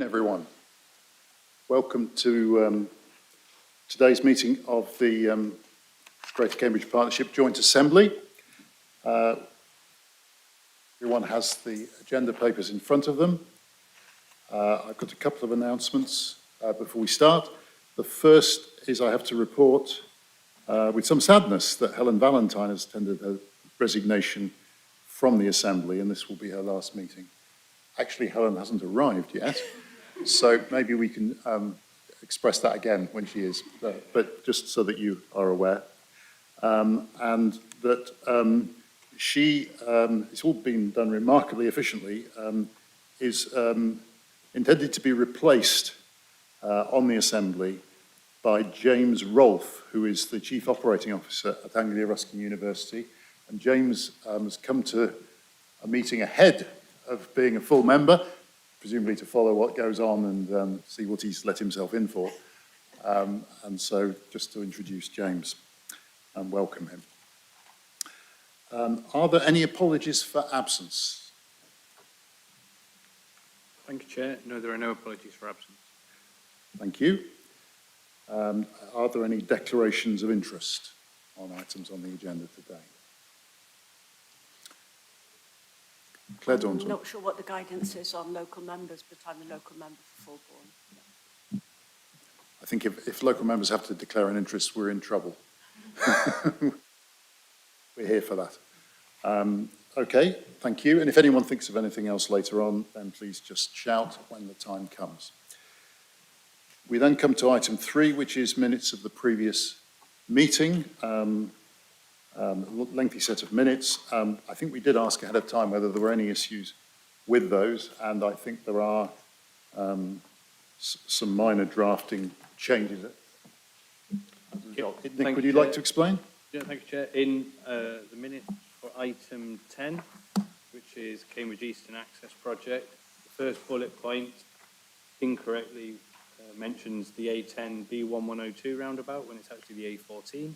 Everyone, welcome to today's meeting of the Greater Cambridge Partnership Joint Assembly. Everyone has the agenda papers in front of them. I've got a couple of announcements before we start. The first is I have to report with some sadness that Helen Valentine has tendered her resignation from the Assembly, and this will be her last meeting. Actually, Helen hasn't arrived yet. So maybe we can express that again when she is, but just so that you are aware. And that she, it's all been done remarkably efficiently, is intended to be replaced on the Assembly by James Rolfe, who is the Chief Operating Officer at Anglia Ruskin University. And James has come to a meeting ahead of being a full member, presumably to follow what goes on and see what he's let himself in for. And so just to introduce James and welcome him. Are there any apologies for absence? Thank you, Chair. No, there are no apologies for absence. Thank you. Are there any declarations of interest on items on the agenda today? Claire Daunton. I'm not sure what the guidance is on local members, but I'm a local member for Fulbourn. I think if local members have to declare an interest, we're in trouble. We're here for that. Okay, thank you. And if anyone thinks of anything else later on, then please just shout when the time comes. We then come to item 3, which is minutes of the previous meeting. Lengthy set of minutes. I think we did ask ahead of time whether there were any issues with those, and I think there are some minor drafting changes. Nick, would you like to explain? Yeah, thank you, Chair. In the minutes for item 10, which is Cambridge Eastern Access Project, the first bullet point incorrectly mentions the A10 B1102 roundabout when it's actually the A14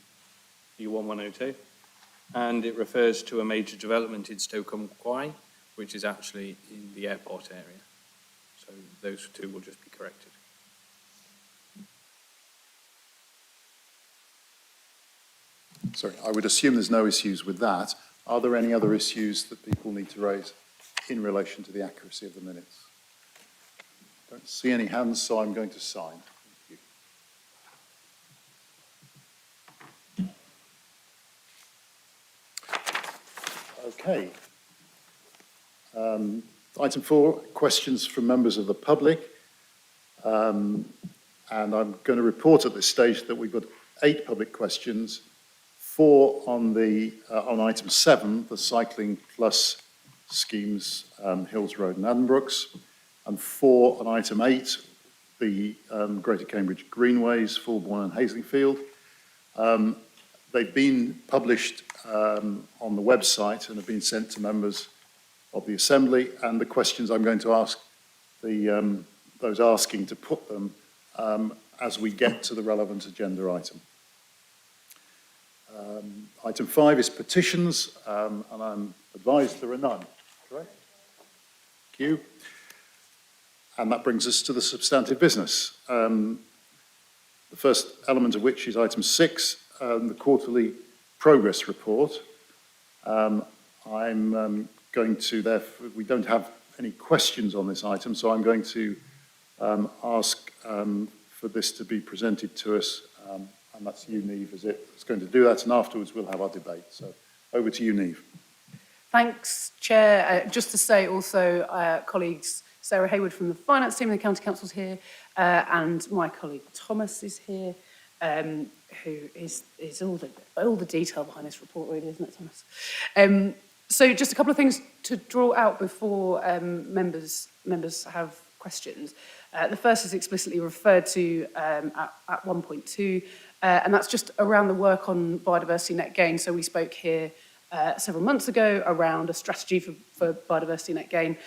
B1102. And it refers to a major development in Stoke-on-Quay, which is actually in the airport area. So those two will just be corrected. Sorry, I would assume there's no issues with that. Are there any other issues that people need to raise in relation to the accuracy of the minutes? I don't see any hands, so I'm going to sign. Thank you. Okay. Item 4, questions from members of the public. And I'm going to report at this stage that we've got 8 public questions, 4 on item 7, the Cycling Plus schemes, Hills Road and Addenbrooks, and 4 on item 8, the Greater Cambridge Greenways, Fulbourn and Haslingfield. They've been published on the website and have been sent to members of the Assembly, and the questions I'm going to ask those asking to put them as we get to the relevant agenda item. Item 5 is petitions, and I'm advised there are none, correct? Thank you. And that brings us to the substantive business. The first element of which is item 6, the quarterly progress report. I'm going to, therefore, we don't have any questions on this item, so I'm going to ask for this to be presented to us, and that's you, Niamh, is it? It's going to do that, and afterwards we'll have our debate. So over to you, Niamh. Thanks, Chair. Just to say also, colleagues, Sarah Hayward from the Finance team and the County Council's here, and my colleague Thomas is here, who is all the detail behind this report, really, isn't it, Thomas? So just a couple of things to draw out before members have questions. The first is explicitly referred to at 1.2, and that's just around the work on biodiversity net gain. So we spoke here several months ago around a strategy for biodiversity net gain.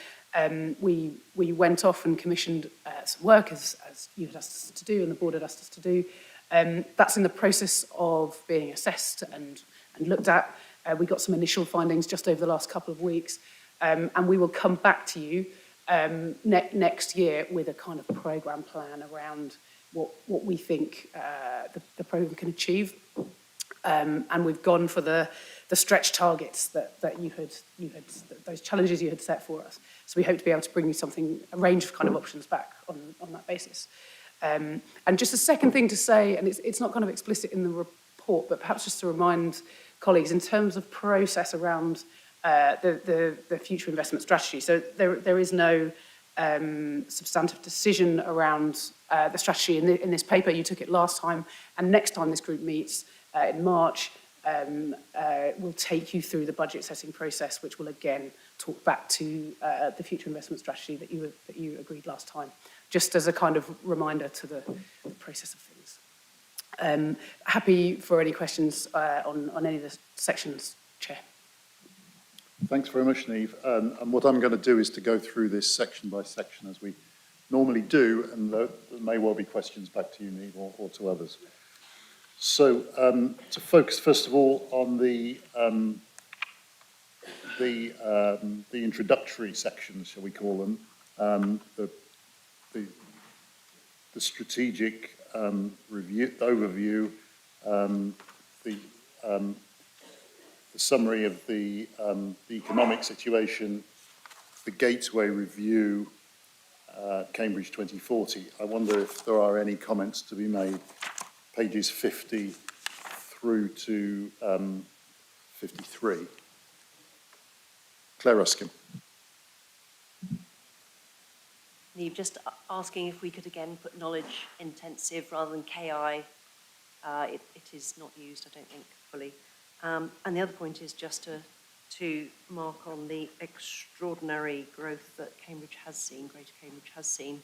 We went off and commissioned some work, as you had asked us to do and the board had asked us to do. That's in the process of being assessed and looked at. We got some initial findings just over the last couple of weeks, and we will come back to you next year with a kind of programme plan around what we think the programme can achieve. And we've gone for the stretch targets that you had those challenges you had set for us. So we hope to be able to bring you a range of kind of options back on that basis. And just a second thing to say, and it's not kind of explicit in the report, but perhaps just to remind colleagues in terms of process around the future investment strategy. So there is no substantive decision around the strategy in this paper. You took it last time, and next time this group meets in March, we'll take you through the budget setting process, which will again talk back to the future investment strategy that you agreed last time, just as a kind of reminder to the process of things. Happy for any questions on any of the sections, Chair. Thanks very much, Niamh. And what I'm going to do is to go through this section by section as we normally do, and there may well be questions back to you, Niamh, or to others. So to focus first of all on the introductory sections, shall we call them, the strategic overview, the summary of the economic situation, the Gateway Review, Cambridge 2040. I wonder if there are any comments to be made, pages 50 through to 53. Claire Ruskin. Niamh, just asking if we could again put knowledge intensive rather than KI. It is not used, I don't think, fully. And the other point is just to mark on the extraordinary growth that Cambridge has seen, Greater Cambridge has seen.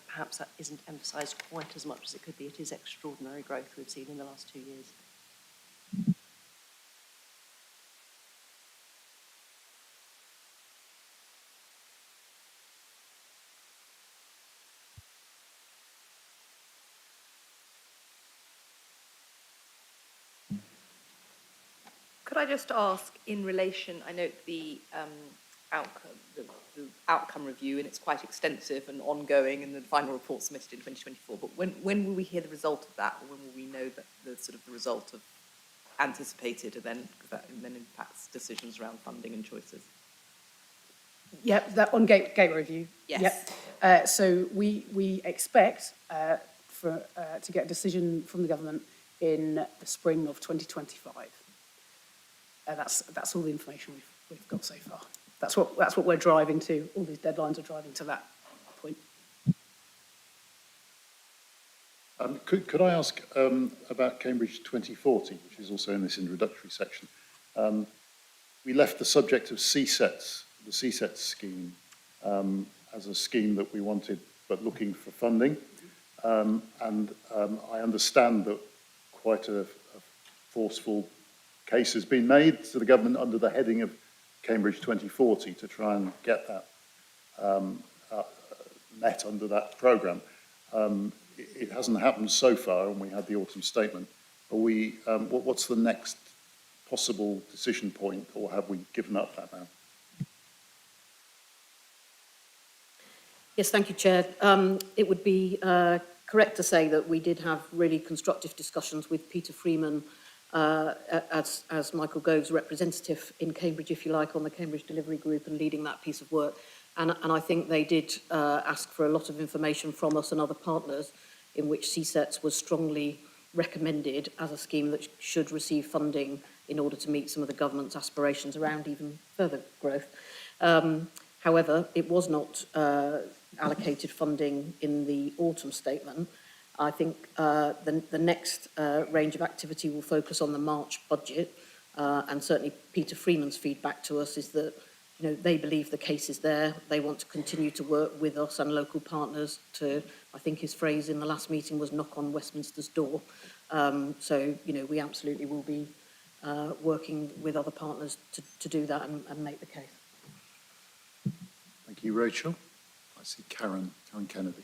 Perhaps that isn't emphasised quite as much as it could be. It is extraordinary growth we've seen in the last 2 years. Could I just ask, in relation, I note the outcome review, and it's quite extensive and ongoing, and the final report submitted in 2024. But when will we hear the result of that, or when will we know that the result of anticipated event, because that then impacts decisions around funding and choices? Yep, that on Gateway Review. Yes. Yep. So we expect to get a decision from the government in the spring of 2025. That's all the information we've got so far. That's what we're driving to. All these deadlines are driving to that point. Could I ask about Cambridge 2040, which is also in this introductory section? We left the subject of CSETs, the CSETs scheme, as a scheme that we wanted, but looking for funding. And I understand that quite a forceful case has been made to the government under the heading of Cambridge 2040 to try and get that met under that programme. It hasn't happened so far, and we had the autumn statement. Are we, what's the next possible decision point, or have we given up that now? Yes, thank you, Chair. It would be correct to say that we did have really constructive discussions with Peter Freeman as Michael Gove's representative in Cambridge, if you like, on the Cambridge Delivery Group and leading that piece of work. And I think they did ask for a lot of information from us and other partners, in which CSETs was strongly recommended as a scheme that should receive funding in order to meet some of the government's aspirations around even further growth. However, it was not allocated funding in the autumn statement. I think the next range of activity will focus on the March budget, and certainly Peter Freeman's feedback to us is that they believe the case is there. They want to continue to work with us and local partners to, I think his phrase in the last meeting was knock on Westminster's door. So we absolutely will be working with other partners to do that and make the case. Thank you, Rachel. I see Karen Kennedy.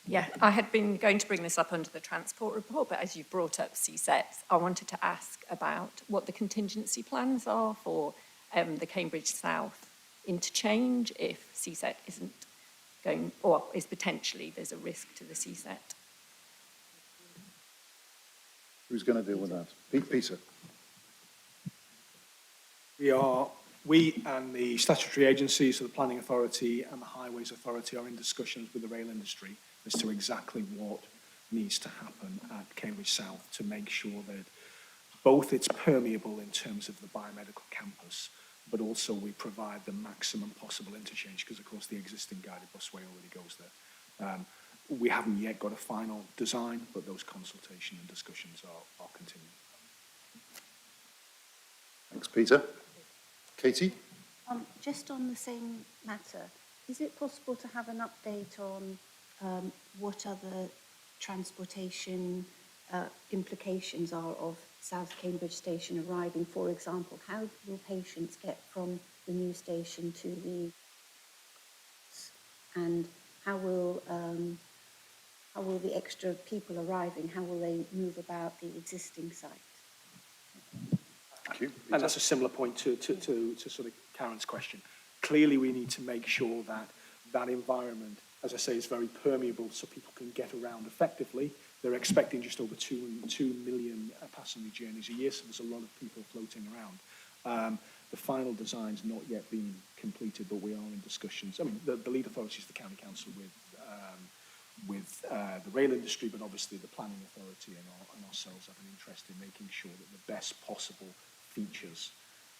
Yeah, I had been going to bring this up under the transport report, but as you've brought up CSETs, I wanted to ask about what the contingency plans are for the Cambridge South interchange if CSET isn't going, or is potentially, there's a risk to the CSET. Who's going to deal with that? Peter? We and the statutory agencies, so the Planning Authority and the Highways Authority, are in discussions with the rail industry as to exactly what needs to happen at Cambridge South to make sure that both it's permeable in terms of the biomedical campus, but also we provide the maximum possible interchange, because of course the existing guided busway already goes there. We haven't yet got a final design, but those consultation and discussions are continuing. Thanks, Peter. Katie? Just on the same matter, is it possible to have an update on what other transportation implications are of South Cambridge Station arriving? For example, how will patients get from the new station to the... and how will the extra people arriving, how will they move about the existing site? Thank you. And that's a similar point to sort of Karen's question. Clearly, we need to make sure that that environment, as I say, is very permeable so people can get around effectively. They're expecting just over 2 million passenger journeys a year, so there's a lot of people floating around. The final design's not yet been completed, but we are in discussions. I mean, the lead authority is the County Council with the rail industry, but obviously the Planning Authority and ourselves have an interest in making sure that the best possible features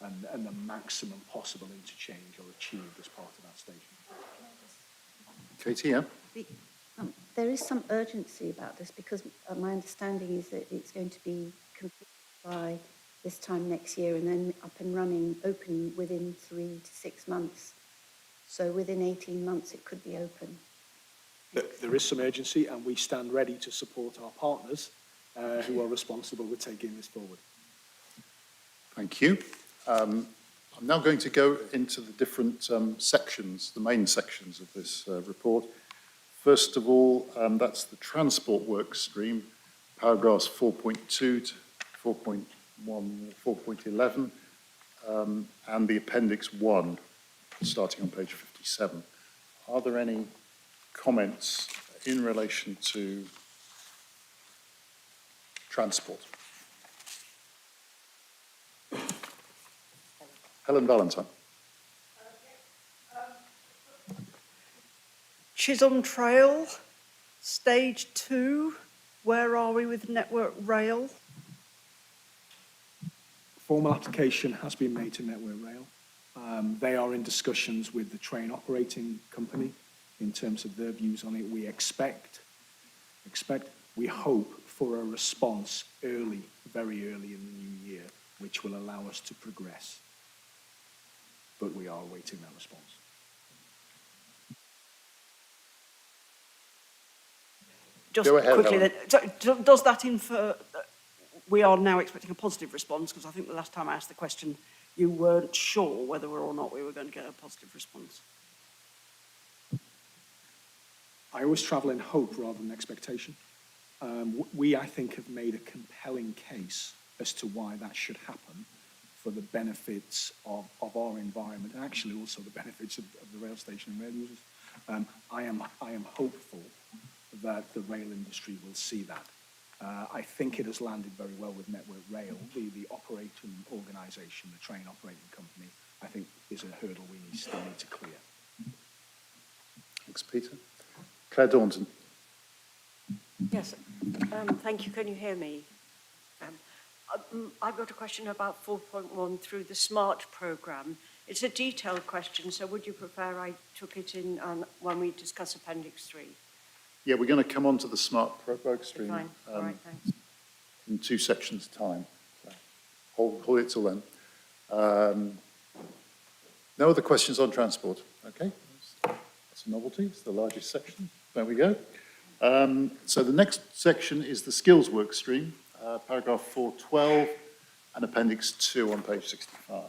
and the maximum possible interchange are achieved as part of that station. Katie, yeah? There is some urgency about this because my understanding is that it's going to be completed by this time next year and then up and running, open within 3 to 6 months. So within 18 months it could be open. There is some urgency, and we stand ready to support our partners who are responsible with taking this forward. Thank you. I'm now going to go into the different sections, the main sections of this report. First of all, that's the transport work stream, paragraphs 4.2 to 4.1, 4.11, and the appendix 1, starting on page 57. Are there any comments in relation to transport? Helen Valentine. Chisholm Trail, stage 2, where are we with Network Rail? Formal application has been made to Network Rail. They are in discussions with the train operating company in terms of their views on it. We we hope for a response early, very early in the new year, which will allow us to progress. But we are awaiting that response. Just Go ahead, quickly Helen. then, so does that infer that we are now expecting a positive response? Because I think the last time I asked the question, you weren't sure whether or not we were going to get a positive response. I always travel in hope rather than expectation. We, I think, have made a compelling case as to why that should happen for the benefits of our environment and actually also the benefits of the rail station and rail users. I am hopeful that the rail industry will see that. I think it has landed very well with Network Rail. The operating organisation, the train operating company, I think is a hurdle we still need to clear. Thanks, Peter. Claire Daunton. Yes, thank you. Can you hear me? I've got a question about 4.1 through the SMART programme. It's a detailed question, so would you prefer I took it in when we discuss Appendix 3? Yeah, we're going to come on to the smart work stream Fine, all right, thanks. in 2 sections' time. So hold it till then. No other questions on transport? Okay, that's a novelty. It's the largest section. There we go. So the next section is the skills work stream, paragraph 412 and appendix 2 on page 65.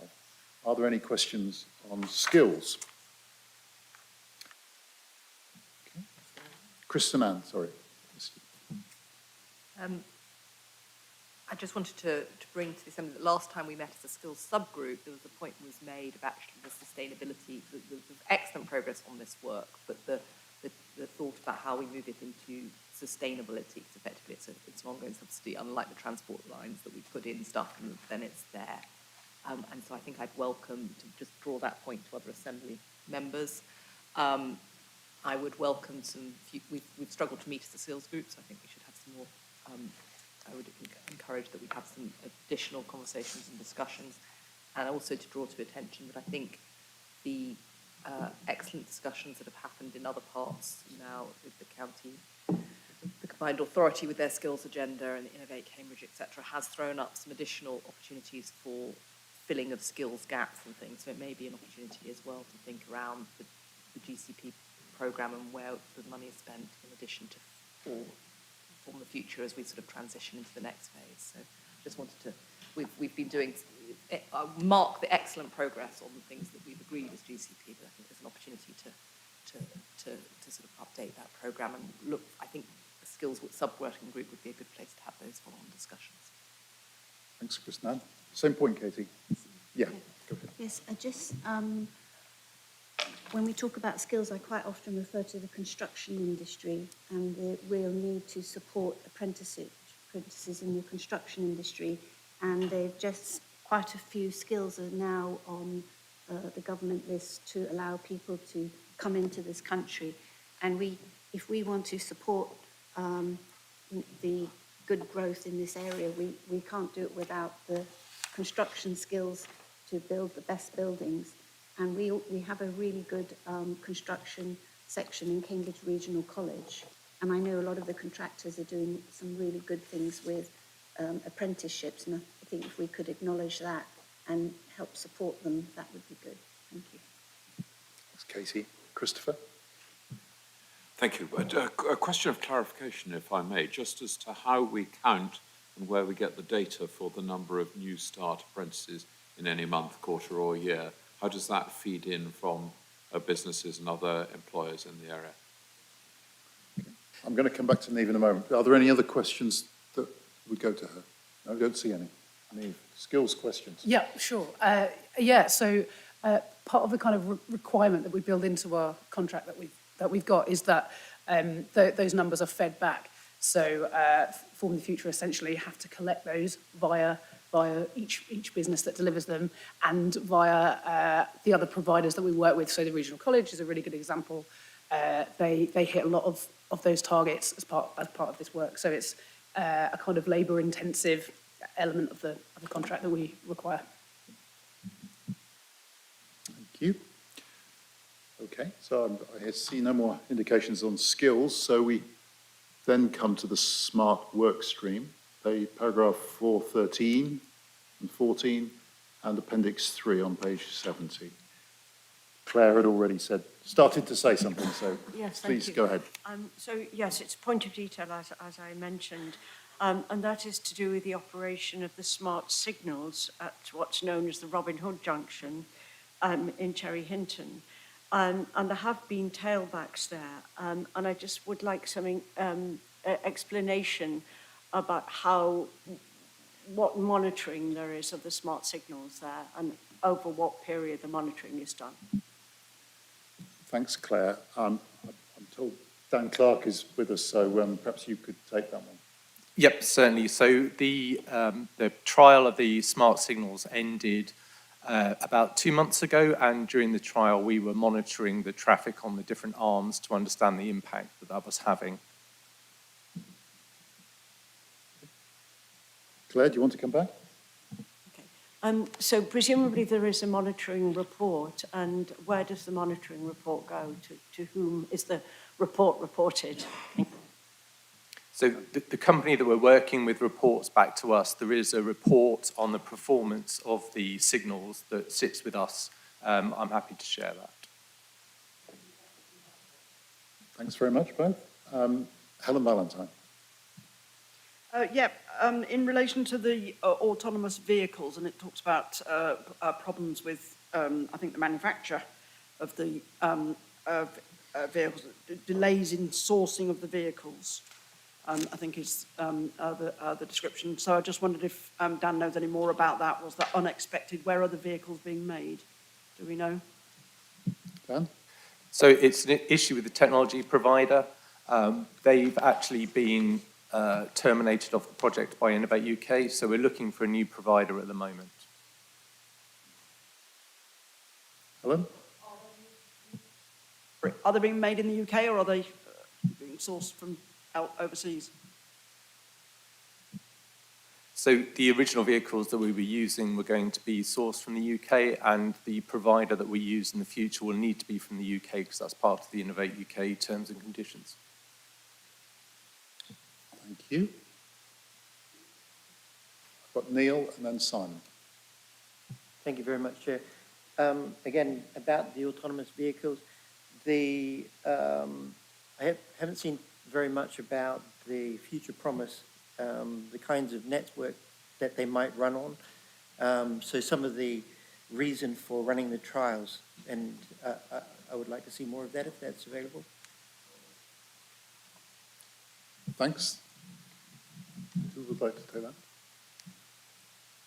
Are there any questions on skills? Okay. Kristen Ann, sorry. I just wanted to bring to the Assembly that last time we met as a skills subgroup, there was a point was made of actually the sustainability, the excellent progress on this work, but the thought about how we move it into sustainability, because effectively it's an ongoing subsidy, unlike the transport lines that we put in stuff and then it's there. And so I think I'd welcome to just draw that point to other Assembly members. I would welcome we've struggled to meet as a skills group, so I think we should have some more, I would encourage that we have some additional conversations and discussions, and also to draw to attention that I think the excellent discussions that have happened in other parts now with the county, the combined authority with their skills agenda and Innovate Cambridge, etc., has thrown up some additional opportunities for filling of skills gaps and things. So it may be an opportunity as well to think around the GCP programme and where the money is spent in addition to form the future as we sort of transition into the next phase. So just wanted to, we've been doing, mark the excellent progress on the things that we've agreed as GCP, but I think there's an opportunity to sort of update that programme and look, I think the skills sub-working group would be a good place to have those follow-on discussions. Thanks, Christiane. Same point, Katie. Yeah, go ahead. Yes, I just, when we talk about skills, I quite often refer to the construction industry and the real need to support apprentices in the construction industry. And they've just, quite a few skills are now on the government list to allow people to come into this country. And if we want to support the good growth in this area, we can't do it without the construction skills to build the best buildings. And we have a really good construction section in Cambridge Regional College. And I know a lot of the contractors are doing some really good things with apprenticeships. And I think if we could acknowledge that and help support them, that would be good. Thank you. Thanks, Katie. Christopher? Thank you. A question of clarification, if I may, just as to how we count and where we get the data for the number of new start apprentices in any month, quarter or year. How does that feed in from businesses and other employers in the area? Okay. I'm going to come back to Niamh in a moment. Are there any other questions that would go to her? No, I don't see any. Niamh, skills questions. Yeah, sure. So part of the kind of requirement that we build into our contract that we've got is that those numbers are fed back. So Form the Future essentially have to collect those via each business that delivers them and via the other providers that we work with. So the Regional College is a really good example. They hit a lot of those targets as part of this work. So it's a kind of labour-intensive element of the contract that we require. Thank you. Okay, so I see no more indications on skills. So we then come to the smart work stream, paragraph 413 and 14, and appendix 3 on page 70. Claire had already started to say something, so Yes, thank please you. go ahead. So yes, it's a point of detail, as I mentioned, and that is to do with the operation of the smart signals at what's known as the Robin Hood Junction in Cherry Hinton. And there have been tailbacks there, and I just would like some explanation about what monitoring there is of the smart signals there and over what period the monitoring is done. Thanks, Claire. I'm told Dan Clark is with us, so perhaps you could take that one. Yep, certainly. So the trial of the smart signals ended about 2 months ago, and during the trial we were monitoring the traffic on the different arms to understand the impact that was having. Claire, do you want to come back? Okay. So presumably there is a monitoring report, and where does the monitoring report go? To whom is the report reported? So the company that we're working with reports back to us. There is a report on the performance of the signals that sits with us. I'm happy to share that. Thanks very much, both. Helen Valentine. In relation to the autonomous vehicles, and it talks about problems with, I think, the manufacture of the vehicles, delays in sourcing of the vehicles. I think is the description. So I just wondered if Dan knows any more about that. Was that unexpected? Where are the vehicles being made? Do we know? Dan? So it's an issue with the technology provider. They've actually been terminated off the project by Innovate UK, so we're looking for a new provider at the moment. Helen? Are they being made in the UK or are they being sourced from overseas? So the original vehicles that we were using were going to be sourced from the UK, and the provider that we use in the future will need to be from the UK because that's part of the Innovate UK terms and conditions. Thank you. I've got Neil and then Simon. Thank you very much, Chair. Again, about the autonomous vehicles, I haven't seen very much about the future promise, the kinds of network that they might run on. So some of the reason for running the trials, and I would like to see more of that if that's available. Thanks. Who would like to take that?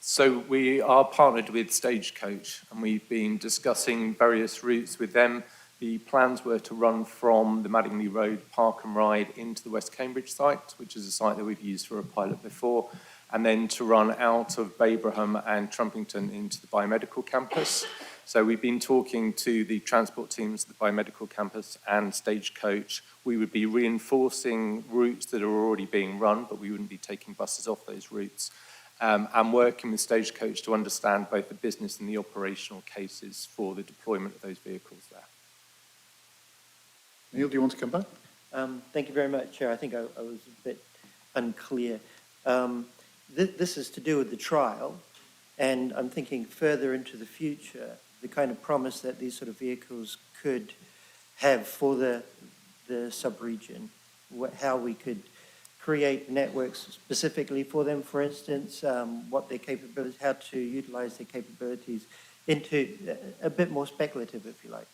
So we are partnered with Stagecoach, and we've been discussing various routes with them. The plans were to run from the Madingley Road Park and Ride into the West Cambridge site, which is a site that we've used for a pilot before, and then to run out of Babraham and Trumpington into the biomedical campus. So we've been talking to the transport teams at the biomedical campus and Stagecoach. We would be reinforcing routes that are already being run, but we wouldn't be taking buses off those routes. And working with Stagecoach to understand both the business and the operational cases for the deployment of those vehicles there. Neil, do you want to come back? Thank you very much, Chair. I think I was a bit unclear. This is to do with the trial, and I'm thinking further into the future, the kind of promise that these sort of vehicles could have for the sub-region, how we could create networks specifically for them, for instance, what their capabilities, how to utilize their capabilities into a bit more speculative, if you like.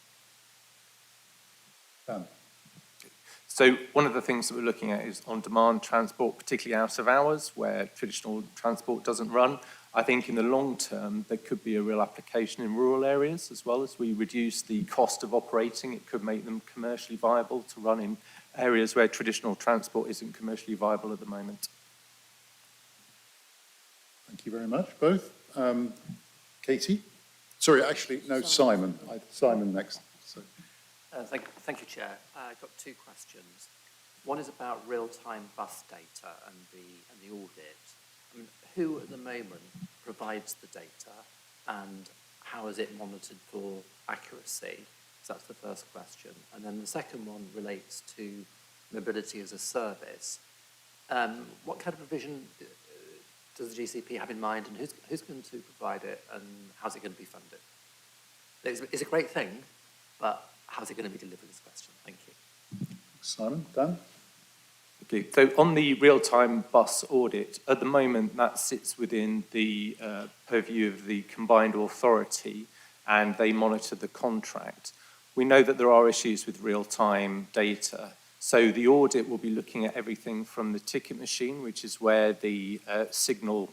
So one of the things that we're looking at is on-demand transport, particularly out of hours, where traditional transport doesn't run. I think in the long term, there could be a real application in rural areas as well. As we reduce the cost of operating, it could make them commercially viable to run in areas where traditional transport isn't commercially viable at the moment. Thank you very much, both. Katie? Sorry, actually, no, Simon. Simon next. So. Thank you, Chair. I've got two questions. One is about real-time bus data and the audit. I mean, who at the moment provides the data, and how is it monitored for accuracy? So that's the first question. And then the second one relates to mobility as a service. What kind of provision does the GCP have in mind, and who's going to provide it, and how's it going to be funded? It's a great thing, but how's it going to be delivered is the question. Thank you. Simon, Dan? Okay, so on the real-time bus audit, at the moment that sits within the purview of the combined authority, and they monitor the contract. We know that there are issues with real-time data, so the audit will be looking at everything from the ticket machine, which is where the signal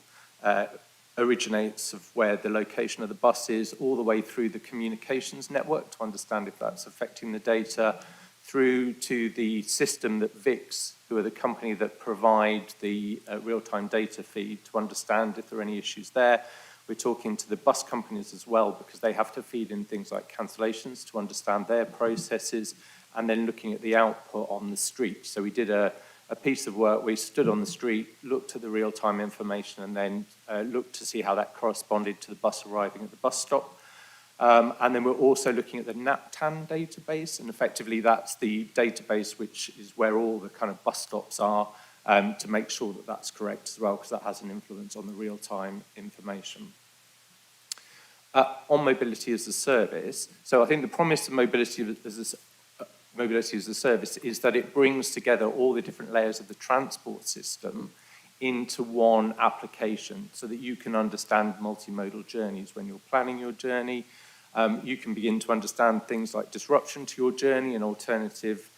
originates of where the location of the bus is, all the way through the communications network to understand if that's affecting the data, through to the system that VIX, who are the company that provide the real-time data feed, to understand if there are any issues there. We're talking to the bus companies as well, because they have to feed in things like cancellations to understand their processes, and then looking at the output on the street. So we did a piece of work. We stood on the street, looked at the real-time information, and then looked to see how that corresponded to the bus arriving at the bus stop. And then we're also looking at the NAPTAN database, and effectively that's the database which is where all the kind of bus stops are, to make sure that that's correct as well, because that has an influence on the real-time information. On mobility as a service, so I think the promise of mobility as a service is that it brings together all the different layers of the transport system into one application so that you can understand multimodal journeys when you're planning your journey. You can begin to understand things like disruption to your journey and alternative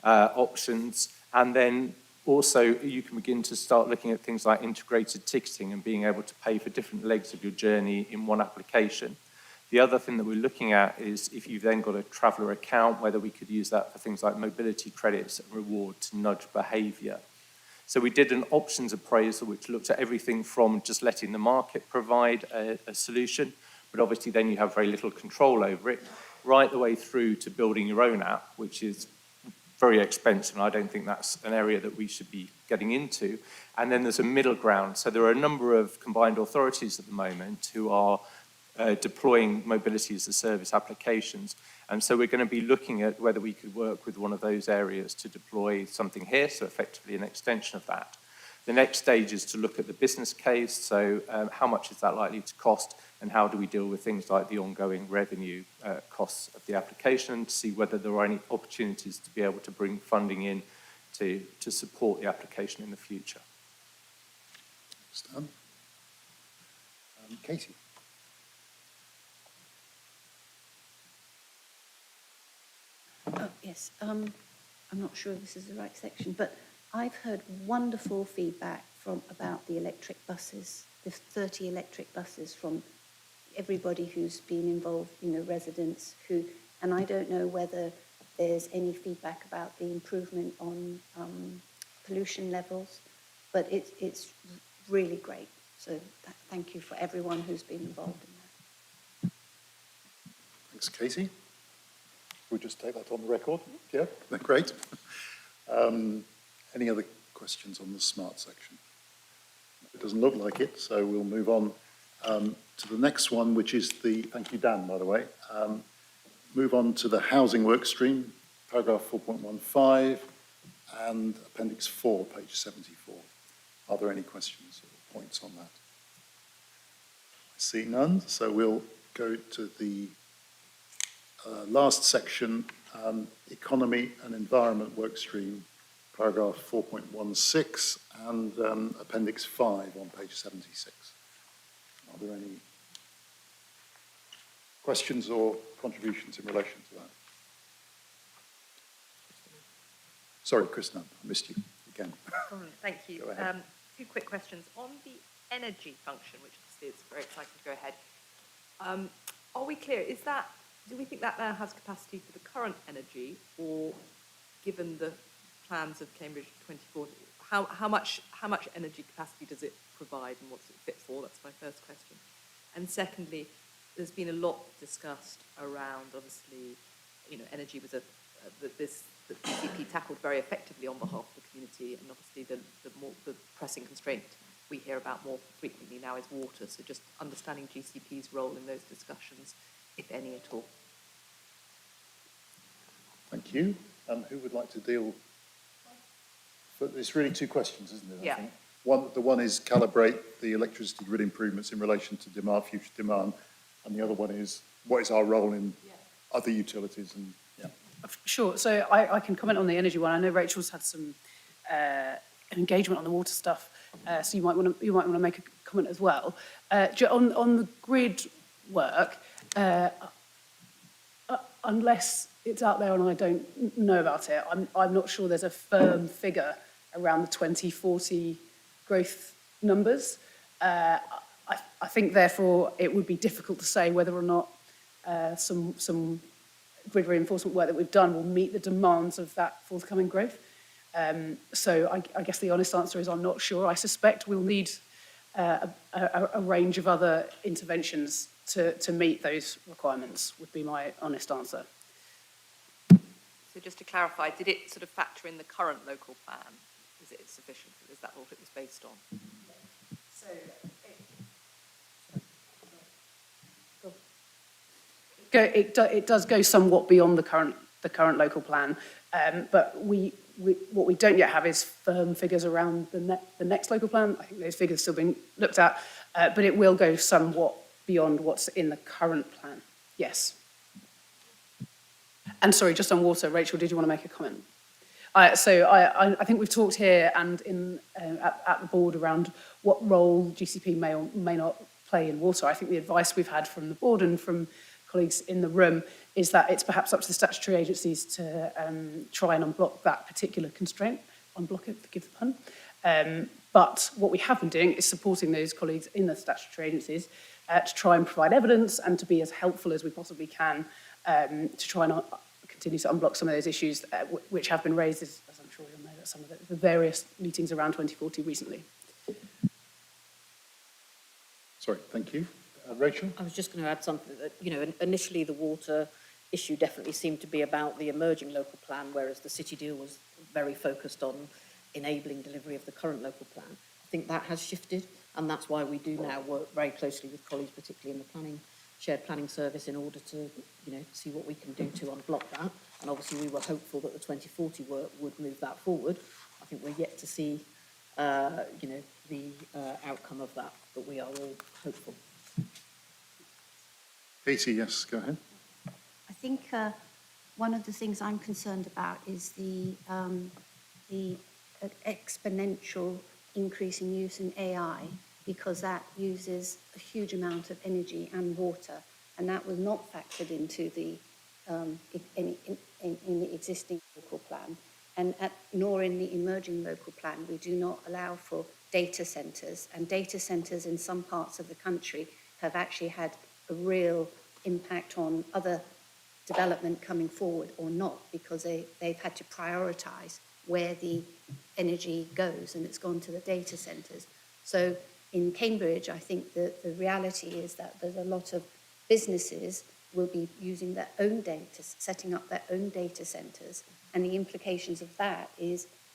options, and then Also, you can begin to start looking at things like integrated ticketing and being able to pay for different legs of your journey in one application. The other thing that we're looking at is if you've then got a traveller account, whether we could use that for things like mobility credits and reward to nudge behaviour. So we did an options appraisal which looked at everything from just letting the market provide a solution, but obviously then you have very little control over it, right the way through to building your own app, which is very expensive, and I don't think that's an area that we should be getting into. And then there's a middle ground. So there are a number of combined authorities at the moment who are deploying mobility as a service applications. And so we're going to be looking at whether we could work with one of those areas to deploy something here, so effectively an extension of that. The next stage is to look at the business case, so how much is that likely to cost, and how do we deal with things like the ongoing revenue costs of the application, to see whether there are any opportunities to be able to bring funding in to support the application in the future. Stan? Katie? Oh, yes. I'm not sure if this is the right section, but I've heard wonderful feedback about the electric buses, the 30 electric buses from everybody who's been involved, residents and I don't know whether there's any feedback about the improvement on pollution levels, but it's really great. So thank you for everyone who's been involved in that. Thanks, Katie. We'll just take that on the record. Yeah, great. Any other questions on the smart section? It doesn't look like it, so we'll move on to the next one, which is thank you, Dan, by the way. Move on to the housing work stream, paragraph 4.15 and appendix 4, page 74. Are there any questions or points on that? I see none, so we'll go to the last section, economy and environment work stream, paragraph 4.16 and appendix 5 on page 76. Are there any questions or contributions in relation to that? Sorry, Chris Nunn, I missed you again. Thank you. Go ahead. Two quick questions. On the energy function, which obviously is very exciting to go ahead, are we clear, do we think that now has capacity for the current energy, or given the plans of Cambridge 2040, how much energy capacity does it provide and what's it fit for? That's my first question. And secondly, there's been a lot discussed around, obviously, energy was that DCP tackled very effectively on behalf of the community, and obviously the pressing constraint we hear about more frequently now is water. So just understanding GCP's role in those discussions, if any at all. Thank you. Who would like to deal? But it's really two questions, isn't it? Yeah. I think. The one is calibrate the electricity grid improvements in relation to demand, future demand, and the other one is what is our role in other utilities and Sure. So I can comment on the energy one. I know Rachel's had some engagement on the water stuff, so you might want to make a comment as well. On the grid work, unless it's out there and I don't know about it, I'm not sure there's a firm figure around the 2040 growth numbers. I think, therefore, it would be difficult to say whether or not some grid reinforcement work that we've done will meet the demands of that forthcoming growth. So I guess the honest answer is I'm not sure. I suspect we'll need a range of other interventions to meet those requirements, would be my honest answer. So just to clarify, did it sort of factor in the current local plan? Is it sufficient? Is that what it was based on? So it does go somewhat beyond the current local plan, but what we don't yet have is firm figures around the next local plan. I think those figures are still being looked at, but it will go somewhat beyond what's in the current plan. Yes. And sorry, just on water, Rachel, did you want to make a comment? So I think we've talked here and at the board around what role GCP may or may not play in water. I think the advice we've had from the board and from colleagues in the room is that it's perhaps up to the statutory agencies to try and unblock that particular constraint. unblock it, forgive the pun. But what we have been doing is supporting those colleagues in the statutory agencies to try and provide evidence and to be as helpful as we possibly can to try and continue to unblock some of those issues which have been raised, as I'm sure you'll know, at some of the various meetings around 2040 recently. Sorry, thank you. Rachel? I was just going to add something that, you know, initially the water issue definitely seemed to be about the emerging local plan, whereas the city deal was very focused on enabling delivery of the current local plan. I think that has shifted, and that's why we do now work very closely with colleagues, particularly in the shared planning service, in order to, you know, see what we can do to unblock that. And obviously we were hopeful that the 2040 work would move that forward. I think we're yet to see, you know, the outcome of that, but we are all hopeful. Katie, yes, go ahead. I think one of the things I'm concerned about is the exponential increase in use in AI, because that uses a huge amount of energy and water, and that was not factored into the in the existing local plan, and nor in the emerging local plan. We do not allow for data centres, and data centres in some parts of the country have actually had a real impact on other development coming forward or not, because they've had to prioritise where the energy goes, and it's gone to the data centres. So in Cambridge, I think that the reality is that there's a lot of businesses will be using their own data, setting up their own data centres, and the implications of that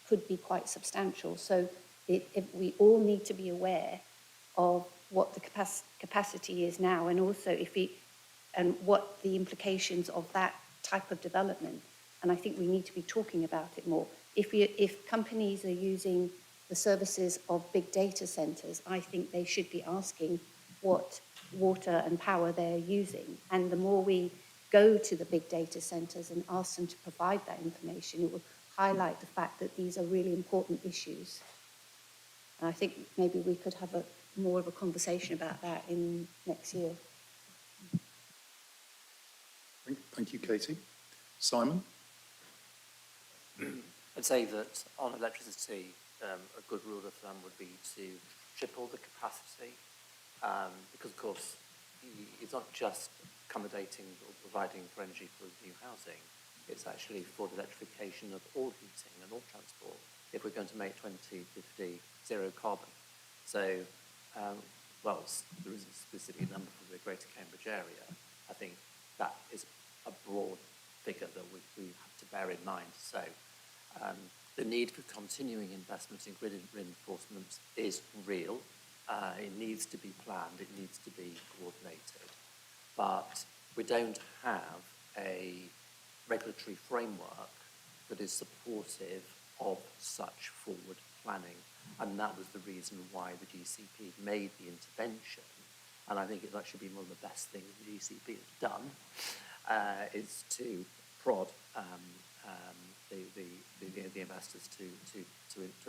could be quite substantial. So we all need to be aware of what the capacity is now, and also and what the implications of that type of development. And I think we need to be talking about it more. If companies are using the services of big data centres, I think they should be asking what water and power they're using. And the more we go to the big data centres and ask them to provide that information, it will highlight the fact that these are really important issues. And I think maybe we could have more of a conversation about that in next year. Thank you, Katie. Simon? I'd say that on electricity, a good rule of thumb would be to triple the capacity, because of course it's not just accommodating or providing for energy for new housing, it's actually for the electrification of all heating and all transport if we're going to make 2050 zero carbon. So, whilst there isn't a specific number for the Greater Cambridge area, I think that is a broad figure that we have to bear in mind. So the need for continuing investment in grid reinforcement is real. It needs to be planned, it needs to be coordinated. But we don't have a regulatory framework that is supportive of such forward planning. And that was the reason why the GCP made the intervention. And I think it's actually been one of the best things the GCP has done, is to prod the investors to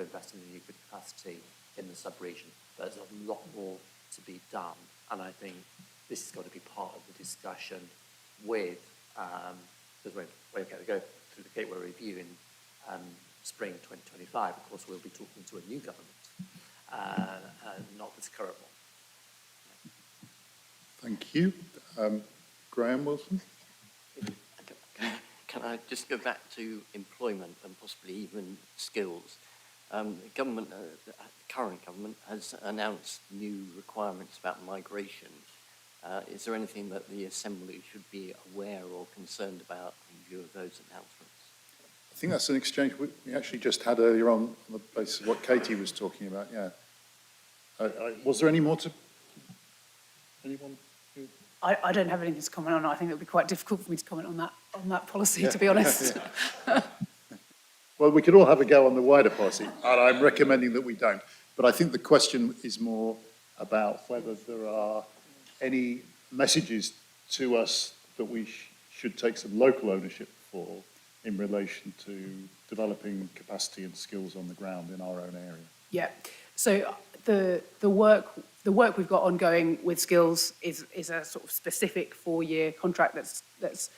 invest in the new grid capacity in the sub-region. But there's a lot more to be done, and I think this has got to be part of the discussion with, because we're going to go through the Gateway Review in spring 2025. Of course, we'll be talking to a new government, not this current one. Thank you. Graham Wilson? Can I just go back to employment and possibly even skills? The government, the current government, has announced new requirements about migration. Is there anything that the Assembly should be aware or concerned about in view of those announcements? I think that's an exchange we actually just had earlier on the basis of what Katie was talking about, yeah. Was there any more to... Anyone? I don't have anything to comment on. I think it would be quite difficult for me to comment on that policy, to be honest. Well, we could all have a go on the wider policy, and I'm recommending that we don't. But I think the question is more about whether there are any messages to us that we should take some local ownership for in relation to developing capacity and skills on the ground in our own area. Yeah. So the work we've got ongoing with skills is a sort of specific 4-year contract that's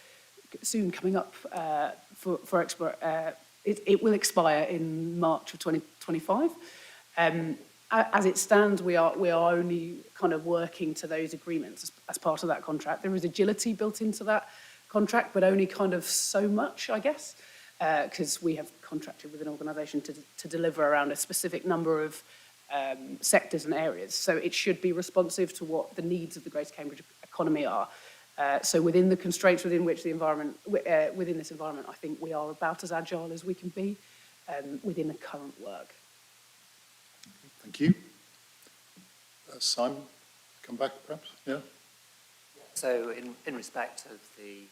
soon coming up for it will expire in March of 2025. As it stands, we are only kind of working to those agreements as part of that contract. There is agility built into that contract, but only kind of so much, I guess, because we have contracted with an organisation to deliver around a specific number of sectors and areas. So it should be responsive to what the needs of the Greater Cambridge economy are. So within the constraints within which the environment, within this environment, I think we are about as agile as we can be within the current work. Thank you. Simon, come back perhaps? Yeah. So in respect of the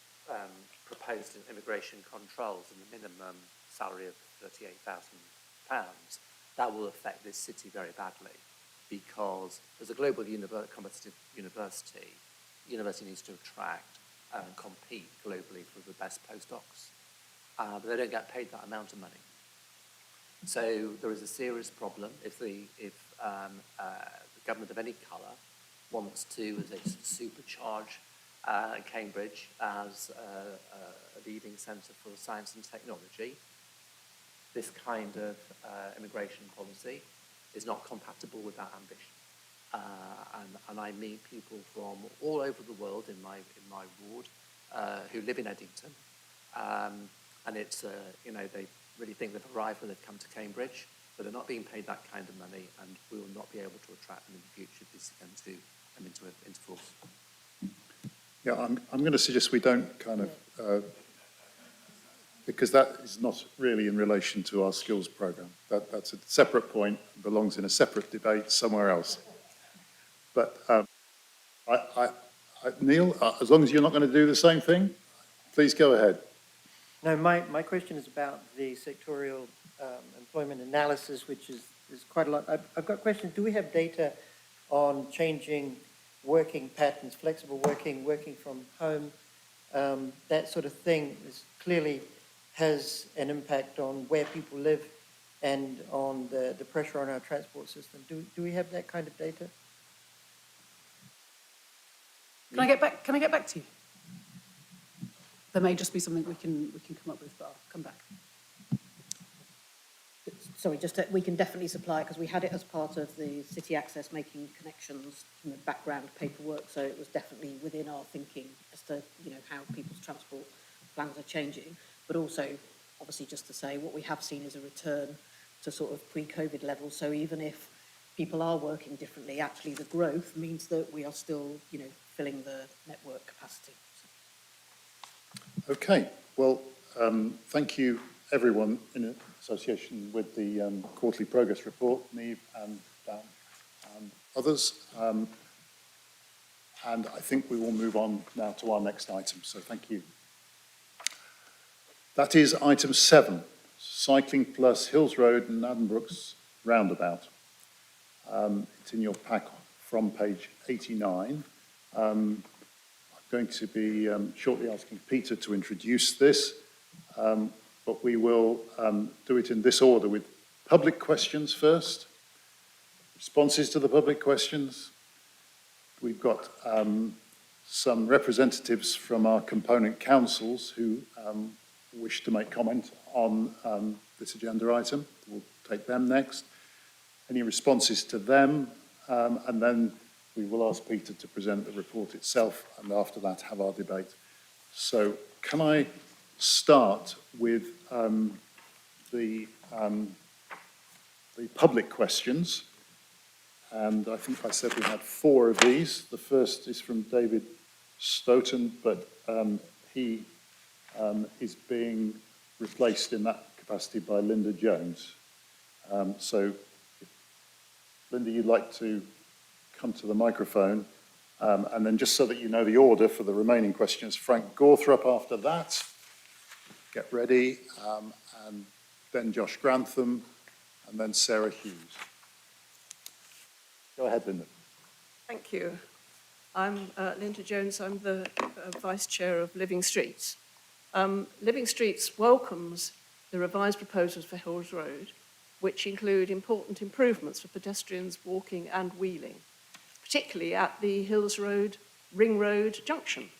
proposed immigration controls and the minimum salary of £38,000, that will affect this city very badly because as a global competitive university, the university needs to attract and compete globally for the best postdocs, but they don't get paid that amount of money. So there is a serious problem if the government of any colour wants to, as they supercharge Cambridge as a leading centre for science and technology. This kind of immigration policy is not compatible with that ambition. And I meet people from all over the world in my ward who live in Eddington, and it's they really think they've arrived when they've come to Cambridge, but they're not being paid that kind of money, and we will not be able to attract them in the future if this is going to come into force. Yeah, I'm going to suggest we don't kind of, because that is not really in relation to our skills programme. That's a separate point, belongs in a separate debate somewhere else. But Neil, as long as you're not going to do the same thing, please go ahead. No, my question is about the sectorial employment analysis, which is quite a lot. I've got questions. Do we have data on changing working patterns, flexible working from home, that sort of thing clearly has an impact on where people live and on the pressure on our transport system. Do we have that kind of data? Can I get back to you? There may just be something we can come up with, but I'll come back. Sorry, we can definitely supply it because we had it as part of the City Access making connections in the background paperwork, so it was definitely within our thinking as to how people's transport plans are changing. But also, obviously, just to say what we have seen is a return to sort of pre-COVID levels. So even if people are working differently, actually the growth means that we are still filling the network capacity. Okay, well, thank you everyone in association with the quarterly progress report, Niamh and Dan and others. And I think we will move on now to our next item, so thank you. That is item 7, Cycling Plus Hills Road and Addenbrooks Roundabout. It's in your pack from page 89. I'm going to be shortly asking Peter to introduce this, but we will do it in this order with public questions first, responses to the public questions. We've got some representatives from our component councils who wish to make comment on this agenda item. We'll take them next. Any responses to them, and then we will ask Peter to present the report itself, and after that have our debate. So can I start with the public questions? And I think I said we had 4 of these. The first is from David Stoughton, but he is being replaced in that capacity by Linda Jones. So if, Linda, you'd like to come to the microphone, and then just so that you know the order for the remaining questions, Frank Gawthorpe after that, get ready, and then Josh Grantham, and then Sarah Hughes. Go ahead, Linda. Thank you. I'm Linda Jones. I'm the Vice Chair of Living Streets. Living Streets welcomes the revised proposals for Hills Road, which include important improvements for pedestrians walking and wheeling, particularly at the Hills Road Ring Road junction.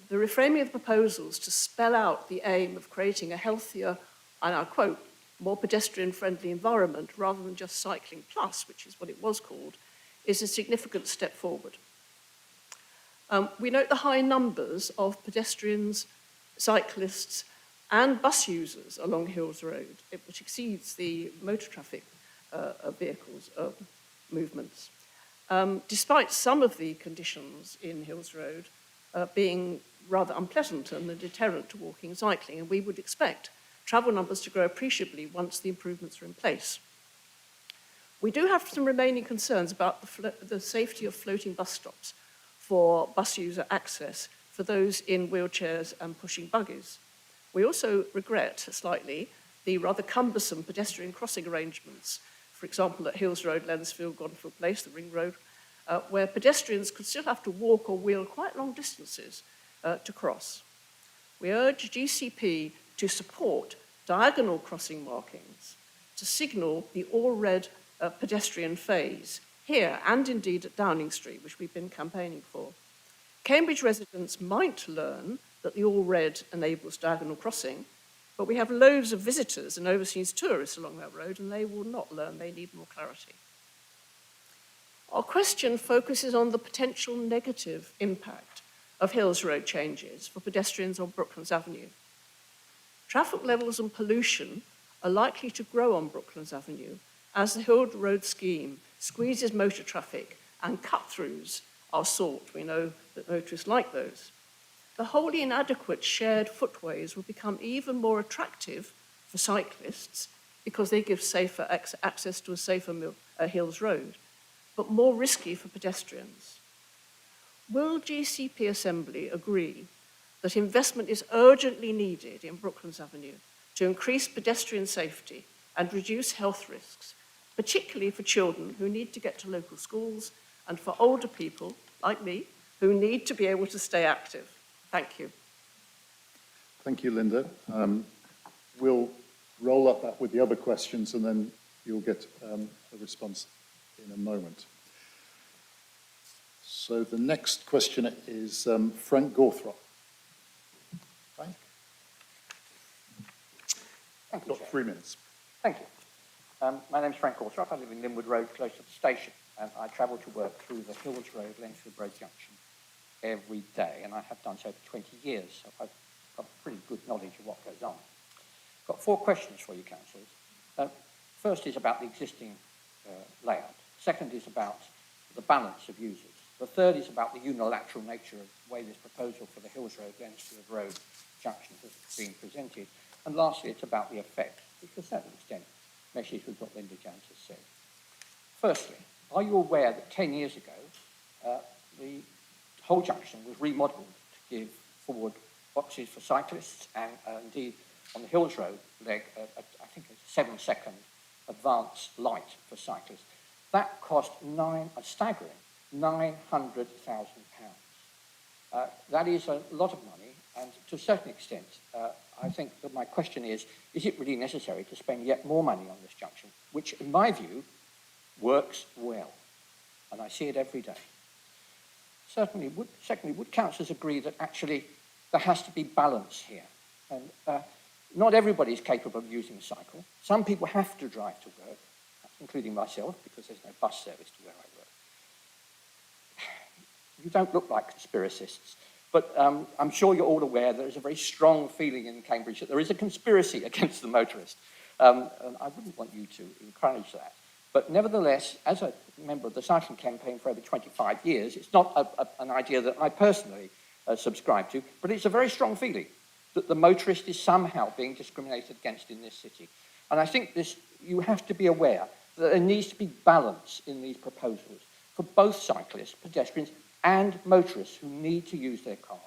the reframing of the proposals to spell out the aim of creating a healthier, and I'll quote, more pedestrian-friendly environment rather than just cycling plus, which is what it was called, is a significant step forward. We note the high numbers of pedestrians, cyclists, and bus users along Hills Road, which exceeds the motor traffic vehicles movements. Despite some of the conditions in Hills Road being rather unpleasant and a deterrent to walking and cycling, and we would expect travel numbers to grow appreciably once the improvements are in place. We do have some remaining concerns about the safety of floating bus stops for bus user access for those in wheelchairs and pushing buggies. We also regret slightly the rather cumbersome pedestrian crossing arrangements, for example, at Hills Road, Lensfield, Goddenfield Place, the Ring Road, where pedestrians could still have to walk or wheel quite long distances to cross. We urge GCP to support diagonal crossing markings to signal the all-red pedestrian phase here and indeed at Downing Street, which we've been campaigning for. Cambridge residents might learn that the all-red enables diagonal crossing, but we have loads of visitors and overseas tourists along that road, and they will not learn. They need more clarity. Our question focuses on the potential negative impact of Hills Road changes for pedestrians on Brooklands Avenue. Traffic levels and pollution are likely to grow on Brooklands Avenue as the Hills Road scheme squeezes motor traffic and cut-throughs are sought. We know that motorists like those. The wholly inadequate shared footways will become even more attractive for cyclists because they give safer access to a safer Hills Road, but more risky for pedestrians. Will GCP Assembly agree that investment is urgently needed in Brooklands Avenue to increase pedestrian safety and reduce health risks, particularly for children who need to get to local schools and for older people, like me, who need to be able to stay active? Thank you. Thank you, Linda. We'll roll up that with the other questions and then you'll get a response in a moment. So the next questioner is Frank Gawthrop. Frank? Thank you, Got Chair. 3 minutes. Thank you. My name's Frank Alsop. I live in Linwood Road, close to the station, and I travel to work through the Hills Road, Lensfield Road Junction every day, and I have done so for 20 years, so I've got pretty good knowledge of what goes on. I've got 4 questions for you, councillors. First is about the existing layout. Second is about the balance of users. The third is about the unilateral nature of the way this proposal for the Hills Road, Lensfield Road Junction has been presented. And lastly, it's about the effect, which to a certain extent meshes with what Linda Jones has said. Firstly, are you aware that 10 years ago, the whole junction was remodelled to give forward boxes for cyclists and indeed on the Hills Road leg, I think a 7-second advance light for cyclists. That cost a staggering £900,000. That is a lot of money, and to a certain extent, I think that my question is it really necessary to spend yet more money on this junction, which in my view works well, and I see it every day. Secondly, would councillors agree that actually there has to be balance here? And not everybody is capable of using a cycle. Some people have to drive to work, including myself, because there's no bus service to where I work. You don't look like conspiracists, but I'm sure you're all aware there is a very strong feeling in Cambridge that there is a conspiracy against the motorist. And I wouldn't want you to encourage that. But nevertheless, as a member of the cycling campaign for over 25 years, it's not an idea that I personally subscribe to, but it's a very strong feeling that the motorist is somehow being discriminated against in this city. And I think you have to be aware that there needs to be balance in these proposals for both cyclists, pedestrians, and motorists who need to use their cars.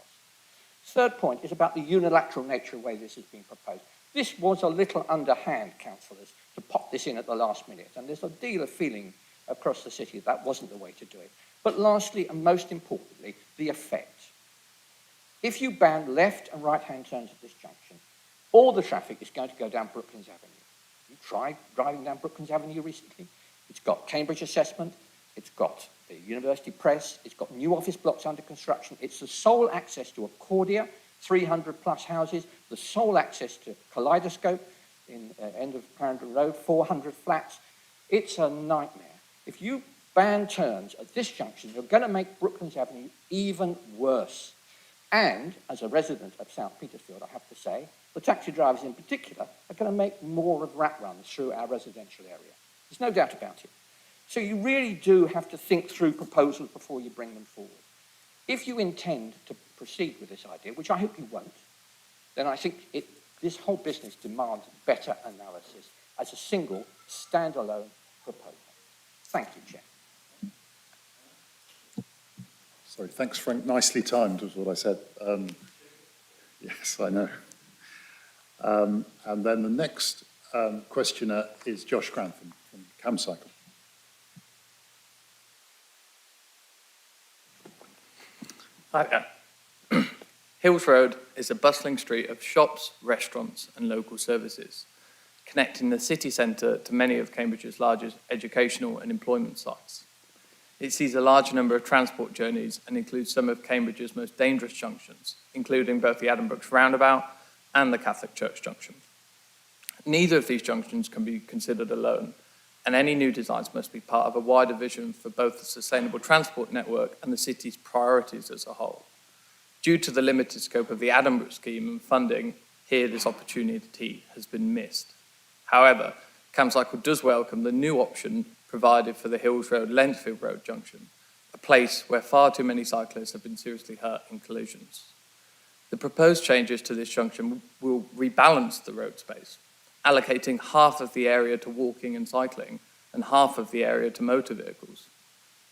Third point is about the unilateral nature of the way this has been proposed. This was a little underhand, councillors, to pop this in at the last minute, and there's a deal of feeling across the city that wasn't the way to do it. But lastly, and most importantly, the effect. If you ban left and right-hand turns at this junction, all the traffic is going to go down Brooklands Avenue. You tried driving down Brooklands Avenue recently? It's got Cambridge assessment, it's got the University Press. It's got new office blocks under construction. It's the sole access to Accordia, 300 plus houses, the sole access to Kaleidoscope in end of Clarendon Road, 400 flats. It's a nightmare. If you ban turns at this junction, you're going to make Brooklands Avenue even worse. And as a resident of South Petersfield, I have to say, the taxi drivers in particular are going to make more of rat runs through our residential area. There's no doubt about it. So you really do have to think through proposals before you bring them forward. If you intend to proceed with this idea, which I hope you won't, then I think this whole business demands better analysis as a single, standalone proposal. Thank you, Chair. Sorry, thanks, Frank. Nicely timed was what I said. Yes, I know. And then the next questioner is Josh Grantham from CamCycle. Hi there. Hills Road is a bustling street of shops, restaurants and local services, connecting the city centre to many of Cambridge's largest educational and employment sites. It sees a large number of transport journeys and includes some of Cambridge's most dangerous junctions, including both the Adam Brooks roundabout and the Catholic Church junction. Neither of these junctions can be considered alone, and any new designs must be part of a wider vision for both the sustainable transport network and the city's priorities as a whole. Due to the limited scope of the Adam Brooks scheme and funding, here this opportunity has been missed. However, CamCycle does welcome the new option provided for the Hills Road Lensfield Road junction, a place where far too many cyclists have been seriously hurt in collisions. The proposed changes to this junction will rebalance the road space, allocating half of the area to walking and cycling and half of the area to motor vehicles.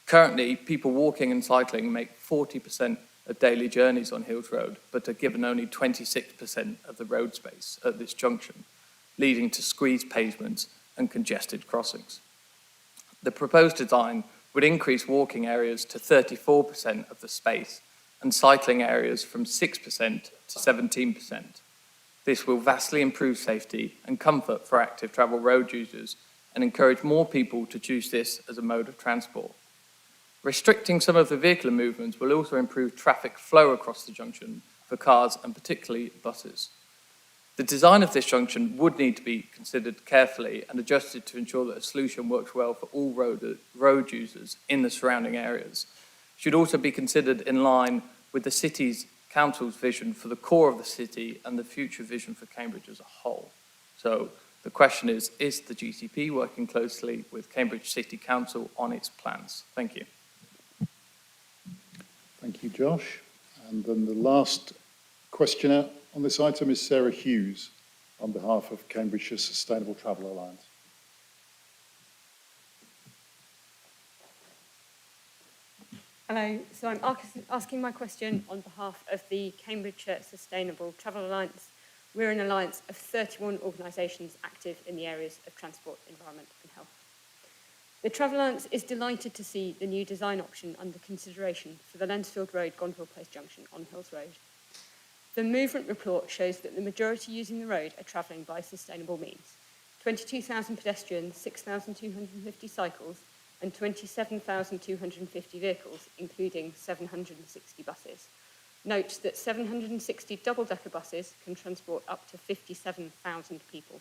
Currently, people walking and cycling make 40% of daily journeys on Hills Road, but are given only 26% of the road space at this junction, leading to squeezed pavements and congested crossings. The proposed design would increase walking areas to 34% of the space and cycling areas from 6% to 17%. This will vastly improve safety and comfort for active travel road users and encourage more people to choose this as a mode of transport. Restricting some of the vehicular movements will also improve traffic flow across the junction for cars and particularly buses. The design of this junction would need to be considered carefully and adjusted to ensure that a solution works well for all road users in the surrounding areas. It should also be considered in line with the city's council's vision for the core of the city and the future vision for Cambridge as a whole. So the question is the GCP working closely with Cambridge City Council on its plans? Thank you. Thank you, Josh. And then the last questioner on this item is Sarah Hughes on behalf of Cambridgeshire Sustainable Travel Alliance. Hello, so I'm asking my question on behalf of the Cambridgeshire Sustainable Travel Alliance. We're an alliance of 31 organisations active in the areas of transport, environment and health. The Travel Alliance is delighted to see the new design option under consideration for the Lensfield Road Gonville Place junction on Hills Road. The movement report shows that the majority using the road are travelling by sustainable means. 22,000 pedestrians, 6,250 cycles and 27,250 vehicles, including 760 buses. Note that 760 double-decker buses can transport up to 57,000 people.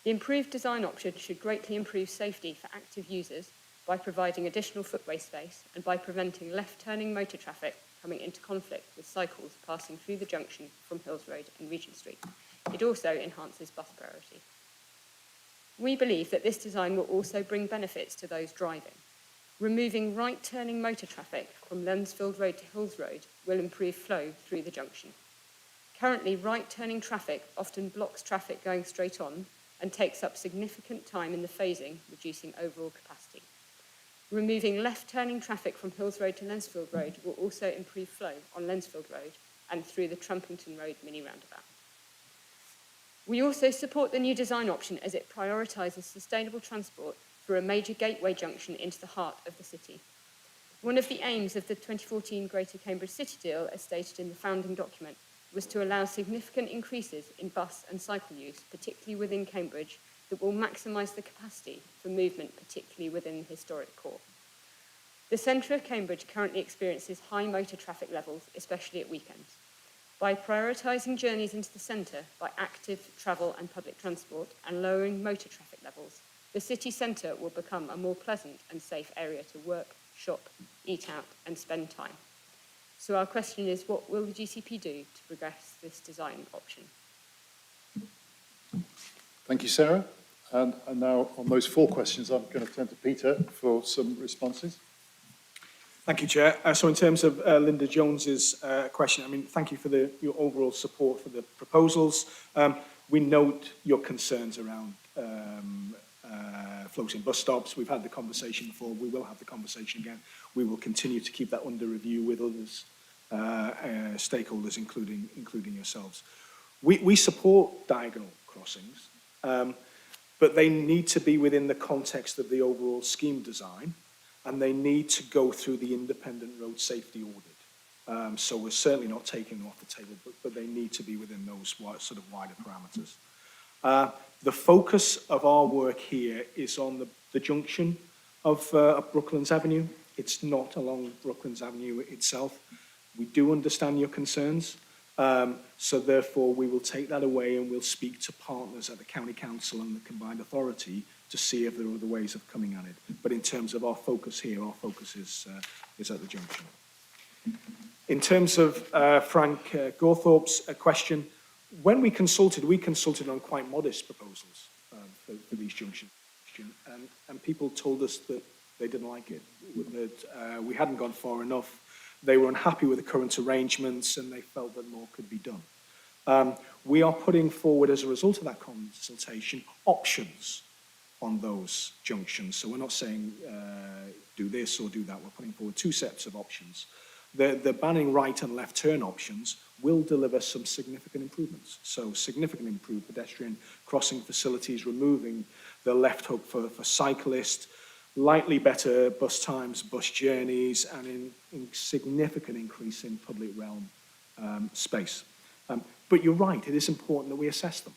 The improved design option should greatly improve safety for active users by providing additional footway space and by preventing left-turning motor traffic coming into conflict with cycles passing through the junction from Hills Road and Regent Street. It also enhances bus priority. We believe that this design will also bring benefits to those driving. Removing right-turning motor traffic from Lensfield Road to Hills Road will improve flow through the junction. Currently, right-turning traffic often blocks traffic going straight on and takes up significant time in the phasing, reducing overall capacity. Removing left-turning traffic from Hills Road to Lensfield Road will also improve flow on Lensfield Road and through the Trumpington Road mini-roundabout. We also support the new design option as it prioritises sustainable transport through a major gateway junction into the heart of the city. One of the aims of the 2014 Greater Cambridge City Deal, as stated in the founding document, was to allow significant increases in bus and cycle use, particularly within Cambridge, that will maximise the capacity for movement, particularly within the historic core. The centre of Cambridge currently experiences high motor traffic levels, especially at weekends. By prioritising journeys into the centre by active travel and public transport and lowering motor traffic levels, the city centre will become a more pleasant and safe area to work, shop, eat out and spend time. So our question is, what will the GCP do to progress this design option? Thank you, Sarah. And now on those 4 questions, I'm going to turn to Peter for some responses. Thank you, Chair. So in terms of Linda Jones's question, I mean, thank you for your overall support for the proposals. We note your concerns around floating bus stops. We've had the conversation before. We will have the conversation again. We will continue to keep that under review with others, stakeholders, including yourselves. We support diagonal crossings, but they need to be within the context of the overall scheme design, and they need to go through the independent road safety audit. So we're certainly not taking them off the table, but they need to be within those sort of wider parameters. The focus of our work here is on the junction of Brooklands Avenue. It's not along Brooklands Avenue itself. We do understand your concerns, so therefore we will take that away and we'll speak to partners at the County Council and the Combined Authority to see if there are other ways of coming at it. But in terms of our focus here, our focus is at the junction. In terms of Frank Gawthorpe's question, when we consulted on quite modest proposals for these junctions, and people told us that they didn't like it, that we hadn't gone far enough. They were unhappy with the current arrangements and they felt that more could be done. We are putting forward, as a result of that consultation, options on those junctions. So we're not saying do this or do that. We're putting forward 2 sets of options. The banning right and left turn options will deliver some significant improvements. So significant improved pedestrian crossing facilities, removing the left hook for cyclists, lightly better bus times, bus journeys, and in significant increase in public realm space. But you're right, it is important that we assess them.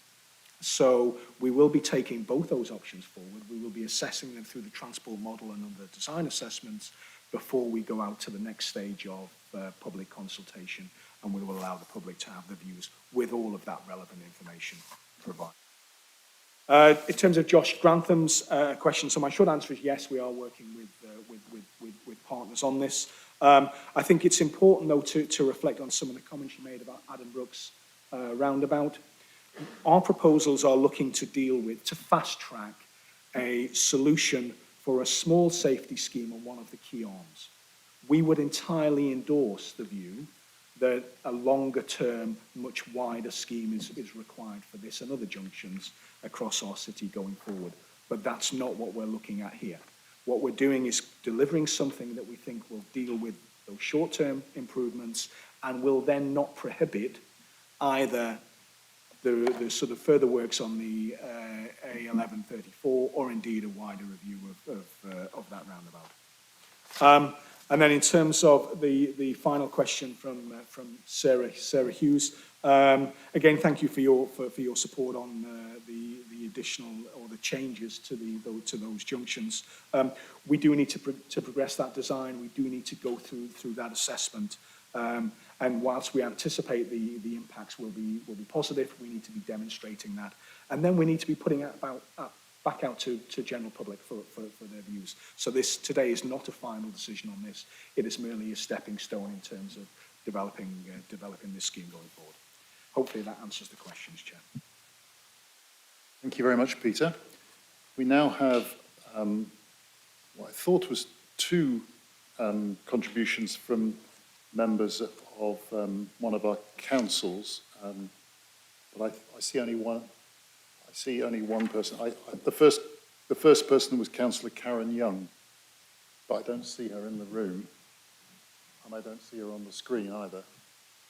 So we will be taking both those options forward. We will be assessing them through the transport model and other design assessments before we go out to the next stage of public consultation, and we will allow the public to have the views with all of that relevant information provided. In terms of Josh Grantham's question, so my short answer is yes, we are working with partners on this. I think it's important, though, to reflect on some of the comments you made about Adam Brooks roundabout. Our proposals are looking to fast track a solution for a small safety scheme on one of the key arms. We would entirely endorse the view that a longer term, much wider scheme is required for this and other junctions across our city going forward. But that's not what we're looking at here. What we're doing is delivering something that we think will deal with those short-term improvements and will then not prohibit either the sort of further works on the A1134 or indeed a wider review of that roundabout. And then in terms of the final question from Sarah Hughes, again, thank you for your support on the additional or the changes to those junctions. We do need to progress that design. We do need to go through that assessment. And whilst we anticipate the impacts will be positive, we need to be demonstrating that. And then we need to be putting it back out to general public for their views. So this today is not a final decision on this. It is merely a stepping stone in terms of developing this scheme going forward. Hopefully that answers the questions, Chair. Thank you very much, Peter. We now have what I thought was 2 contributions from members of one of our councils, but I see only one. I see only one person. The first person was Councillor Karen Young, but I don't see her in the room, and I don't see her on the screen either.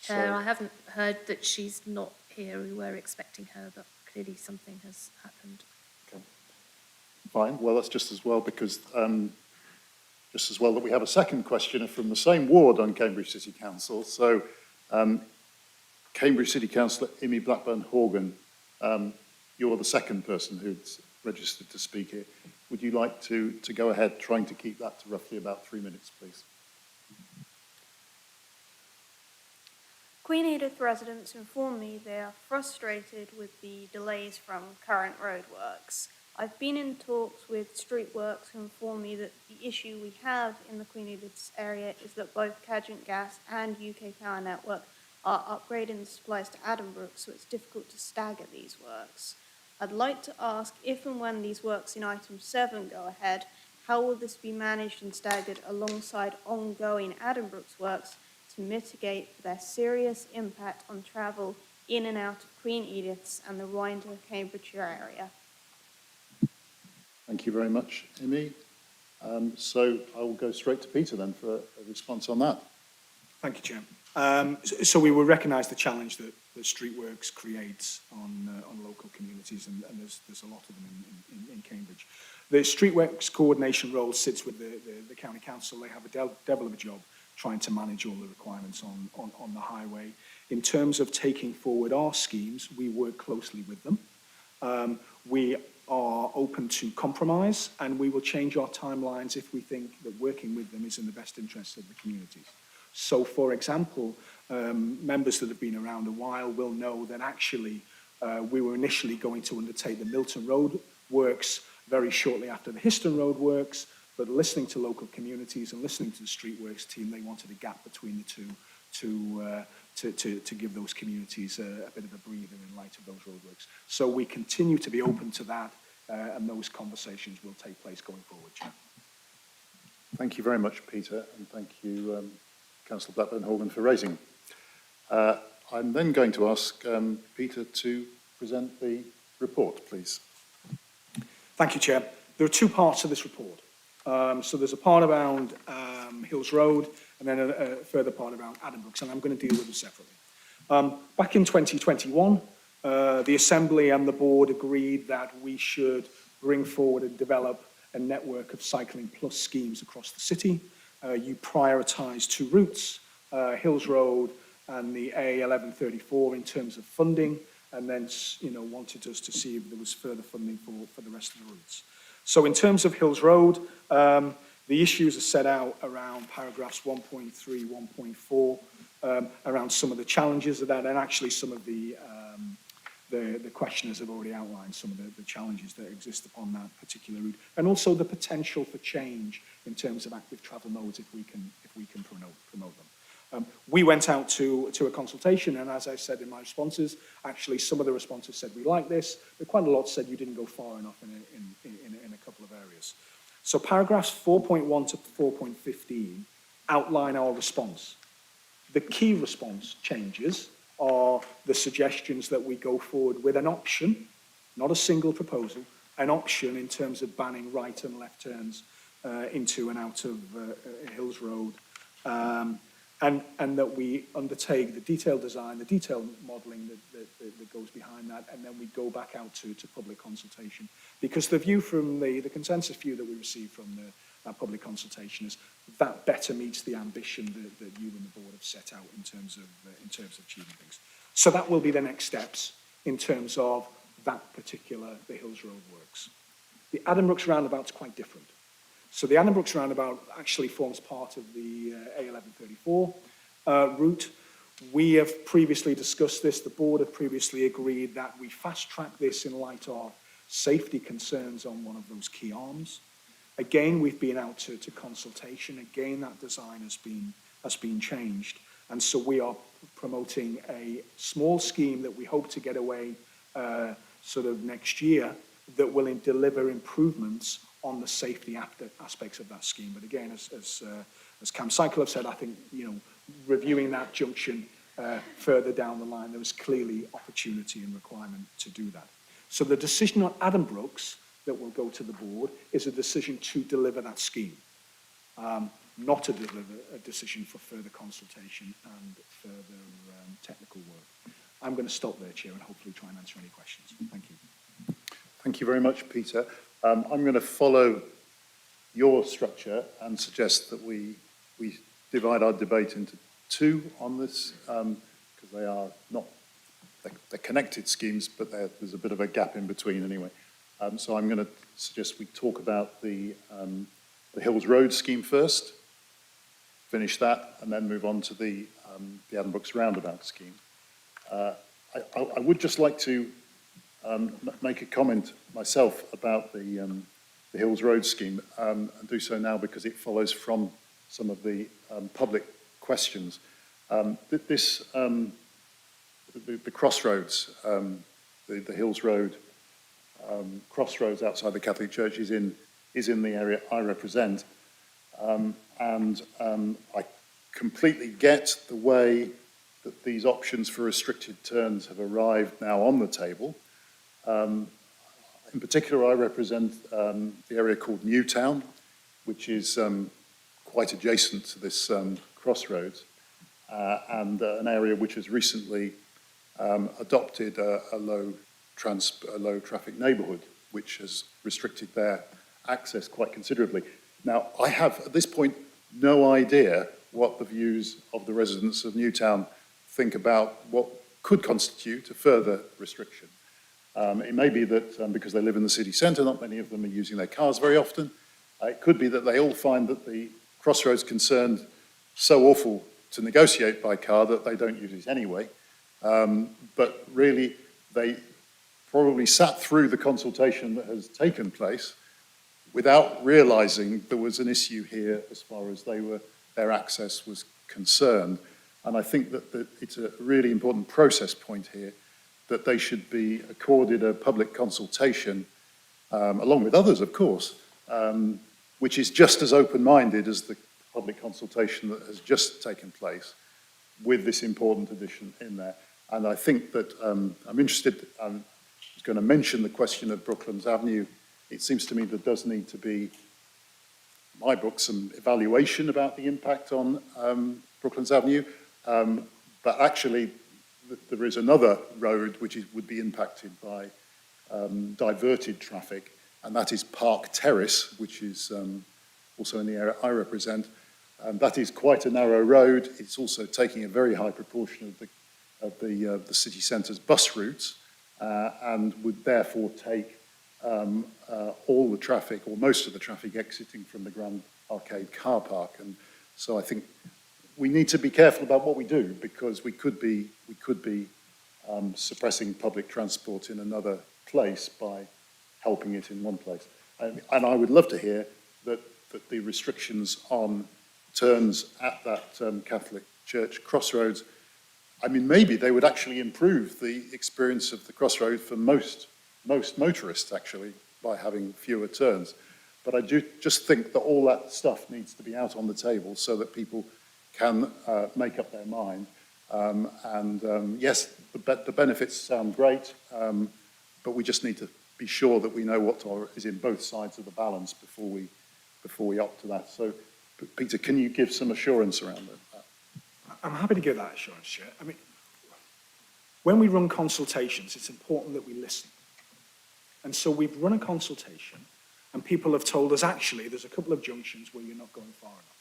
Chair, I haven't heard that she's not here. We were expecting her, but clearly something has happened. Okay. Fine. Well, that's just as well, because just as well that we have a second questioner from the same ward on Cambridge City Council. So, Cambridge City Councillor Imi Blackburn-Horgan, you're the second person who's registered to speak here. would you like to go ahead, trying to keep that to roughly about 3 minutes, please? Queen Edith residents inform me they are frustrated with the delays from current roadworks. I've been in talks with Streetworks who inform me that the issue we have in the Queen Edith area is that both Cadent Gas and UK Power Network are upgrading the supplies to Addenbrooke, so it's difficult to stagger these works. I'd like to ask if and when these works in item 7 go ahead, how will this be managed and staggered alongside ongoing Addenbrooke's works to mitigate their serious impact on travel in and out of Queen Edith's and the wider Cambridgeshire area? Thank you very much, Imi. So I will go straight to Peter then for a response on that. Thank you, Chair. So we will recognise the challenge that Streetworks creates on local communities, and there's a lot of them in Cambridge. The Streetworks coordination role sits with the county council. They have a devil of a job trying to manage all the requirements on the highway. In terms of taking forward our schemes, we work closely with them. We are open to compromise, and we will change our timelines if we think that working with them is in the best interest of the communities. So, for example, members that have been around a while will know that actually we were initially going to undertake the Milton Road works very shortly after the Histon Road works, but listening to local communities and listening to the Streetworks team, they wanted a gap between the two to give those communities a bit of a breather in light of those roadworks. So we continue to be open to that, and those conversations will take place going forward, Chair. Thank you very much, Peter, and thank you, Councillor Blackburn-Holden, for raising. I'm then going to ask Peter to present the report, please. Thank you, Chair. There are two parts to this report. So there's a part around Hills Road, and then a further part around Addenbrooks, and I'm going to deal with them separately. Back in 2021, the Assembly and the Board agreed that we should bring forward and develop a network of Cycling Plus schemes across the city. You prioritised two routes, Hills Road and the A1134 in terms of funding, and then wanted us to see if there was further funding for the rest of the routes. So in terms of Hills Road, the issues are set out around paragraphs 1.3, 1.4, around some of the challenges of that, and actually some of the questioners have already outlined some of the challenges that exist upon that particular route, and also the potential for change in terms of active travel modes if we can promote them. We went out to a consultation, and as I said in my responses, actually some of the responses said we like this, but quite a lot said you didn't go far enough in a couple of areas. So paragraphs 4.1 to 4.15 outline our response. The key response changes are the suggestions that we go forward with an option, not a single proposal, an option in terms of banning right and left turns into and out of Hills Road, and that we undertake the detailed design, the detailed modelling that goes behind that, and then we go back out to public consultation. Because the view from the consensus view that we received from that public consultation is that better meets the ambition that you and the board have set out in terms of achieving things. So that will be the next steps in terms of that particular, the Hills Road works. The Addenbrooks roundabout is quite different. So the Addenbrooks roundabout actually forms part of the A1134 route. We have previously discussed this. The board have previously agreed that we fast-track this in light of safety concerns on one of those key arms. Again, we've been out to consultation. Again, that design has been changed. And so we are promoting a small scheme that we hope to get away sort of next year that will deliver improvements on the safety aspects of that scheme. But again, as Cam Cycle have said, I think, reviewing that junction further down the line, there was clearly opportunity and requirement to do that. So the decision on Addenbrooks that will go to the board is a decision to deliver that scheme, not to deliver a decision for further consultation and further technical work. I'm going to stop there, Chair, and hopefully try and answer any questions. Thank you. Thank you very much, Peter. I'm going to follow your structure and suggest that we divide our debate into two on this, because they are not, they're connected schemes, but there's a bit of a gap in between anyway. So I'm going to suggest we talk about the Hills Road scheme first, finish that, and then move on to the Addenbrooke's roundabout scheme. I would just like to make a comment myself about the Hills Road scheme, and do so now because it follows from some of the public questions. The crossroads, the Hills Road crossroads outside the Catholic Church is in the area I represent, and I completely get the way that these options for restricted turns have arrived now on the table. In particular, I represent the area called Newtown, which is quite adjacent to this crossroads, and an area which has recently adopted a low traffic neighbourhood, which has restricted their access quite considerably. Now, I have, at this point, no idea what the views of the residents of Newtown think about what could constitute a further restriction. It may be that because they live in the city centre, not many of them are using their cars very often. It could be that they all find that the crossroads concerned so awful to negotiate by car that they don't use it anyway. But really, they probably sat through the consultation that has taken place without realising there was an issue here as far as their access was concerned. And I think that it's a really important process point here that they should be accorded a public consultation, along with others, of course, which is just as open-minded as the public consultation that has just taken place, with this important addition in there. And I think that I'm interested, I was going to mention the question of Brooklands Avenue. It seems to me there does need to be, in my book, some evaluation about the impact on Brooklands Avenue. But actually, there is another road which would be impacted by diverted traffic, and that is Park Terrace, which is also in the area I represent. That is quite a narrow road. It's also taking a very high proportion of the city centre's bus routes, and would therefore take all the traffic, or most of the traffic, exiting from the Grand Arcade car park. And so I think we need to be careful about what we do, because we could be suppressing public transport in another place by helping it in one place. And I would love to hear that the restrictions on turns at that Catholic Church crossroads, I mean, maybe they would actually improve the experience of the crossroad for most motorists, actually, by having fewer turns. But I do just think that all that stuff needs to be out on the table so that people can make up their mind. Yes, the benefits sound great, but we just need to be sure that we know what is in both sides of the balance before we opt to that. So, Peter, can you give some assurance around that? I'm happy to give that assurance, Chair. I mean, when we run consultations, it's important that we listen. And so we've run a consultation, and people have told us, actually, there's a couple of junctions where you're not going far enough.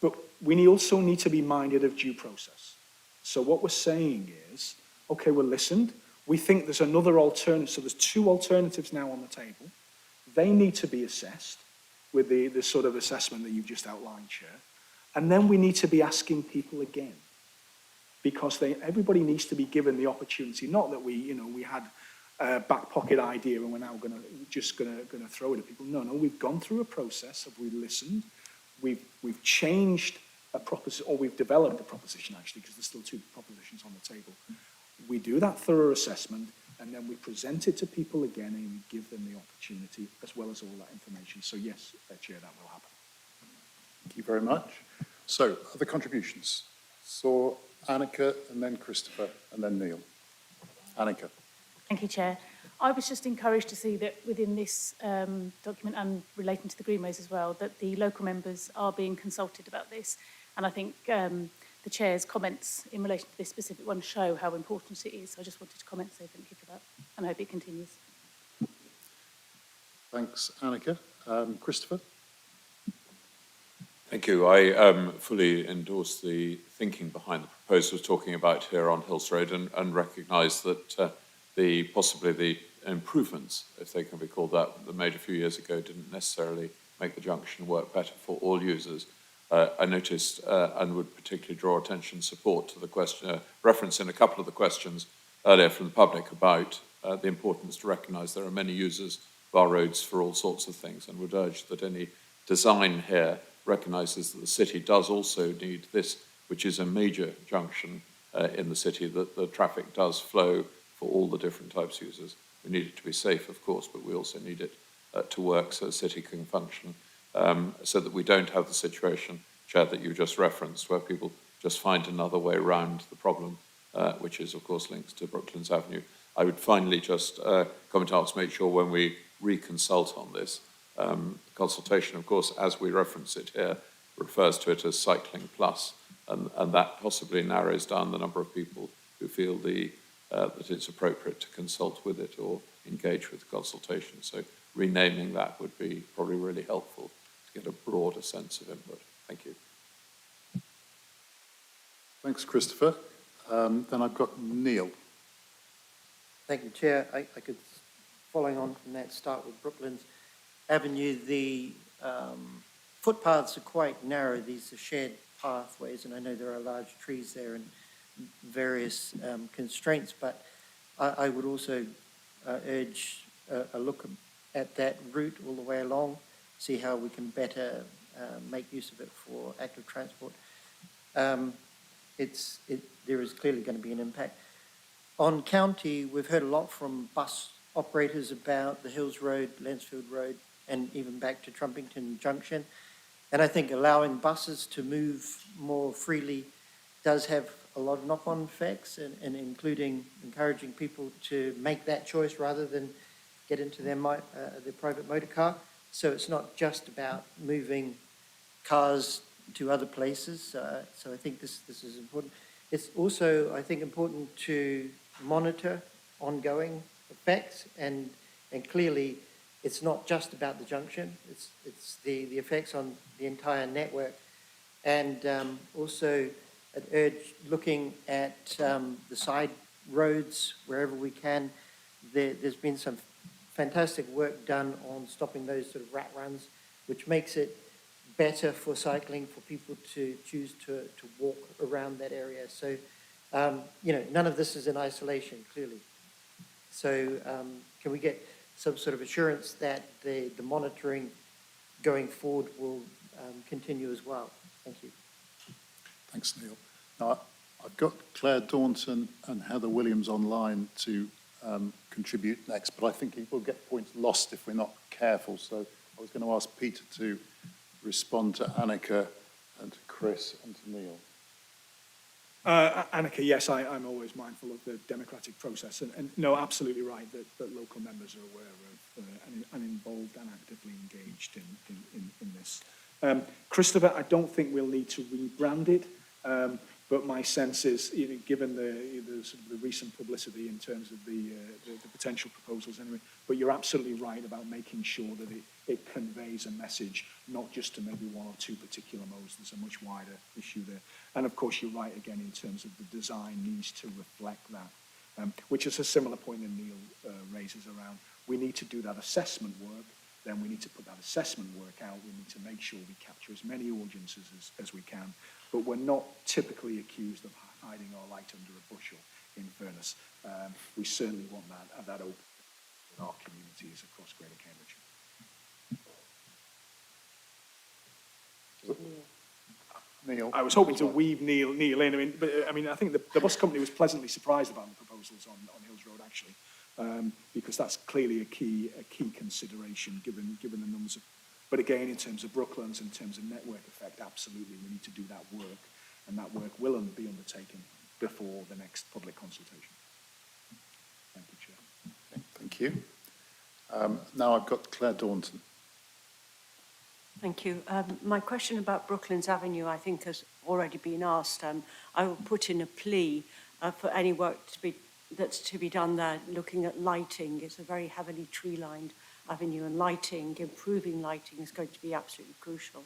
But we also need to be minded of due process. So what we're saying is, okay, we're listened. We think there's another alternative. So there's two alternatives now on the table. They need to be assessed with the sort of assessment that you've just outlined, Chair. And then we need to be asking people again, because everybody needs to be given the opportunity. Not that we had a back pocket idea and we're now going to throw it at people. No, we've gone through a process of we've listened. We've changed a proposition, or we've developed a proposition, actually, because there's still two propositions on the table. We do that thorough assessment, and then we present it to people again, and we give them the opportunity, as well as all that information. So yes, Chair, that will happen. Thank you very much. So, other contributions? So, Annika, and then Christopher, and then Neil. Annika. Thank you, Chair. I was just encouraged to see that within this document, and relating to the Greenways as well, that the local members are being consulted about this. And I think the Chair's comments in relation to this specific one show how important it is. So I just wanted to comment and say thank you for that, and I hope it continues. Thanks, Annika. Christopher? Thank you. I fully endorse the thinking behind the proposals talking about here on Hills Road, and recognise that possibly the improvements, if they can be called that, made a few years ago didn't necessarily make the junction work better for all users. I noticed and would particularly draw attention support to the question, reference in a couple of the questions earlier from the public about the importance to recognise there are many users of our roads for all sorts of things, and would urge that any design here recognises that the city does also need this, which is a major junction in the city, that the traffic does flow for all the different types of users. We need it to be safe, of course, but we also need it to work so the city can function, so that we don't have the situation, Chair, that you just referenced, where people just find another way around the problem, which is, of course, linked to Brooklands Avenue. I would finally just comment out to make sure when we reconsult on this, consultation, of course, as we reference it here, refers to it as Cycling Plus, and that possibly narrows down the number of people who feel that it's appropriate to consult with it or engage with the consultation. So renaming that would be probably really helpful to get a broader sense of input. Thank you. Thanks, Christopher. Then I've got Neil. Thank you, Chair. I could, following on from that, start with Brooklands Avenue. The footpaths are quite narrow. These are shared pathways, and I know there are large trees there and various constraints, but I would also urge a look at that route all the way along, see how we can better make use of it for active transport. There is clearly going to be an impact. On County, we've heard a lot from bus operators about the Hills Road, Lansfield Road, and even back to Trumpington Junction. And I think allowing buses to move more freely does have a lot of knock-on effects, and including encouraging people to make that choice rather than get into their private motor car. So it's not just about moving cars to other places. So I think this is important. It's also, I think, important to monitor ongoing effects, and clearly it's not just about the junction, it's the effects on the entire network. And also I'd urge looking at the side roads wherever we can. There's been some fantastic work done on stopping those sort of rat runs, which makes it better for cycling, for people to choose to walk around that area. So, none of this is in isolation, clearly. So can we get some sort of assurance that the monitoring going forward will continue as well? Thank you. Thanks, Neil. Now, I've got Claire Daunton and Heather Williams online to contribute next, but I think we'll get points lost if we're not careful. So I was going to ask Peter to respond to Annika and to Chris and to Neil. Annika, yes, I'm always mindful of the democratic process, and no, absolutely right that local members are aware of and involved and actively engaged in this. Christopher, I don't think we'll need to rebrand it, but my sense is, given the sort of the recent publicity in terms of the potential proposals anyway, but you're absolutely right about making sure that it conveys a message, not just to maybe one or two particular modes. There's a much wider issue there. And of course, you're right again in terms of the design needs to reflect that, which is a similar point that Neil raises around. We need to do that assessment work, then we need to put that assessment work out. We need to make sure we capture as many audiences as we can, but we're not typically accused of hiding our light under a bushel, in fairness. We certainly want that open in our communities across Greater Cambridge. Neil. I was hoping to weave Neil in. I think the bus company was pleasantly surprised about the proposals on Hills Road, actually, because that's clearly a key consideration given the numbers of. But again, in terms of Brooklands, in terms of network effect, absolutely, we need to do that work, and that work will be undertaken before the next public consultation. Thank you, Chair. Okay, thank you. Now I've got Claire Daunton. Thank you. My question about Brooklands Avenue, I think, has already been asked. I will put in a plea for any work that's to be done there, looking at lighting. It's a very heavily tree-lined avenue, and improving lighting is going to be absolutely crucial.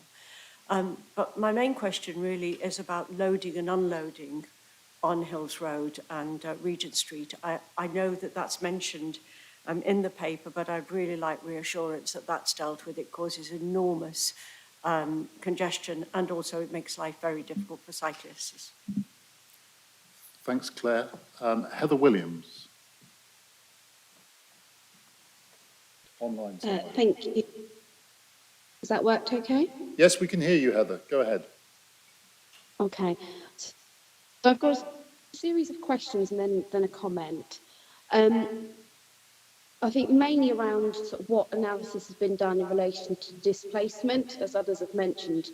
But my main question really is about loading and unloading on Hills Road and Regent Street. I know that that's mentioned in the paper, but I'd really like reassurance that that's dealt with. It causes enormous congestion, and also it makes life very difficult for cyclists. Thanks, Claire. Heather Williams. Online. Thank you. Has that worked okay? Yes, we can hear you, Heather. Go ahead. Okay. So I've got a series of questions and then a comment. I think mainly around sort of what analysis has been done in relation to displacement, as others have mentioned,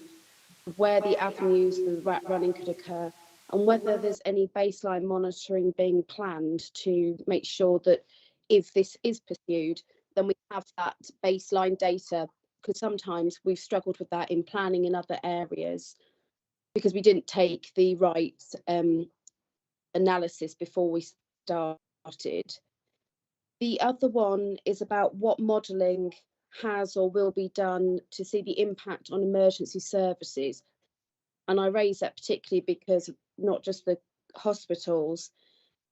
where the avenues for the rat running could occur, and whether there's any baseline monitoring being planned to make sure that if this is pursued, then we have that baseline data, because sometimes we've struggled with that in planning in other areas because we didn't take the right analysis before we started. The other one is about what modelling has or will be done to see the impact on emergency services. And I raise that particularly because not just the hospitals,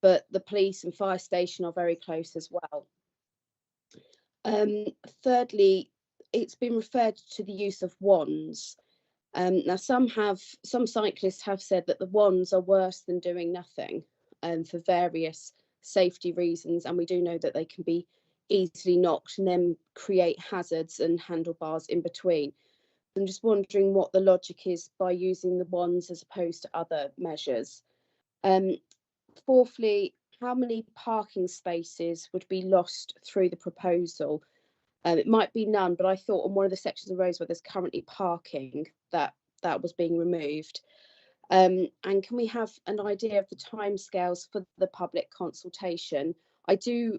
but the police and fire station are very close as well. Thirdly, it's been referred to the use of wands. Now, some cyclists have said that the wands are worse than doing nothing for various safety reasons, and we do know that they can be easily knocked and then create hazards and handlebars in between. I'm just wondering what the logic is by using the wands as opposed to other measures. Fourthly, how many parking spaces would be lost through the proposal? It might be none, but I thought on one of the sections of roads where there's currently parking that was being removed. And can we have an idea of the timescales for the public consultation? I do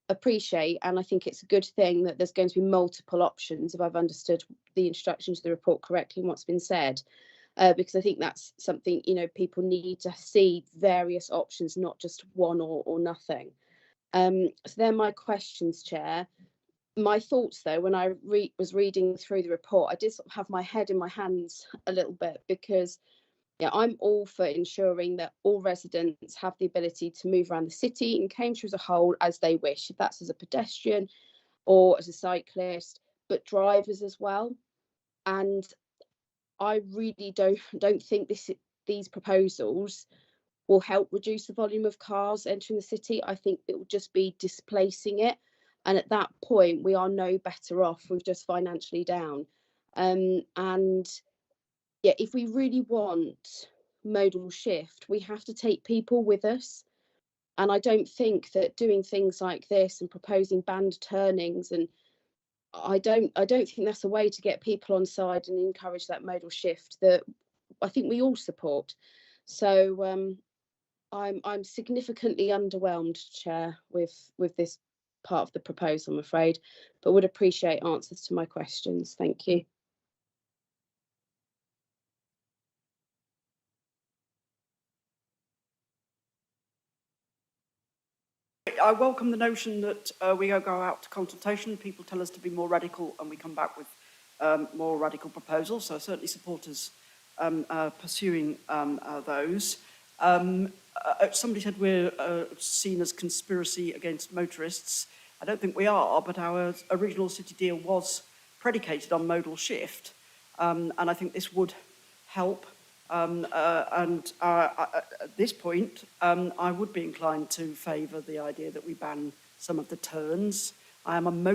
appreciate, and I think it's a good thing, that there's going to be multiple options, if I've understood the instructions of the report correctly and what's been said, because I think that's something, people need to see various options, not just one or nothing. So they're my questions, Chair. My thoughts, though, when I was reading through the report, I did sort of have my head in my hands a little bit, because I'm all for ensuring that all residents have the ability to move around the city and Cambridgeshire as a whole as they wish, if that's as a pedestrian or as a cyclist, but drivers as well. And I really don't think these proposals will help reduce the volume of cars entering the city. I think it will just be displacing it. And at that point, we are no better off. We're just financially down. If we really want modal shift, we have to take people with us. And I don't think that doing things like this and proposing band turnings, and I don't think that's a way to get people on side and encourage that modal shift that I think we all support. So I'm significantly underwhelmed, Chair, with this part of the proposal, I'm afraid, but would appreciate answers to my questions. Thank you. I welcome the notion that we go out to consultation, people tell us to be more radical, and we come back with more radical proposals. So I certainly support us pursuing those. Somebody said we're seen as conspiracy against motorists. I don't think we are, but our original city deal was predicated on modal shift, and I think this would help. At this point, I would be inclined to favour the idea that we ban some of the turns. I am a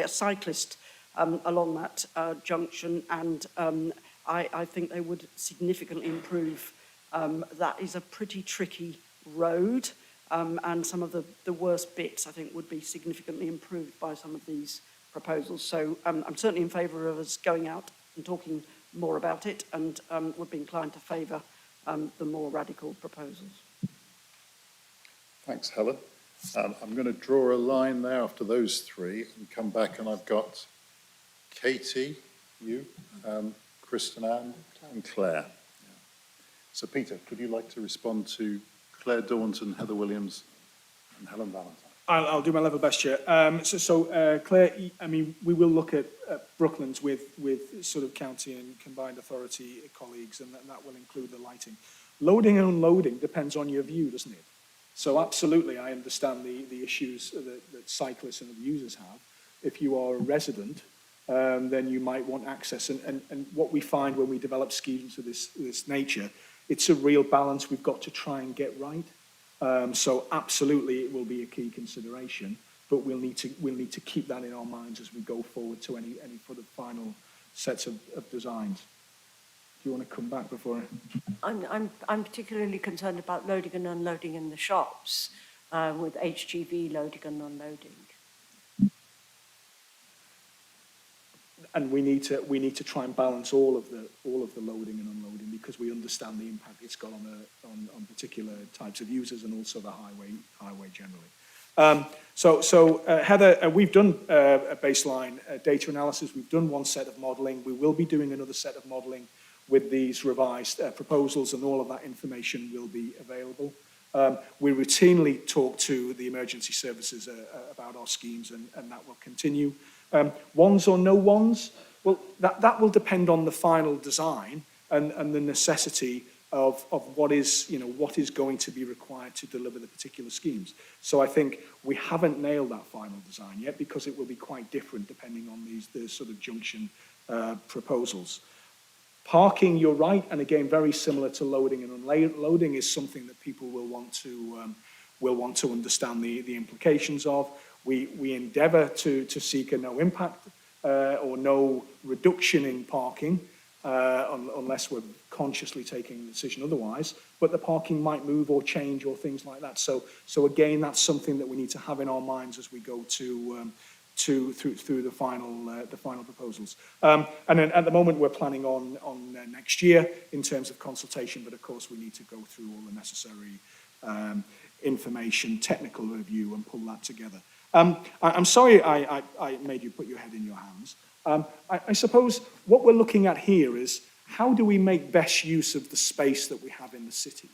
cyclist along that junction, and I think they would significantly improve. That is a pretty tricky road, and some of the worst bits, I think, would be significantly improved by some of these proposals. So I'm certainly in favour of us going out and talking more about it, and would be inclined to favour the more radical proposals. Thanks, Helen. I'm going to draw a line there after those three and come back, and I've got Katie, you, Kristen Ann, and Claire. So, Peter, could you like to respond to Claire Daunton, Heather Williams, and Helen Valentine? I'll do my level best, Chair. Claire, I mean, we will look at Brooklands with sort of county and combined authority colleagues, and that will include the lighting. Loading and unloading depends on your view, doesn't it? So absolutely, I understand the issues that cyclists and other users have. If you are a resident, then you might want access. And what we find when we develop schemes of this nature, it's a real balance we've got to try and get right. So absolutely, it will be a key consideration, but we'll need to keep that in our minds as we go forward to any sort of final sets of designs. Do you want to come back before I'm particularly concerned about loading and unloading in the shops with HGV loading and unloading. And we need to try and balance all of the loading and unloading, because we understand the impact it's got on particular types of users and also the highway generally. Heather, we've done a baseline data analysis. We've done one set of modelling. We will be doing another set of modelling with these revised proposals, and all of that information will be available. We routinely talk to the emergency services about our schemes, and that will continue. Ones or no ones? Well, that will depend on the final design and the necessity of what is going to be required to deliver the particular schemes. So I think we haven't nailed that final design yet, because it will be quite different depending on the sort of junction proposals. Parking, you're right, and again, very similar to loading and unloading, is something that people will want to understand the implications of. We endeavour to seek a no impact or no reduction in parking, unless we're consciously taking a decision otherwise. But the parking might move or change or things like that. So again, that's something that we need to have in our minds as we go through the final proposals. And then at the moment, we're planning on next year in terms of consultation, but of course we need to go through all the necessary information, technical review, and pull that together. I'm sorry I made you put your head in your hands. I suppose what we're looking at here is, how do we make best use of the space that we have in the city?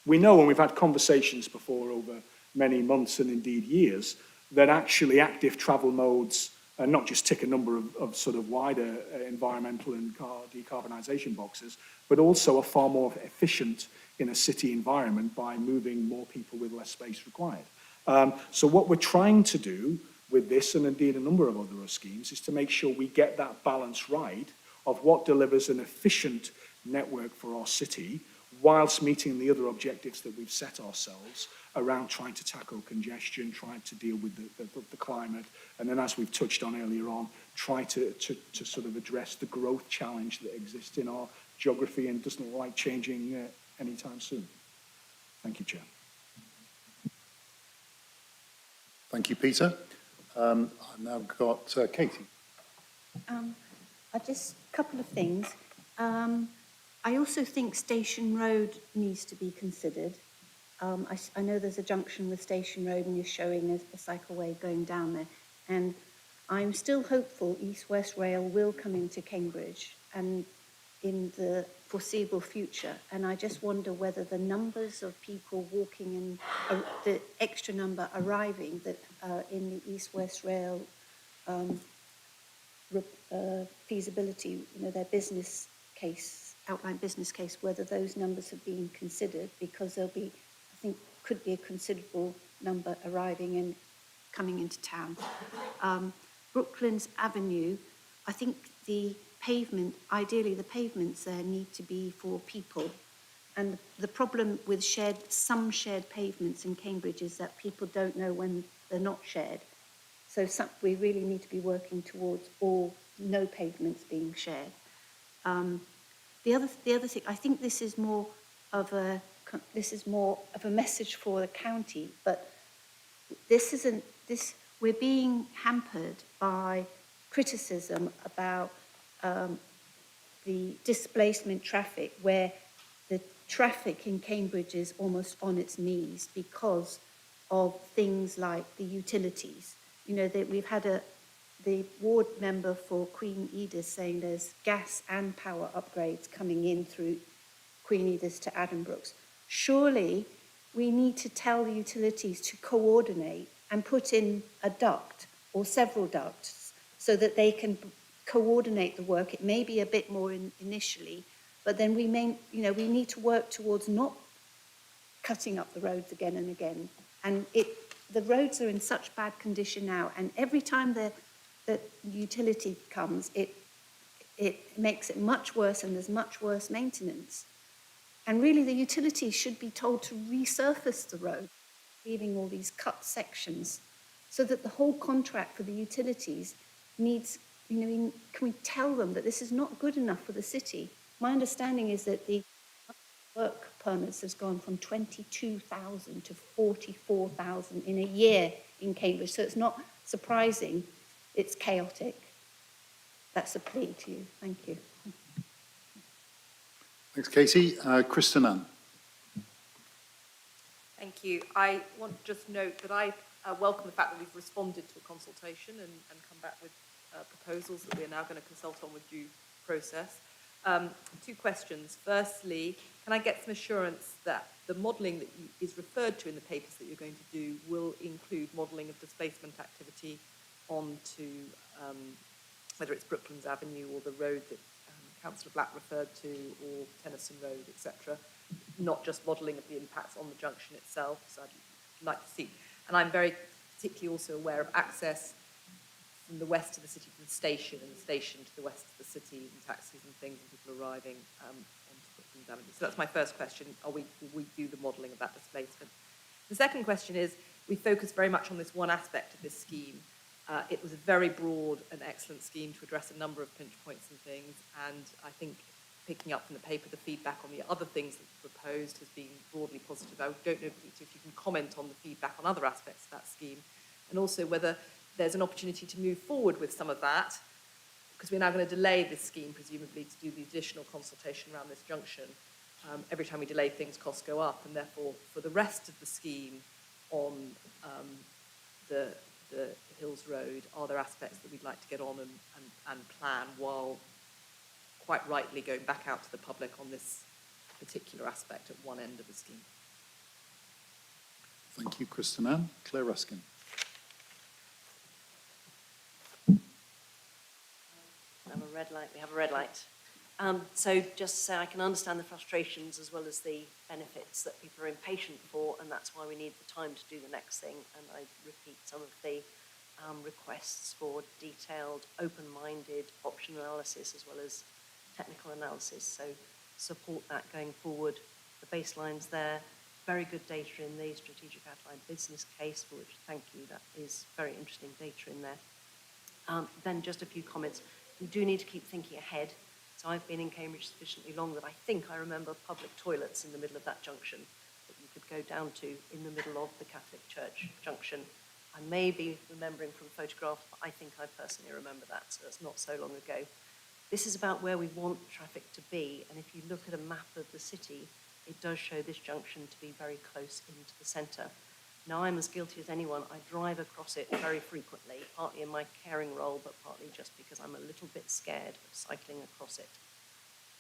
We know, and we've had conversations before over many months and indeed years, that actually active travel modes not just tick a number of sort of wider environmental and decarbonisation boxes, but also are far more efficient in a city environment by moving more people with less space required. So what we're trying to do with this, and indeed a number of other schemes, is to make sure we get that balance right of what delivers an efficient network for our city, whilst meeting the other objectives that we've set ourselves around trying to tackle congestion, trying to deal with the climate, and then, as we've touched on earlier on, try to sort of address the growth challenge that exists in our geography and doesn't look like changing anytime soon. Thank you, Chair. Thank you, Peter. I've now got Katie. Just a couple of things. I also think Station Road needs to be considered. I know there's a junction with Station Road and you're showing a cycleway going down there. And I'm still hopeful East West Rail will come into Cambridge and in the foreseeable future. And I just wonder whether the numbers of people walking and the extra number arriving that in the East West Rail feasibility, their business case, outline business case, whether those numbers have been considered, because there'll be, I think, could be a considerable number arriving and coming into town. Brooklands Avenue, I think the pavement, ideally the pavements there need to be for people. And the problem with some shared pavements in Cambridge is that people don't know when they're not shared. So we really need to be working towards no pavements being shared. The other thing, I think this is more of a message for the county, but we're being hampered by criticism about the displacement traffic, where the traffic in Cambridge is almost on its knees because of things like the utilities. That we've had the ward member for Queen Edith saying there's gas and power upgrades coming in through Queen Edith to Addenbrooks. Surely we need to tell the utilities to coordinate and put in a duct or several ducts so that they can coordinate the work. It may be a bit more initially, but then we need to work towards not cutting up the roads again and again. And the roads are in such bad condition now, and every time the utility comes, it makes it much worse, and there's much worse maintenance. And really, the utilities should be told to resurface the road, leaving all these cut sections, so that the whole contract for the utilities needs, can we tell them that this is not good enough for the city? My understanding is that the work permits has gone from 22,000 to 44,000 in a year in Cambridge. So it's not surprising, it's chaotic. That's a plea to you. Thank you. Thanks, Katie. Kristen Ann. Thank you. I want to just note that I welcome the fact that we've responded to a consultation and come back with proposals that we're now going to consult on with due process. Two questions. Firstly, can I get some assurance that the modelling that is referred to in the papers that you're going to do will include modelling of displacement activity onto whether it's Brooklands Avenue or the road that Councillor Black referred to, or Tennyson Road, etc., not just modelling of the impacts on the junction itself, so I'd like to see. And I'm very particularly also aware of access from the west of the city to the station, and the station to the west of the city, and taxis and things, and people arriving onto Brooklands Avenue. So that's my first question. Will we do the modelling of that displacement? The second question is, we focus very much on this one aspect of this scheme. It was a very broad and excellent scheme to address a number of pinch points and things, and I think picking up from the paper, the feedback on the other things that were proposed has been broadly positive. I don't know, Peter, if you can comment on the feedback on other aspects of that scheme, and also whether there's an opportunity to move forward with some of that, because we're now going to delay this scheme, presumably, to do the additional consultation around this junction. Every time we delay things, costs go up, and therefore, for the rest of the scheme on the Hills Road, are there aspects that we'd like to get on and plan while quite rightly going back out to the public on this particular aspect at one end of the scheme? Thank you, Kristen Ann. Claire Ruskin. We have a red light. So just to say, I can understand the frustrations as well as the benefits that people are impatient for, and that's why we need the time to do the next thing. And I repeat some of the requests for detailed, open-minded option analysis as well as technical analysis. So support that going forward. The baseline's there. Very good data in the strategic outline business case, for which thank you. That is very interesting data in there. Then just a few comments. We do need to keep thinking ahead. So I've been in Cambridge sufficiently long that I think I remember public toilets in the middle of that junction that you could go down to in the middle of the Catholic Church junction. I may be remembering from photographs, but I think I personally remember that, so it's not so long ago. This is about where we want traffic to be, and if you look at a map of the city, it does show this junction to be very close into the centre. Now, I'm as guilty as anyone. I drive across it very frequently, partly in my caring role, but partly just because I'm a little bit scared of cycling across it.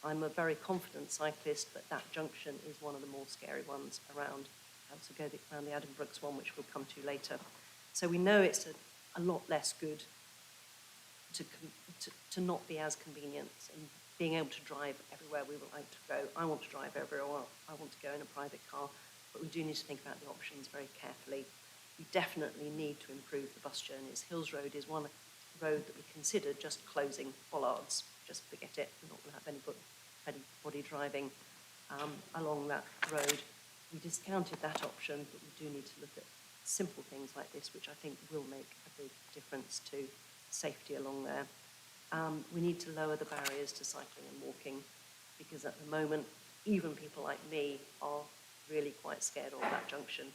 I'm a very confident cyclist, but that junction is one of the more scary ones around. I also go around the Adam Brooks one, which we'll come to later. So we know it's a lot less good to not be as convenient and being able to drive everywhere we would like to go. I want to drive everywhere I want to go in a private car, but we do need to think about the options very carefully. We definitely need to improve the bus journeys. Hills Road is one road that we considered just closing bollards. Just forget it. We're not going to have anybody driving along that road. We discounted that option, but we do need to look at simple things like this, which I think will make a big difference to safety along there. We need to lower the barriers to cycling and walking, because at the moment, even people like me are really quite scared of that junction.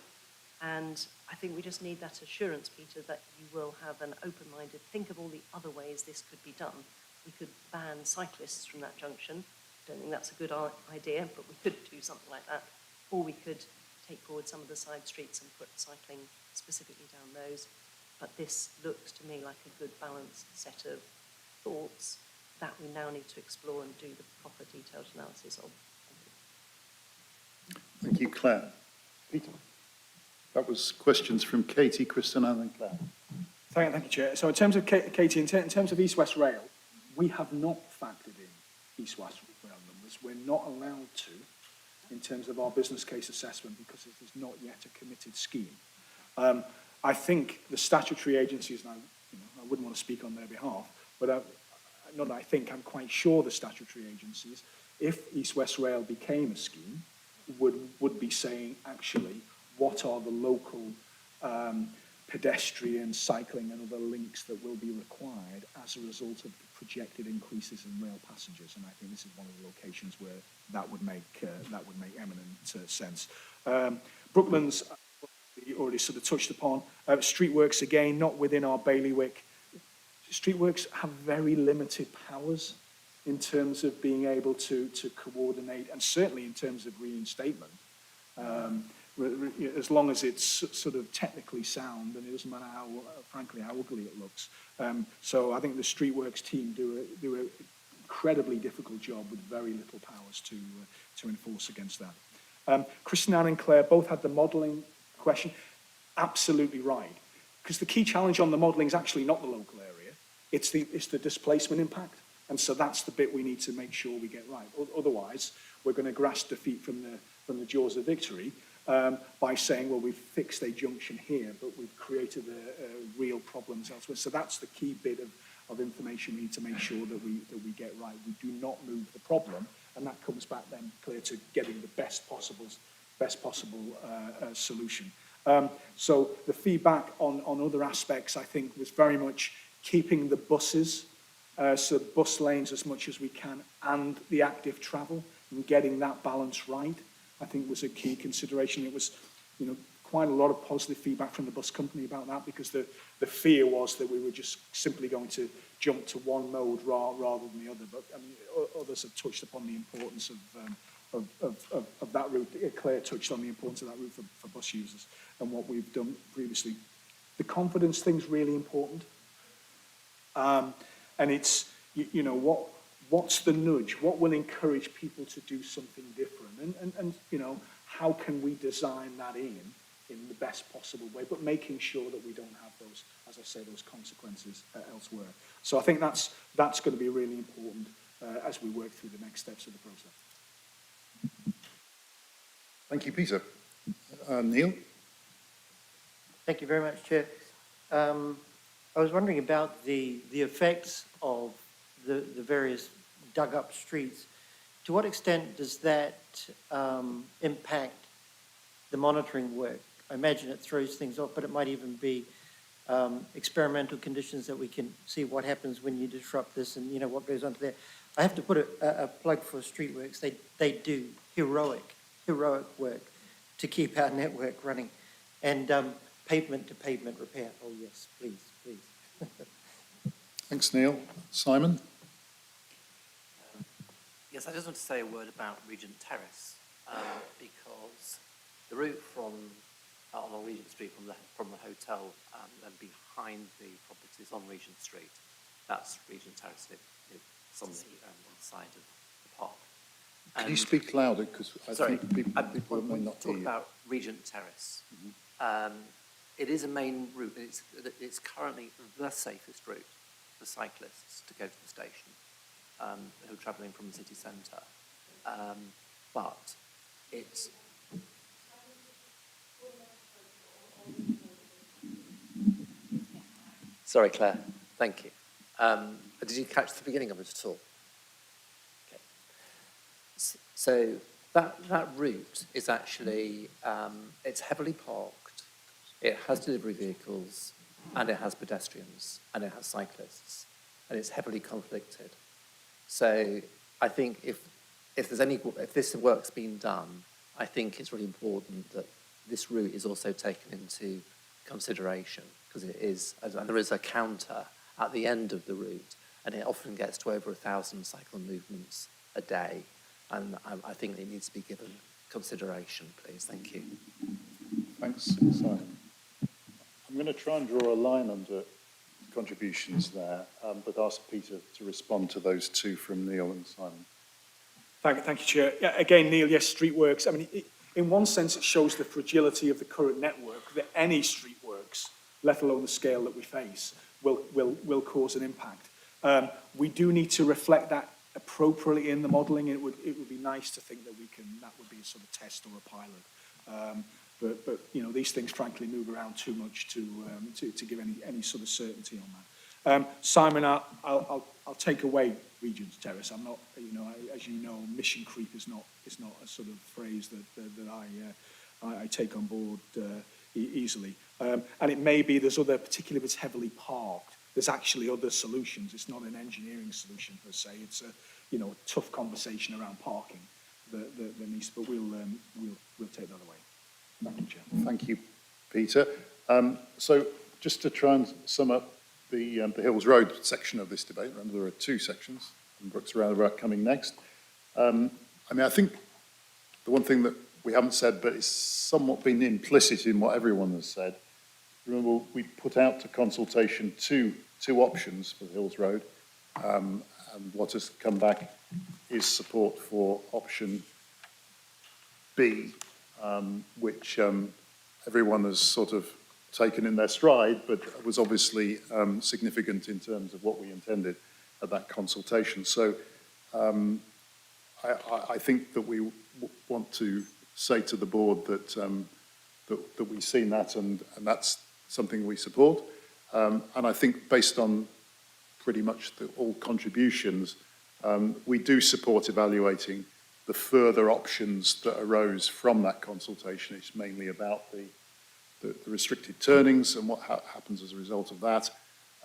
And I think we just need that assurance, Peter, that you will have an open-minded, think of all the other ways this could be done. We could ban cyclists from that junction. I don't think that's a good idea, but we could do something like that. Or we could take forward some of the side streets and put cycling specifically down those. But this looks to me like a good balanced set of thoughts that we now need to explore and do the proper detailed analysis of. Thank you, Claire. Peter. That was questions from Katie, Kristen Ann and Claire. Thank you, Chair. So in terms of Katie, in terms of East West Rail, we have not factored in East West Rail numbers. We're not allowed to in terms of our business case assessment because it is not yet a committed scheme. I think the statutory agencies, and I wouldn't want to speak on their behalf, but not that I think, I'm quite sure the statutory agencies, if East West Rail became a scheme, would be saying, actually, what are the local pedestrian, cycling and other links that will be required as a result of the projected increases in rail passengers? And I think this is one of the locations where that would make eminent sense. Brooklands, you already sort of touched upon. Streetworks, again, not within our bailiwick. Streetworks have very limited powers in terms of being able to coordinate, and certainly in terms of reinstatement. As long as it's sort of technically sound, and it doesn't matter how, frankly, how ugly it looks. So I think the Streetworks team do an incredibly difficult job with very little powers to enforce against that. Kristen Ann and Claire both had the modelling question. Absolutely right. Because the key challenge on the modelling is actually not the local area, it's the displacement impact. And so that's the bit we need to make sure we get right. Otherwise, we're going to grasp defeat from the jaws of victory by saying, well, we've fixed a junction here, but we've created real problems elsewhere. So that's the key bit of information we need to make sure that we get right. We do not move the problem, and that comes back then clear to getting the best possible solution. So the feedback on other aspects, I think, was very much keeping the buses, so bus lanes as much as we can, and the active travel, and getting that balance right, I think was a key consideration. It was, quite a lot of positive feedback from the bus company about that, because the fear was that we were just simply going to jump to one mode rather than the other. But I mean, others have touched upon the importance of that route. Claire touched on the importance of that route for bus users and what we've done previously. The confidence thing's really important. And it's, what's the nudge? What will encourage people to do something different? And how can we design that in the best possible way, but making sure that we don't have those, as I say, those consequences elsewhere. So I think that's going to be really important as we work through the next steps of the process. Thank you, Peter. Neil? Thank you very much, Chair. I was wondering about the effects of the various dug-up streets. To what extent does that impact the monitoring work? I imagine it throws things off, but it might even be experimental conditions that we can see what happens when you disrupt this and, what goes on to there. I have to put a plug for Streetworks. They do heroic work to keep our network running. And pavement-to-pavement repair. Oh, yes, please. Thanks, Neil. Simon? Yes, I just want to say a word about Regent Terrace, because the route along Regent Street from the hotel and behind the properties on Regent Street, that's Regent Terrace. It's on the side of the park. Can you speak louder? Because I think people may not hear talk you. about Regent Terrace. It is a main route. It's currently the safest route for cyclists to go to the station who are travelling from the city centre. But it's... Sorry, Claire. Thank you. Did you catch the beginning of it at all? Okay. So that route is actually, it's heavily parked, it has delivery vehicles, and it has pedestrians, and it has cyclists, and it's heavily conflicted. So I think if this work's been done, I think it's really important that this route is also taken into consideration, because it is, and there is a counter at the end of the route, and it often gets to over 1,000 cycle movements a day, and I think it needs to be given consideration, please. Thank you. Thanks, Simon. I'm going to try and draw a line under contributions there, but ask Peter to respond to those two from Neil and Simon. Thank you, Chair. Yeah, again, Neil, yes, Streetworks. I mean, in one sense, it shows the fragility of the current network, that any Streetworks, let alone the scale that we face, will cause an impact. We do need to reflect that appropriately in the modelling. It would be nice to think that that would be a sort of test or a pilot. But you know, these things frankly move around too much to give any sort of certainty on that. Simon, I'll take away Regent's Terrace. I'm not, you know, as you know, mission creep is not a sort of phrase that I take on board easily. And it may be there's other, particularly if it's heavily parked, there's actually other solutions. It's not an engineering solution per se. It's a, you know, a tough conversation around parking that needs. But we'll take that away. Thank you, Chair. Thank you, Peter. So just to try and sum up the Hills Road section of this debate, remember there are two sections, and Brooks Roundabout coming next. I mean, I think the one thing that we haven't said, but it's somewhat been implicit in what everyone has said, remember we put out to consultation two options for the Hills Road, and what has come back is support for option B, which everyone has sort of taken in their stride, but was obviously significant in terms of what we intended at that consultation. So I think that we want to say to the board that that we've seen that, and that's something we support. And I think based on pretty much all contributions, we do support evaluating the further options that arose from that consultation. It's mainly about the restricted turnings and what happens as a result of that.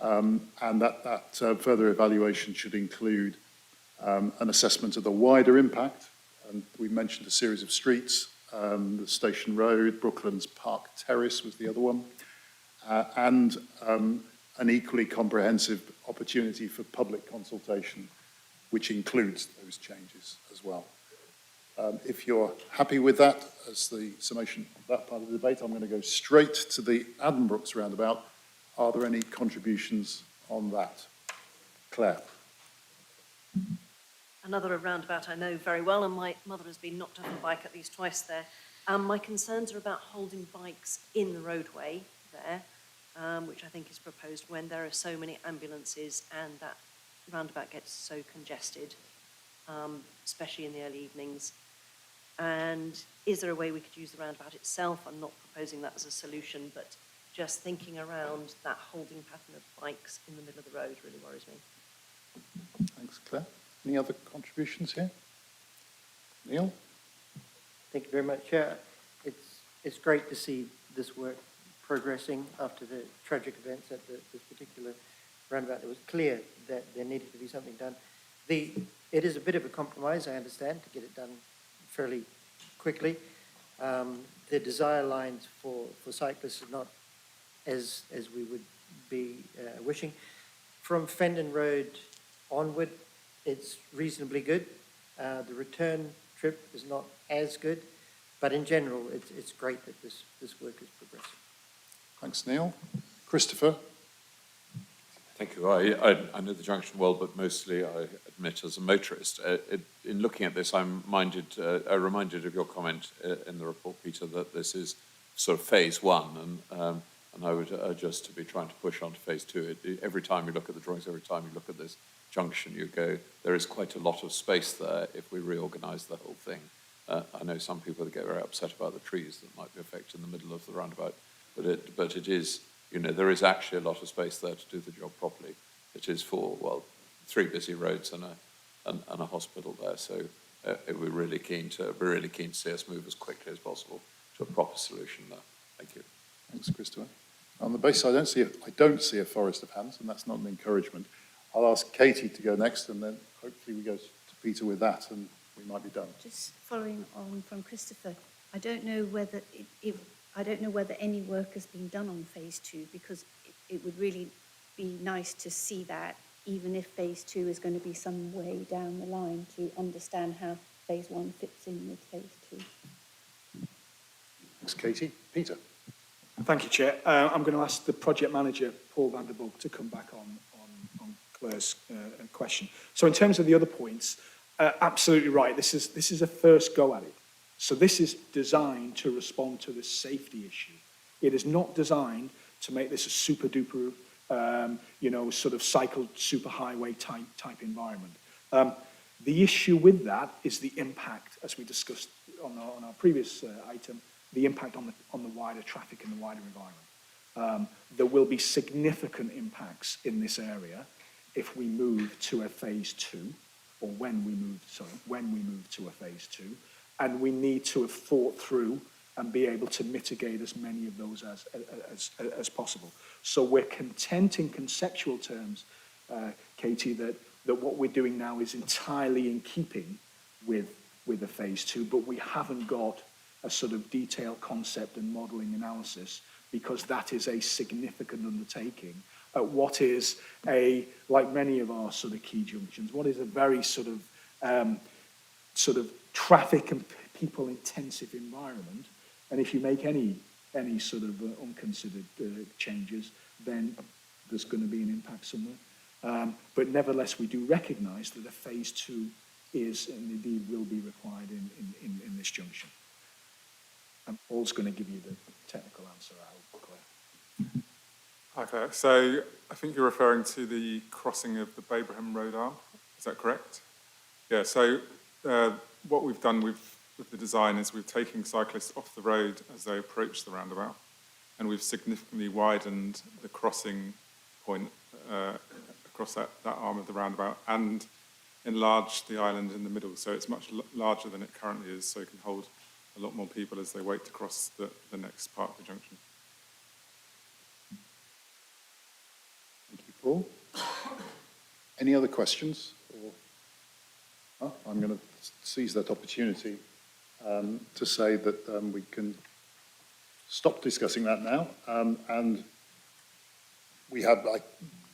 And that further evaluation should include an assessment of the wider impact. And we mentioned a series of streets, the Station Road, Brooklands Park Terrace was the other one, and an equally comprehensive opportunity for public consultation, which includes those changes as well. If you're happy with that as the summation of that part of the debate, I'm going to go straight to the Addenbrooke's roundabout. Are there any contributions on that? Claire. Another roundabout I know very well, and my mother has been knocked off a bike at least twice there. My concerns are about holding bikes in the roadway there, which I think is proposed when there are so many ambulances and that roundabout gets so congested, especially in the early evenings. And is there a way we could use the roundabout itself? I'm not proposing that as a solution, but just thinking around that holding pattern of bikes in the middle of the road really worries me. Thanks, Claire. Any other contributions here? Neil? Thank you very much, Chair. It's great to see this work progressing after the tragic events at this particular roundabout. It was clear that there needed to be something done. It is a bit of a compromise, I understand, to get it done fairly quickly. The desire lines for cyclists are not as we would be wishing. From Fendon Road onward, it's reasonably good. The return trip is not as good, but in general, it's great that this work is progressing. Thanks, Neil. Christopher? Thank you. I know the junction well, but mostly I admit as a motorist. In looking at this, I'm reminded of your comment in the report, Peter, that this is sort of phase one, and I would urge us to be trying to push on to phase two. Every time you look at the drawings, every time you look at this junction, you go, there is quite a lot of space there if we reorganise the whole thing. I know some people get very upset about the trees that might be affected in the middle of the roundabout, but it is, you know, there is actually a lot of space there to do the job properly. It is for, well, 3 busy roads and a hospital there, so we're really keen to see us move as quickly as possible to a proper solution there. Thank you. Thanks, Christopher. On the basis, I don't see a forest of hands, and that's not an encouragement. I'll ask Katie to go next, and then hopefully we go to Peter with that, and we might be done. Just following on from Christopher, I don't know whether any work has been done on phase two, because it would really be nice to see that, even if phase two is going to be some way down the line, to understand how phase one fits in with phase two. Thanks, Katie. Peter. Thank you, Chair. I'm going to ask the project manager, Paul van der Bulk, to come back on Claire's question. So in terms of the other points, absolutely right. This is a first go at it. So this is designed to respond to the safety issue. It is not designed to make this a super duper, sort of cycle superhighway type environment. The issue with that is the impact, as we discussed on our previous item, the impact on the wider traffic and the wider environment. There will be significant impacts in this area if we move to a phase 2, or when we move to a phase 2, and we need to have thought through and be able to mitigate as many of those as possible. So we're content in conceptual terms, Katie, that what we're doing now is entirely in keeping with a phase 2, but we haven't got a sort of detailed concept and modelling analysis, because that is a significant undertaking at what is like many of our sort of key junctions, what is a very sort of traffic and people intensive environment. And if you make any sort of unconsidered changes, then there's going to be an impact somewhere. But nevertheless, we do recognise that a phase 2 is and indeed will be required in this junction. And Paul's going to give you the technical answer, I hope, Claire. Hi, Claire. So I think you're referring to the crossing of the Babraham Road arm. Is that correct? Yeah, so what we've done with the design is we're taking cyclists off the road as they approach the roundabout, and we've significantly widened the crossing point across that arm of the roundabout and enlarged the island in the middle, so it's much larger than it currently is, so it can hold a lot more people as they wait to cross the next part of the junction. Thank you, Paul. Any other questions? I'm going to seize that opportunity to say that we can stop discussing that now, and we have, I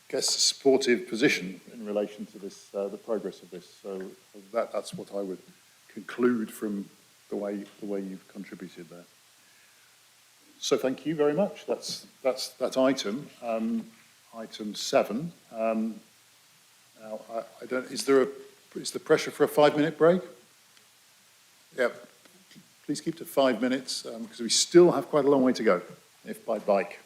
guess, a supportive position in relation to this, the progress of this. So that's what I would conclude from the way you've contributed there. So thank you very much. That's that item. Item 7. Now, I don't. Is the pressure for a 5-minute break? Yeah. Please keep to 5 minutes because we still have quite a long way to go, if by bike.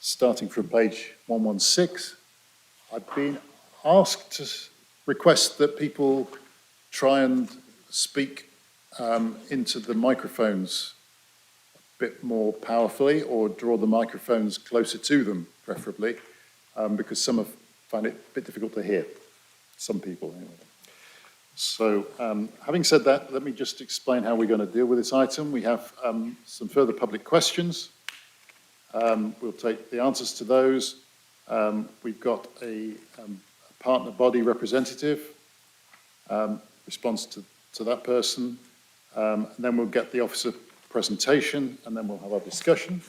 starting from page 116. I've been asked to request that people try and speak into the microphones a bit more powerfully, or draw the microphones closer to them, preferably, because some have found it a bit difficult to hear. Some people, anyway. So, having said that, let me just explain how we're going to deal with this item. We have some further public questions. We'll take the answers to those. We've got a partner body representative, response to that person, and then we'll get the officer presentation, and then we'll have our discussion.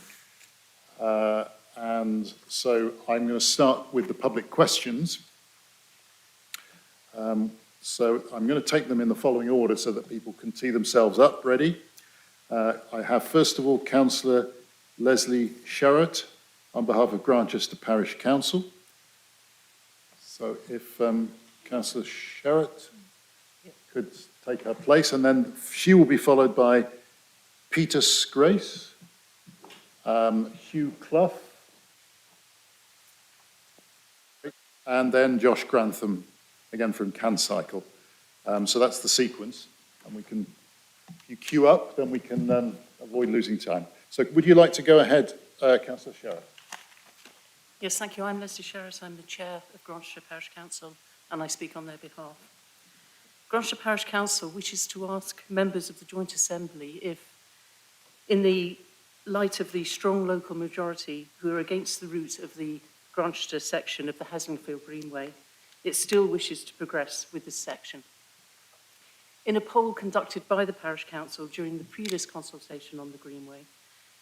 And so I'm going to start with the public questions. So I'm going to take them in the following order so that people can tee themselves up ready. I have, first of all, Councillor Leslie Sherratt on behalf of Grantchester Parish Council. So if Councillor Sherratt could take her place, and then she will be followed by Peter Grace, Hugh Clough, and then Josh Grantham, again from CanCycle. So that's the sequence, and we can, if you queue up, then we can avoid losing time. So would you like to go ahead, Councillor Sherratt? Yes, thank you. I'm Leslie Sherratt. I'm the Chair of Grantchester Parish Council, and I speak on their behalf. Grantchester Parish Council wishes to ask members of the Joint Assembly if, in the light of the strong local majority who are against the route of the Grantchester section of the Haslingfield Greenway, it still wishes to progress with this section. In a poll conducted by the Parish Council during the previous consultation on the Greenway,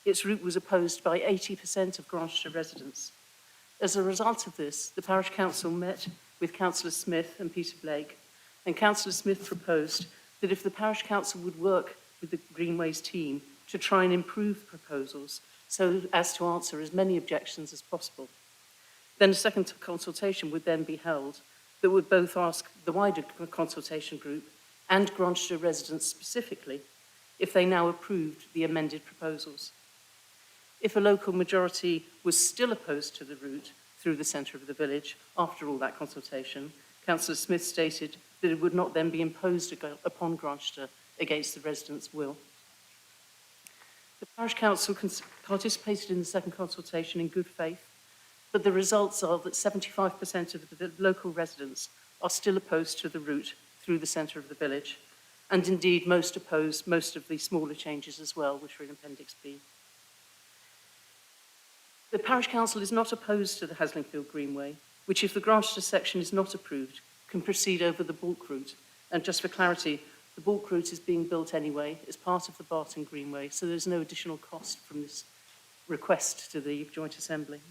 its route was opposed by 80% of Grantchester residents. As a result of this, the Parish Council met with Councillor Smith and Peter Blake, and Councillor Smith proposed that if the Parish Council would work with the Greenways team to try and improve proposals so as to answer as many objections as possible, then a second consultation would then be held that would both ask the wider consultation group and Grantchester residents specifically if they now approved the amended proposals. If a local majority was still opposed to the route through the centre of the village after all that consultation, Councillor Smith stated that it would not then be imposed upon Grantchester against the residents' will. The Parish Council participated in the second consultation in good faith, but the results are that 75% of the local residents are still opposed to the route through the centre of the village, and indeed most oppose most of the smaller changes as well, which are in Appendix B. The Parish Council is not opposed to the Haslingfield Greenway, which, if the Grantchester section is not approved, can proceed over the bulk route. And just for clarity, the bulk route is being built anyway as part of the Barton Greenway, so there's no additional cost from this request to the Joint Assembly.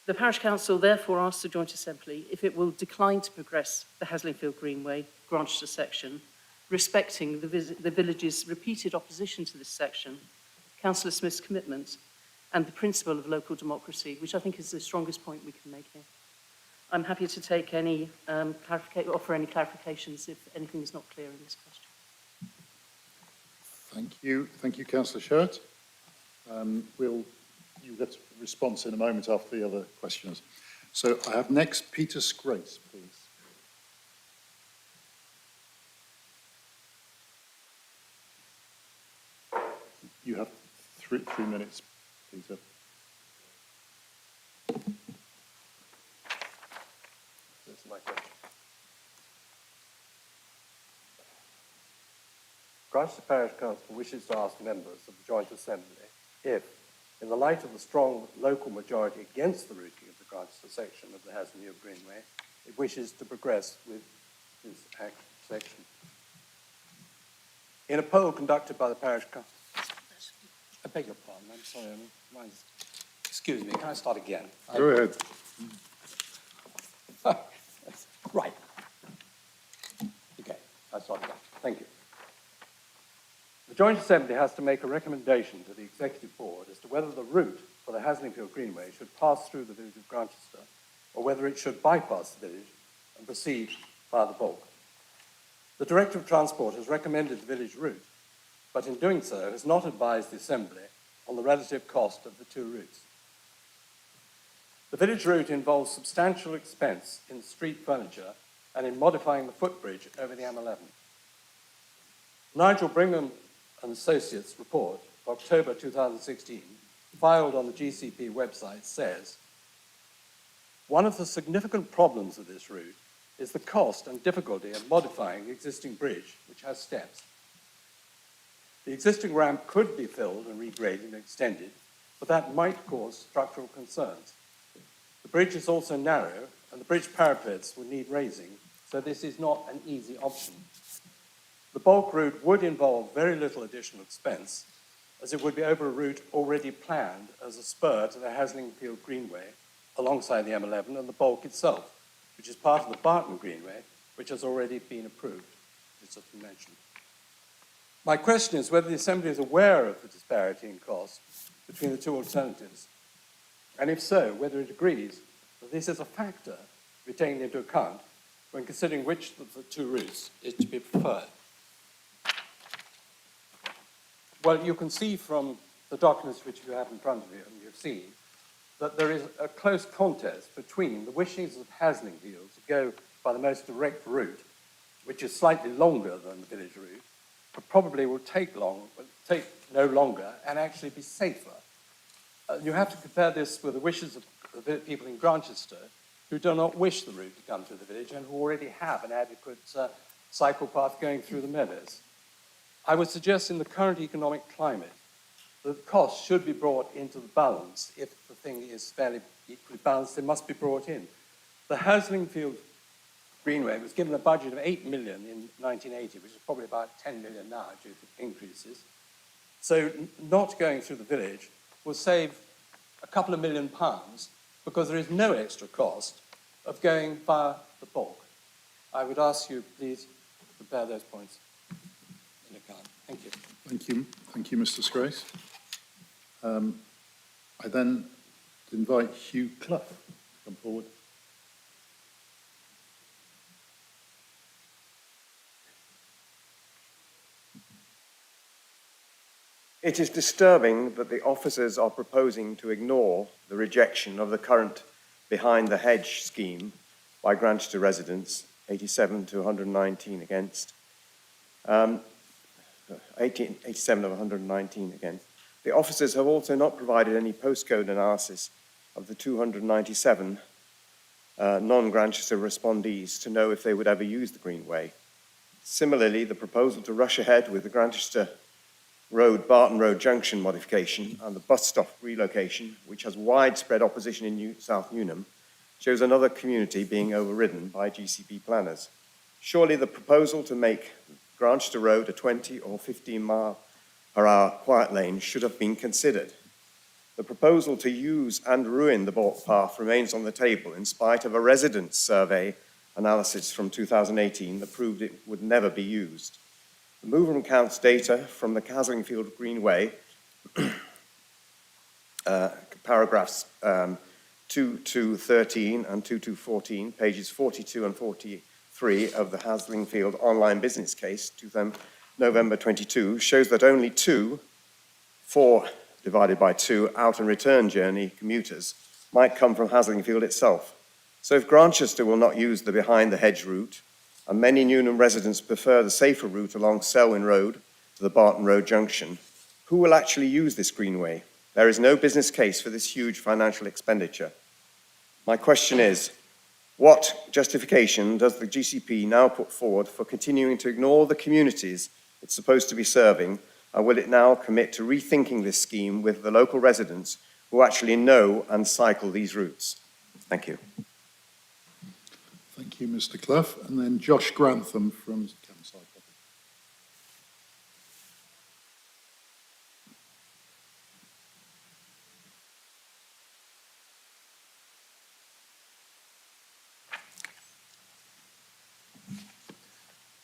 The Parish Council therefore asks the Joint Assembly if it will decline to progress the Haslingfield Greenway Grantchester section, respecting the village's repeated opposition to this section, Councillor Smith's commitment, and the principle of local democracy, which I think is the strongest point we can make here. I'm happy to take any offer any clarifications if anything is not clear in this question. Thank you, Councillor Sherratt. You'll get a response in a moment after the other questioners. So I have next Peter Grace, please. You have three minutes, Peter. This is my question. Grantchester Parish Council wishes to ask members of the Joint Assembly if, in the light of the strong local majority against the routing of the Grantchester section of the Haslingfield Greenway, it wishes to progress with this section. In a poll conducted by the Parish Council... I beg your pardon, I'm sorry. Excuse me, can I start again? Go ahead. Right. Okay, I start again. Thank you. The Joint Assembly has to make a recommendation to the Executive Board as to whether the route for the Haslingfield Greenway should pass through the village of Grantchester or whether it should bypass the village and proceed via the bulk. The Director of Transport has recommended the village route, but in doing so has not advised the Assembly on the relative cost of the two routes. The village route involves substantial expense in street furniture and in modifying the footbridge over the M11. Nigel Brigham and Associates report of October 2016, filed on the GCP website, says, one of the significant problems of this route is the cost and difficulty of modifying the existing bridge, which has steps. The existing ramp could be filled and regraded and extended, but that might cause structural concerns. The bridge is also narrow, and the bridge parapets would need raising, so this is not an easy option. The bulk route would involve very little additional expense, as it would be over a route already planned as a spur to the Haslingfield Greenway alongside the M11 and the bulk itself, which is part of the Barton Greenway, which has already been approved, as has been mentioned. My question is whether the Assembly is aware of the disparity in cost between the two alternatives, and if so, whether it agrees that this is a factor to be taken into account when considering which of the two routes is to be preferred. Well, you can see from the documents which you have in front of you, and you've seen, that there is a close contest between the wishes of Haslingfield to go by the most direct route, which is slightly longer than the village route, but probably will take no longer and actually be safer. You have to compare this with the wishes of the people in Grantchester who do not wish the route to come through the village and who already have an adequate cycle path going through the meadows. I would suggest in the current economic climate that the cost should be brought into the balance. If the thing is fairly equally balanced, it must be brought in. The Haslingfield Greenway was given a budget of 8 million in 1980, which is probably about 10 million now due to increases. So not going through the village will save a couple of £1 million because there is no extra cost of going via the bulk. I would ask you, please, to bear those points in account. Thank you. Thank you. Thank you, Mr. Scrace. I then invite Hugh Clough to come forward. It is disturbing that the officers are proposing to ignore the rejection of the current behind-the-hedge scheme by Grantchester residents, 87 to 119 against, 87 of 119 against. The officers have also not provided any postcode analysis of the 297 non-Grantchester respondees to know if they would ever use the Greenway. Similarly, the proposal to rush ahead with the Grantchester Road, Barton Road Junction modification and the bus stop relocation, which has widespread opposition in South Newnham, shows another community being overridden by GCP planners. Surely the proposal to make Grantchester Road a 20 or 15 mile per hour quiet lane should have been considered. The proposal to use and ruin the bulk path remains on the table in spite of a residents' survey analysis from 2018 that proved it would never be used. The mover and counts data from the Haslingfield Greenway, paragraphs 2 to 13 and 2 to 14, pages 42 and 43 of the Haslingfield online business case, November 22, shows that only 4 divided by 2 out and return journey commuters might come from Haslingfield itself. So if Grantchester will not use the behind the hedge route, and many Newnham residents prefer the safer route along Selwyn Road to the Barton Road Junction, who will actually use this Greenway? There is no business case for this huge financial expenditure. My question is, what justification does the GCP now put forward for continuing to ignore the communities it's supposed to be serving, and will it now commit to rethinking this scheme with the local residents who actually know and cycle these routes? Thank you. Thank you, Mr. Clough. And then Josh Grantham from Campside.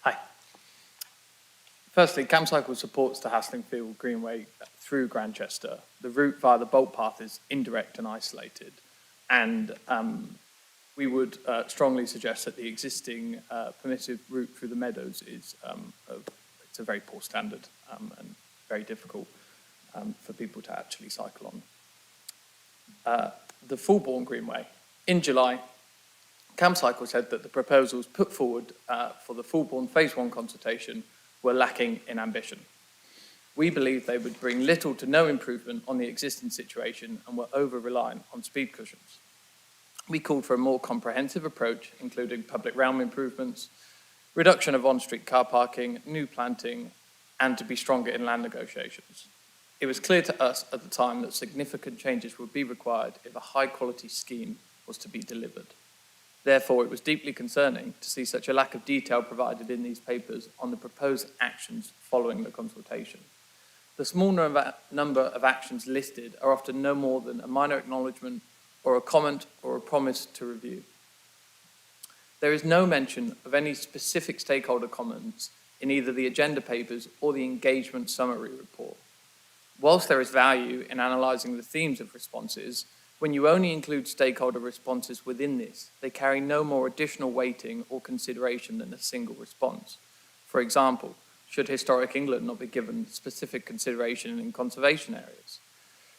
Hi. Firstly, CamCycle supports the Haslingfield Greenway through Grantchester. The route via the bulk path is indirect and isolated, and we would strongly suggest that the existing permitted route through the meadows is it's a very poor standard and very difficult. for people to actually cycle on. The Fulbourn Greenway. In July, CamCycle said that the proposals put forward for the Fulbourn Phase 1 consultation were lacking in ambition. We believe they would bring little to no improvement on the existing situation and were over-reliant on speed cushions. We called for a more comprehensive approach, including public realm improvements, reduction of on-street car parking, new planting, and to be stronger in land negotiations. It was clear to us at the time that significant changes would be required if a high-quality scheme was to be delivered. Therefore, it was deeply concerning to see such a lack of detail provided in these papers on the proposed actions following the consultation. The small number of actions listed are often no more than a minor acknowledgement or a comment or a promise to review. There is no mention of any specific stakeholder comments in either the agenda papers or the engagement summary report. Whilst there is value in analysing the themes of responses, when you only include stakeholder responses within this, they carry no more additional weighting or consideration than a single response. For example, should historic England not be given specific consideration in conservation areas?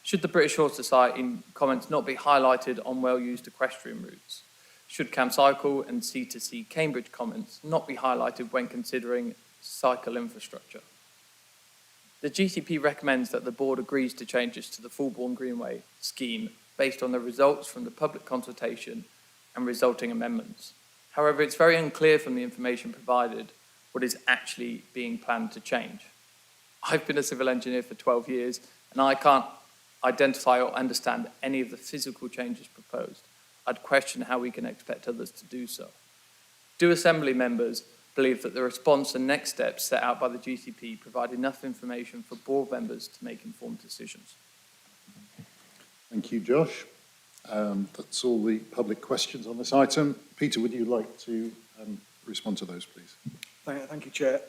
Should the British Horse Society comments not be highlighted on well-used equestrian routes? Should CamCycle and C2C Cambridge comments not be highlighted when considering cycle infrastructure? The GCP recommends that the board agrees to changes to the Fulbourn Greenway scheme based on the results from the public consultation and resulting amendments. However, it's very unclear from the information provided what is actually being planned to change. I've been a civil engineer for 12 years and I can't identify or understand any of the physical changes proposed. I'd question how we can expect others to do so. Do Assembly members believe that the response and next steps set out by the GCP provide enough information for board members to make informed decisions? Thank you, Josh. That's all the public questions on this item. Peter, would you like to respond to those, please? Thank you, Chair.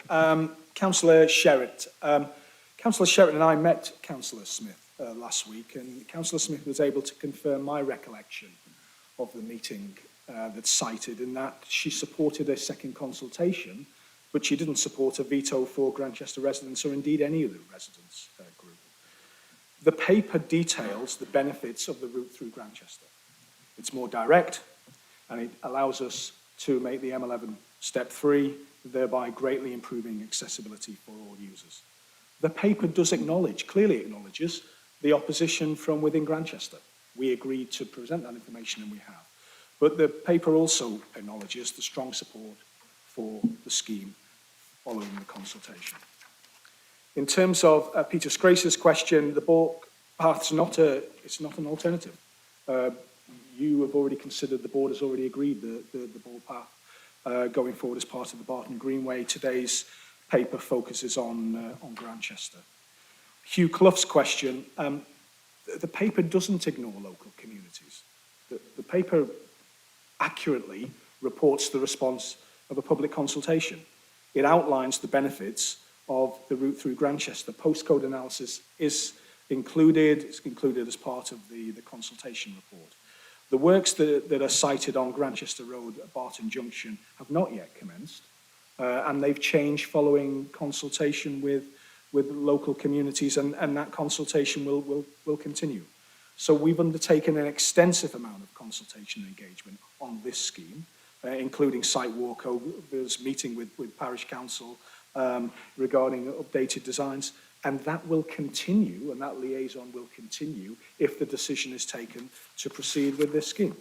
Councillor Sherritt. Councillor Sherritt and I met Councillor Smith last week, and Councillor Smith was able to confirm my recollection of the meeting that's cited, in that she supported a second consultation, but she didn't support a veto for Grantchester residents or indeed any of the residents group. The paper details the benefits of the route through Grantchester. It's more direct, and it allows us to make the M11 step 3, thereby greatly improving accessibility for all users. The paper does acknowledge, clearly acknowledges, the opposition from within Grantchester. We agreed to present that information, and we have. But the paper also acknowledges the strong support for the scheme following the consultation. In terms of Peter Scrace's question, the bulk path's it's not an alternative. You have already considered, the board has already agreed the bulk path going forward as part of the Barton Greenway. Today's paper focuses on Grantchester. Hugh Clough's question, the paper doesn't ignore local communities. The paper accurately reports the response of a public consultation. It outlines the benefits of the route through Grantchester. Postcode analysis is included. It's included as part of the consultation report. The works that are cited on Grantchester Road at Barton Junction have not yet commenced, and they've changed following consultation with local communities, and that consultation will continue. So we've undertaken an extensive amount of consultation and engagement on this scheme, including site walkovers, meeting with Parish Council regarding updated designs, and that will continue, and that liaison will continue if the decision is taken to proceed with this scheme.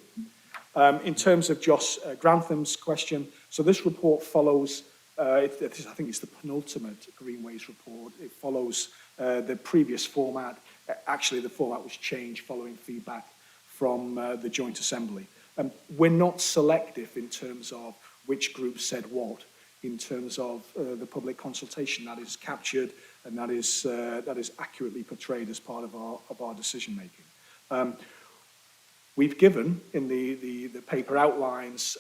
In terms of Josh Grantham's question, so this report follows, I think it's the penultimate Greenways report. It follows the previous format. Actually, the format was changed following feedback from the Joint Assembly. We're not selective in terms of which group said what, in terms of the public consultation that is captured and that is accurately portrayed as part of our decision making. We've given in the paper outlines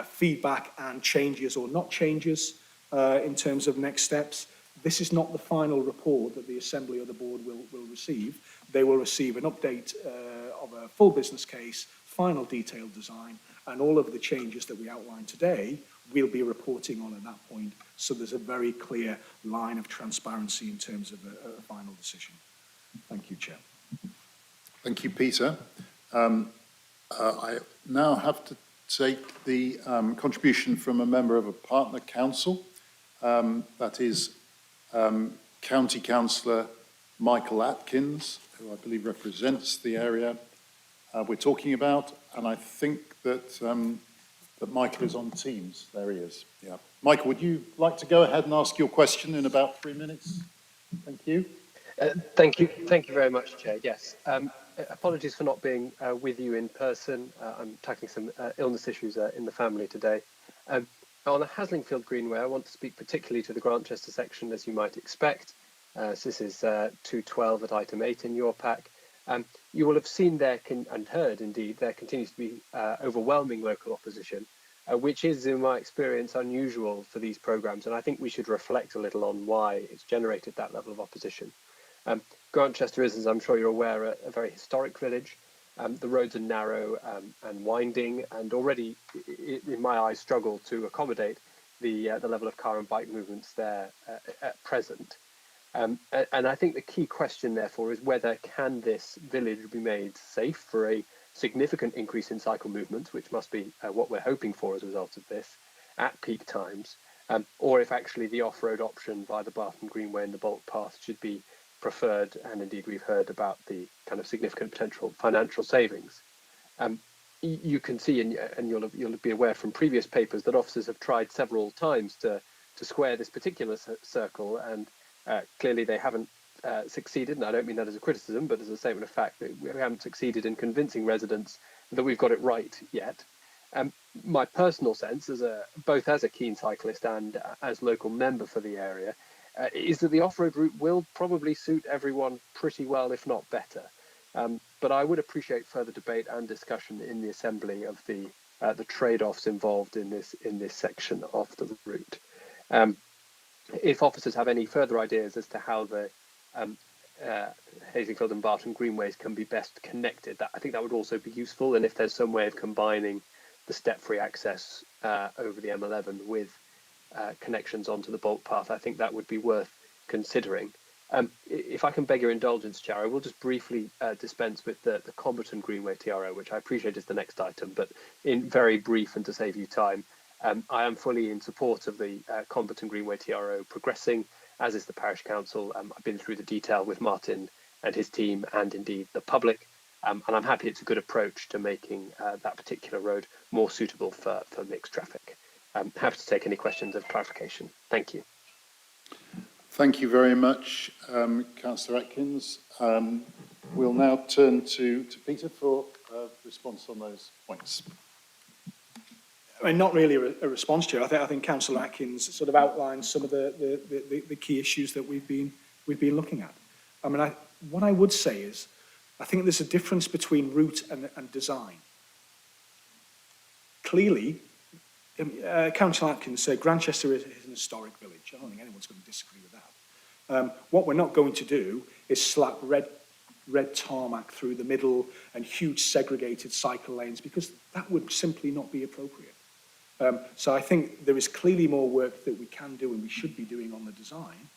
feedback and changes or not changes in terms of next steps. This is not the final report that the Assembly or the Board will receive. They will receive an update of a full business case, final detailed design, and all of the changes that we outlined today we'll be reporting on at that point. So there's a very clear line of transparency in terms of a final decision. Thank you, Chair. Thank you, Peter. I now have to take the contribution from a member of a partner council. That is County Councillor Michael Atkins, who I believe represents the area we're talking about. And I think that, that Michael is on Teams. There he is. Yeah. Michael, would you like to go ahead and ask your question in about 3 minutes? Thank you. Thank you very much, Chair. Yes. Apologies for not being with you in person. I'm tackling some illness issues in the family today. On the Haslingfield Greenway, I want to speak particularly to the Grantchester section, as you might expect. So this is 212 at item 8 in your pack. You will have seen there, and heard indeed, there continues to be overwhelming local opposition, which is, in my experience, unusual for these programmes, and I think we should reflect a little on why it's generated that level of opposition. Grantchester is, as I'm sure you're aware, a very historic village. The roads are narrow and winding, and already, in my eyes, struggle to accommodate the level of car and bike movements there at present. And I think the key question, therefore, is whether can this village be made safe for a significant increase in cycle movements, which must be what we're hoping for as a result of this, at peak times, or if actually the off-road option by the Barton Greenway and the Bolt Path should be preferred, and indeed we've heard about the kind of significant potential financial savings. You can see, and you'll be aware from previous papers, that officers have tried several times to square this particular circle, and clearly they haven't succeeded, and I don't mean that as a criticism, but as a statement of fact, that we haven't succeeded in convincing residents that we've got it right yet. My personal sense, both as a keen cyclist and as local member for the area, is that the off-road route will probably suit everyone pretty well, if not better. But I would appreciate further debate and discussion in the Assembly of the trade-offs involved in this section of the route. If officers have any further ideas as to how the Haslingfield and Barton Greenways can be best connected, I think that would also be useful. And if there's some way of combining the step-free access over the M11 with connections onto the Bolt Path, I think that would be worth considering. If I can beg your indulgence, Chair, I will just briefly dispense with the Comberton Greenway TRO, which I appreciate is the next item, but in very brief and to save you time, I am fully in support of the Comberton Greenway TRO progressing, as is the Parish Council. I've been through the detail with Martin and his team, and indeed the public, and I'm happy it's a good approach to making that particular road more suitable for mixed traffic. I'm happy to take any questions of clarification. Thank you. Thank you very much, Councillor Atkins. We'll now turn to Peter for a response on those points. I mean, not really a response, Chair. I think Councillor Atkins sort of outlined some of the key issues that we've been looking at. I mean, what I would say is, I think there's a difference between route and design. Clearly, Councillor Atkins said Grantchester is an historic village. I don't think anyone's going to disagree with that. What we're not going to do is slap red tarmac through the middle and huge segregated cycle lanes, because that would simply not be appropriate. So I think there is clearly more work that we can do and we should be doing on the design.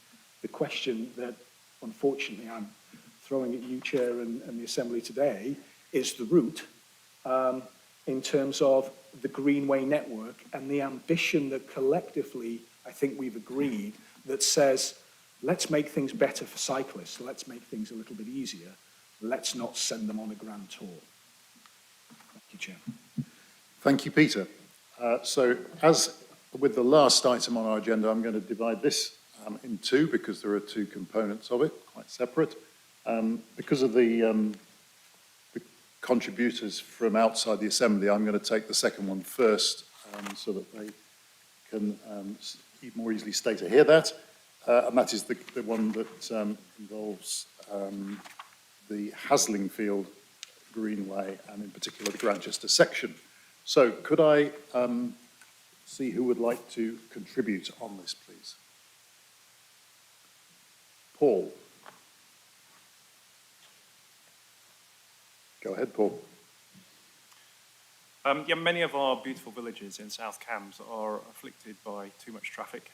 The question that, unfortunately, I'm throwing at you, Chair, and the Assembly today, is the route in terms of the Greenway network and the ambition that collectively I think we've agreed that says, let's make things better for cyclists, let's make things a little bit easier, let's not send them on a grand tour. Thank you, Chair. Thank you, Peter. So as with the last item on our agenda, I'm going to divide this in two because there are two components of it, quite separate. Because of the contributors from outside the Assembly, I'm going to take the second one first so that they can more easily stay to hear that. And that is the one that involves the Haslingfield Greenway and in particular the Grantchester section. So could I see who would like to contribute on this, please? Paul. Go ahead, Paul. Yeah, many of our beautiful villages in South Cambs are afflicted by too much traffic.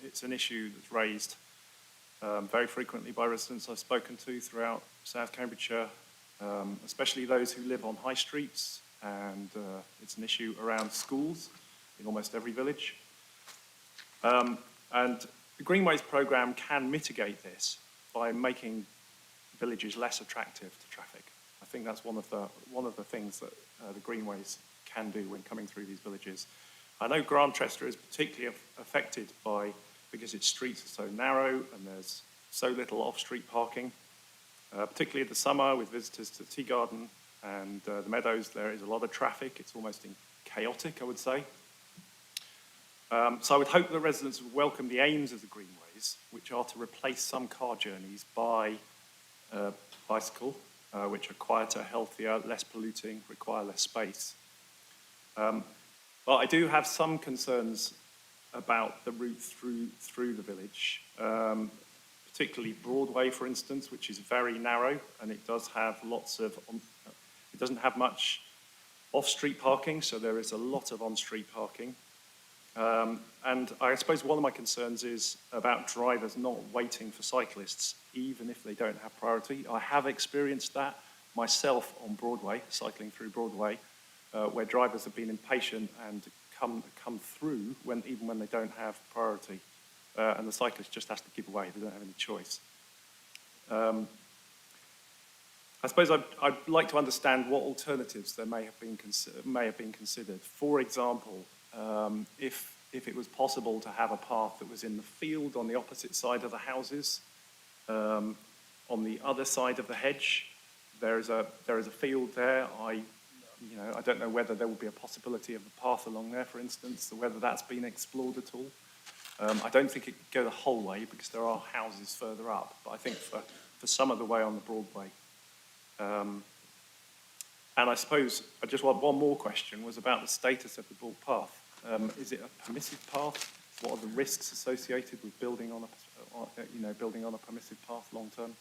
It's an issue that's raised very frequently by residents I've spoken to throughout South Cambridgeshire, especially those who live on high streets, and it's an issue around schools in almost every village. And the Greenways programme can mitigate this by making villages less attractive to traffic. I think that's one of the things that the Greenways can do when coming through these villages. I know Grantchester is particularly affected because its streets are so narrow and there's so little off-street parking, particularly in the summer with visitors to the Tea Garden and the Meadows. There is a lot of traffic. It's almost chaotic, I would say. So I would hope that residents would welcome the aims of the Greenways, which are to replace some car journeys by bicycle, which are quieter, healthier, less polluting, require less space. But I do have some concerns about the route through the village, particularly Broadway, for instance, which is very narrow, and it does have it doesn't have much off-street parking, so there is a lot of on-street parking. And I suppose one of my concerns is about drivers not waiting for cyclists, even if they don't have priority. I have experienced that myself on Broadway, cycling through Broadway, where drivers have been impatient and come through even when they don't have priority, and the cyclist just has to give way. They don't have any choice. I suppose I'd like to understand what alternatives there may have been considered. For example, if it was possible to have a path that was in the field on the opposite side of the houses, on the other side of the hedge, there is a field there. I don't know whether there will be a possibility of a path along there, for instance, or whether that's been explored at all. I don't think it could go the whole way because there are houses further up, but I think for some of the way on the Broadway. And I suppose I just want one more question, was about the status of the Broad Path. Is it a permissive path? What are the risks associated with building on a permissive path long term?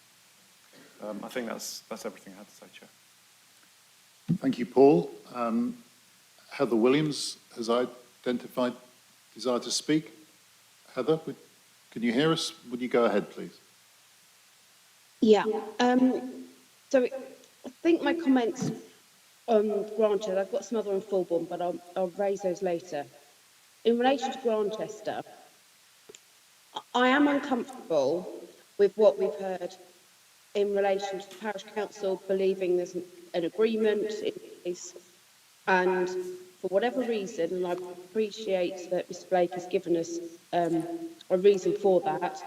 I think that's everything I had to say, Chair. Thank you, Paul. Heather Williams has identified desire to speak. Heather, can you hear us? Would you go ahead, please? Yeah. So I think my comments on Grantchester, I've got some other on Fulbourn, but I'll raise those later. In relation to Grantchester, I am uncomfortable with what we've heard in relation to the parish council believing there's an agreement in place, and for whatever reason, and I appreciate that Mr. Blake has given us a reason for that,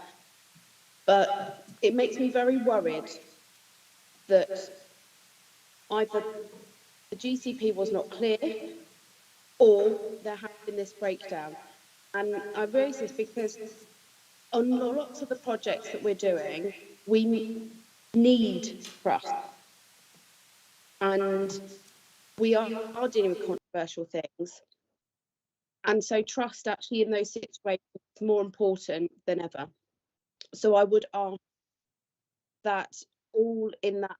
but it makes me very worried that either the GCP was not clear or there has been this breakdown. And I raise this because on lots of the projects that we're doing, we need trust. And we are dealing with controversial things. And so trust actually in those situations is more important than ever. So I would ask that all in that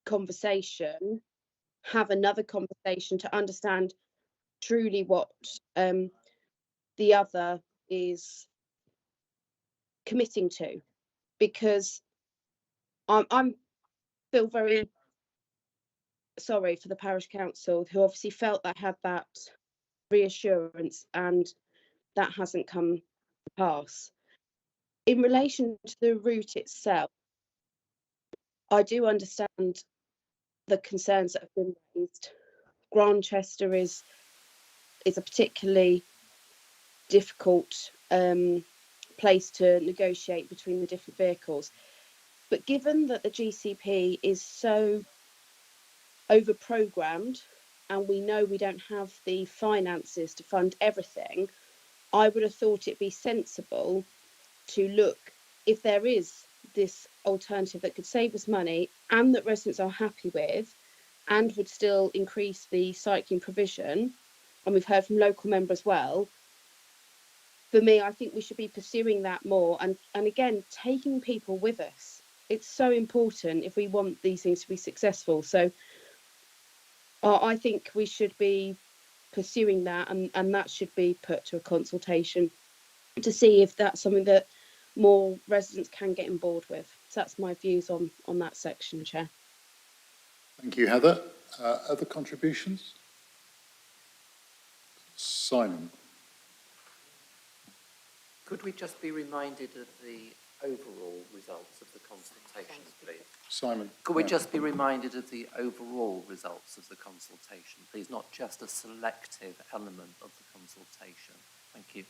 conversation have another conversation to understand truly what the other is committing to, because I'm feel very sorry for the parish council who obviously felt they had that reassurance and that hasn't come to pass. In relation to the route itself, I do understand the concerns that have been raised. Grantchester is a particularly difficult place to negotiate between the different vehicles. But given that the GCP is so over-programmed and we know we don't have the finances to fund everything, I would have thought it'd be sensible to look if there is this alternative that could save us money and that residents are happy with and would still increase the cycling provision, and we've heard from local members as well. For me, I think we should be pursuing that more and again, taking people with us. It's so important if we want these things to be successful. So I think we should be pursuing that and that should be put to a consultation to see if that's something that more residents can get on board with. So that's my views on that section, Chair. Thank you, Heather. Other contributions? Simon. Could we just be reminded of the overall results of the consultation, please? Simon. Could we just be reminded of the overall results of the consultation, please, not just a selective element of the consultation? Thank you.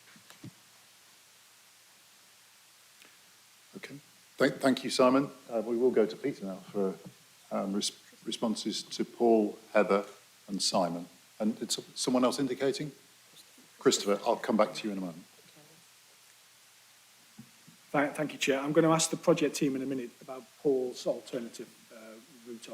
Okay. Thank you, Simon. We will go to Peter now for responses to Paul, Heather and Simon. And it's someone else indicating? Christopher, I'll come back to you in a moment. Thank you, Chair. I'm going to ask the project team in a minute about Paul's alternative route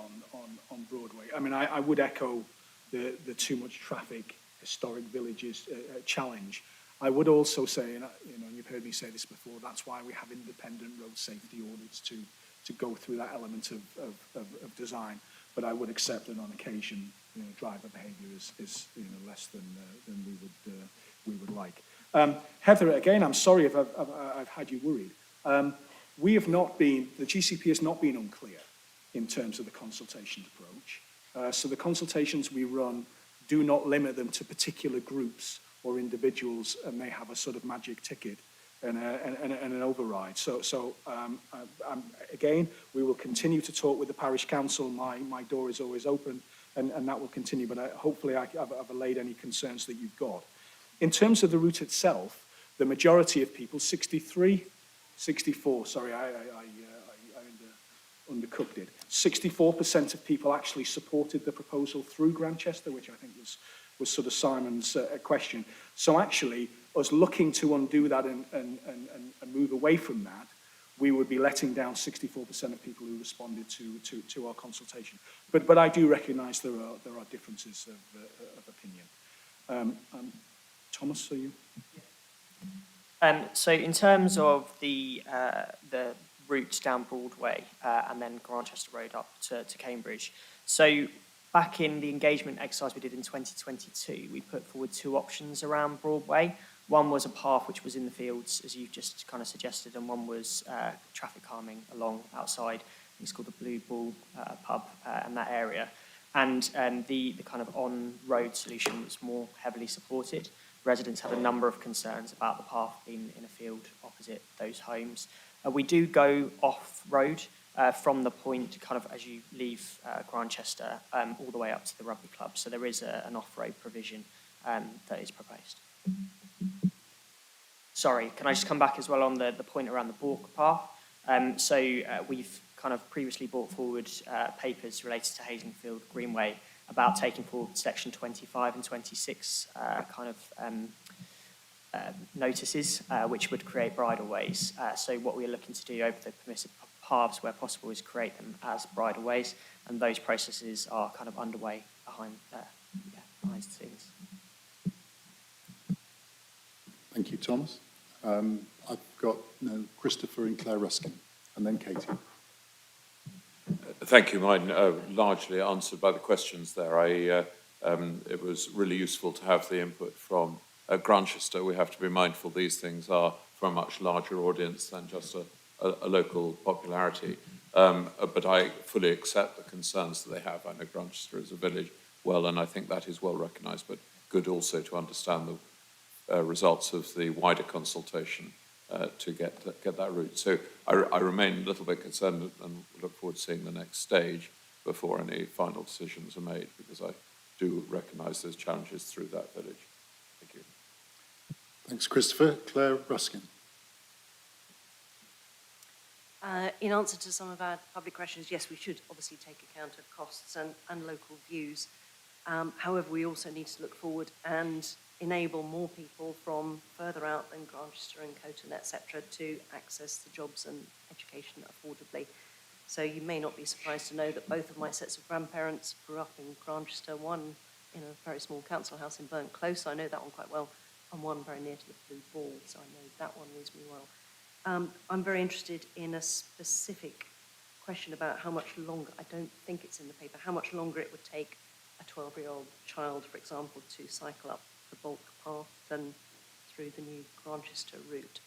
on Broadway. I mean, I would echo the too much traffic historic villages challenge. I would also say, and you've heard me say this before, that's why we have independent road safety audits to go through that element of design. But I would accept that on occasion, driver behaviour is less than we would like. Heather, again, I'm sorry if I've had you worried. The GCP has not been unclear in terms of the consultation approach. So the consultations we run do not limit them to particular groups or individuals, and they have a sort of magic ticket and an override. So again, we will continue to talk with the parish council. My door is always open, and that will continue. But hopefully I've allayed any concerns that you've got. In terms of the route itself, the majority of people, 64, sorry, I undercooked it. 64% of people actually supported the proposal through Grantchester, which I think was sort of Simon's question. So actually, us looking to undo that and move away from that, we would be letting down 64% of people who responded to our consultation. But I do recognise there are differences of opinion. Thomas, are you? So in terms of the route down Broadway and then Grantchester Road up to Cambridge, so back in the engagement exercise we did in 2022, we put forward two options around Broadway. One was a path which was in the fields, as you've just kind of suggested, and one was traffic calming along outside. It's called the Blue Bull pub and that area. And the kind of on-road solution was more heavily supported. Residents had a number of concerns about the path being in a field opposite those homes. We do go off-road from the point kind of as you leave Grantchester all the way up to the rugby club. So there is an off-road provision that is proposed. Sorry, can I just come back as well on the point around the Bork path? We've kind of previously brought forward papers related to Hazelingfield Greenway about taking forward section 25 and 26 notices, which would create bridleways. So what we're looking to do over the permissive paths where possible is create them as bridleways, and those processes are kind of underway behind the scenes. Thank you, Thomas. I've got Christopher and Claire Ruskin, and then Katie. Thank you. Mine largely answered by the questions there. It was really useful to have the input from Grantchester. We have to be mindful these things are for a much larger audience than just a local popularity. But I fully accept the concerns that they have. I know Grantchester is a village well, and I think that is well recognised, but good also to understand the results of the wider consultation to get that route. So I remain a little bit concerned and look forward to seeing the next stage before any final decisions are made, because I do recognise there's challenges through that village. Thank you. Thanks, Christopher. Claire Ruskin. In answer to some of our public questions, yes, we should obviously take account of costs and local views. However, we also need to look forward and enable more people from further out than Grantchester and Coton, etc., to access the jobs and education affordably. So you may not be surprised to know that both of my sets of grandparents grew up in Grantchester, one in a very small council house in Burnt Close, I know that one quite well, and one very near to the Blue Ball, so I know that one reasonably well. I'm very interested in a specific question about how much longer, I don't think it's in the paper, how much longer it would take a 12-year-old child, for example, to cycle up the Bulk path than through the new Grantchester route.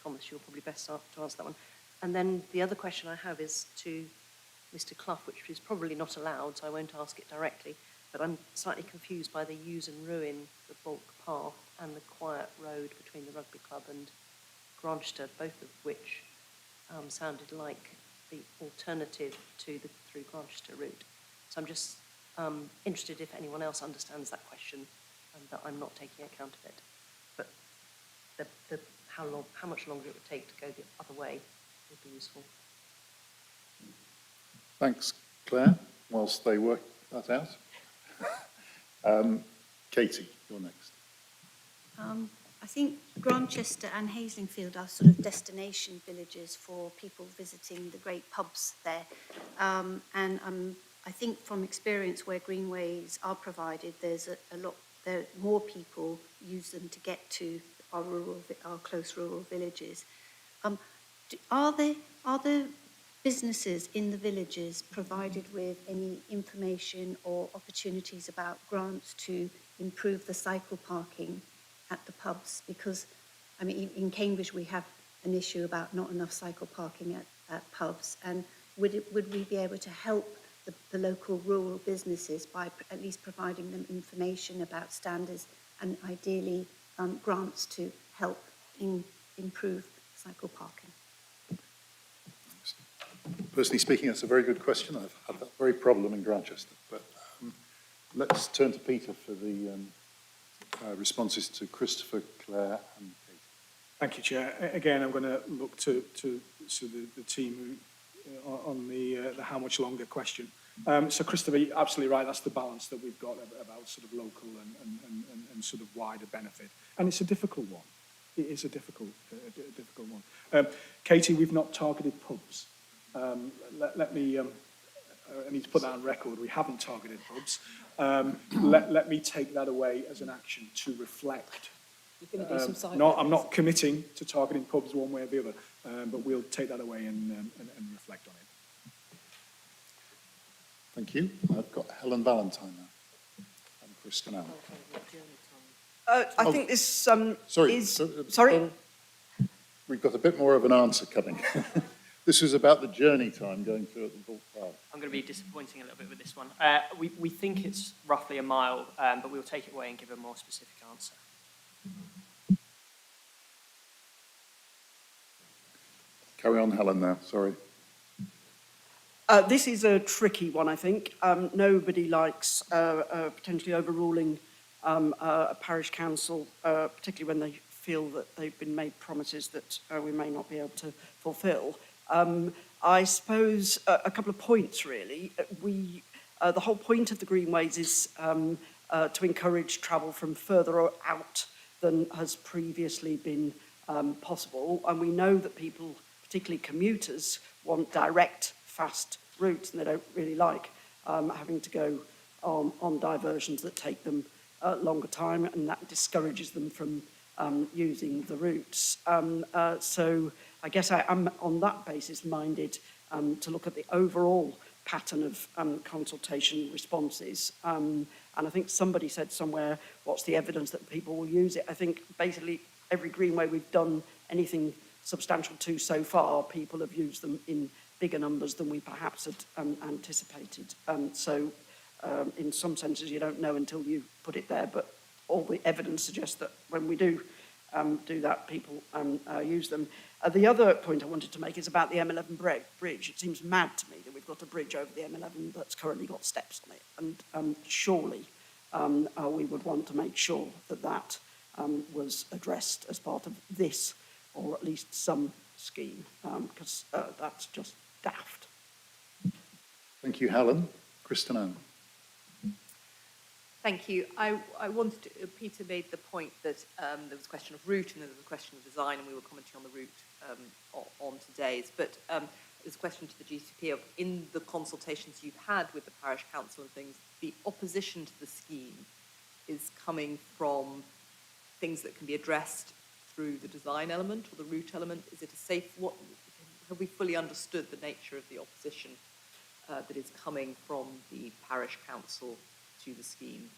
Thomas, you're probably best to answer that one. And then the other question I have is to Mr. Clough, which is probably not allowed, so I won't ask it directly, but I'm slightly confused by the use and ruin, the bulk path and the quiet road between the rugby club and Granchester, both of which sounded like the alternative to the through Granchester route. So I'm just interested if anyone else understands that question and that I'm not taking account of it. But how much longer it would take to go the other way would be useful. Thanks, Claire, whilst they work that out. Katie, you're next. I think Grantchester and Haslingfield are sort of destination villages for people visiting the great pubs there. I think from experience where greenways are provided, there's a lot, more people use them to get to our close rural villages. Are there businesses in the villages provided with any information or opportunities about grants to improve the cycle parking at the pubs? Because, I mean, in Cambridge we have an issue about not enough cycle parking at pubs, and would we be able to help the local rural businesses by at least providing them information about standards and ideally grants to help improve cycle parking? Personally speaking, that's a very good question. I've had that very problem in Grantchester. But let's turn to Peter for the responses to Christopher, Claire and Kate. Thank you, Chair. Again, I'm going to look to the team on the how much longer question. So Christopher, you're absolutely right. That's the balance that we've got about sort of local and sort of wider benefit. And it's a difficult one. It is a difficult one. Katie, we've not targeted pubs. Let me, I need to put that on record. We haven't targeted pubs. Let me take that away as an action to reflect. You're going to do some side I'm not committing to targeting pubs one way or the other, but we'll take that away and reflect on it. Thank you. I've got Helen Valentine now and Kristen Allen. I think this Sorry. Sorry? We've got a bit more of an answer coming. This was about the journey time going through at the Bulk Path. I'm going to be disappointing a little bit with this one. We think it's roughly a mile, but we'll take it away and give a more specific answer. Carry on, Helen, now. Sorry. This is a tricky one, I think. Nobody likes potentially overruling a parish council, particularly when they feel that they've been made promises that we may not be able to fulfil. I suppose a couple of points, really. The whole point of the Greenways is to encourage travel from further out than has previously been possible. And we know that people, particularly commuters, want direct, fast routes, and they don't really like having to go on diversions that take them longer time, and that discourages them from using the routes. So I guess I'm on that basis minded to look at the overall pattern of consultation responses. And I think somebody said somewhere, what's the evidence that people will use it? I think basically every Greenway we've done anything substantial to so far, people have used them in bigger numbers than we perhaps had anticipated. So in some senses you don't know until you put it there, but all the evidence suggests that when we do that, people use them. The other point I wanted to make is about the M11 bridge. It seems mad to me that we've got a bridge over the M11 that's currently got steps on it, and surely we would want to make sure that that was addressed as part of this, or at least some scheme, because that's just daft. Thank you, Helen. Kristen Allen. Thank you. I wanted to, Peter made the point that there was a question of route and there was a question of design, and we were commenting on the route on today's. But there's a question to the GCP of, in the consultations you've had with the parish council and things, the opposition to the scheme is coming from things that can be addressed through the design element or the route element. Is it a safe, have we fully understood the nature of the opposition that is coming from the parish council to the scheme?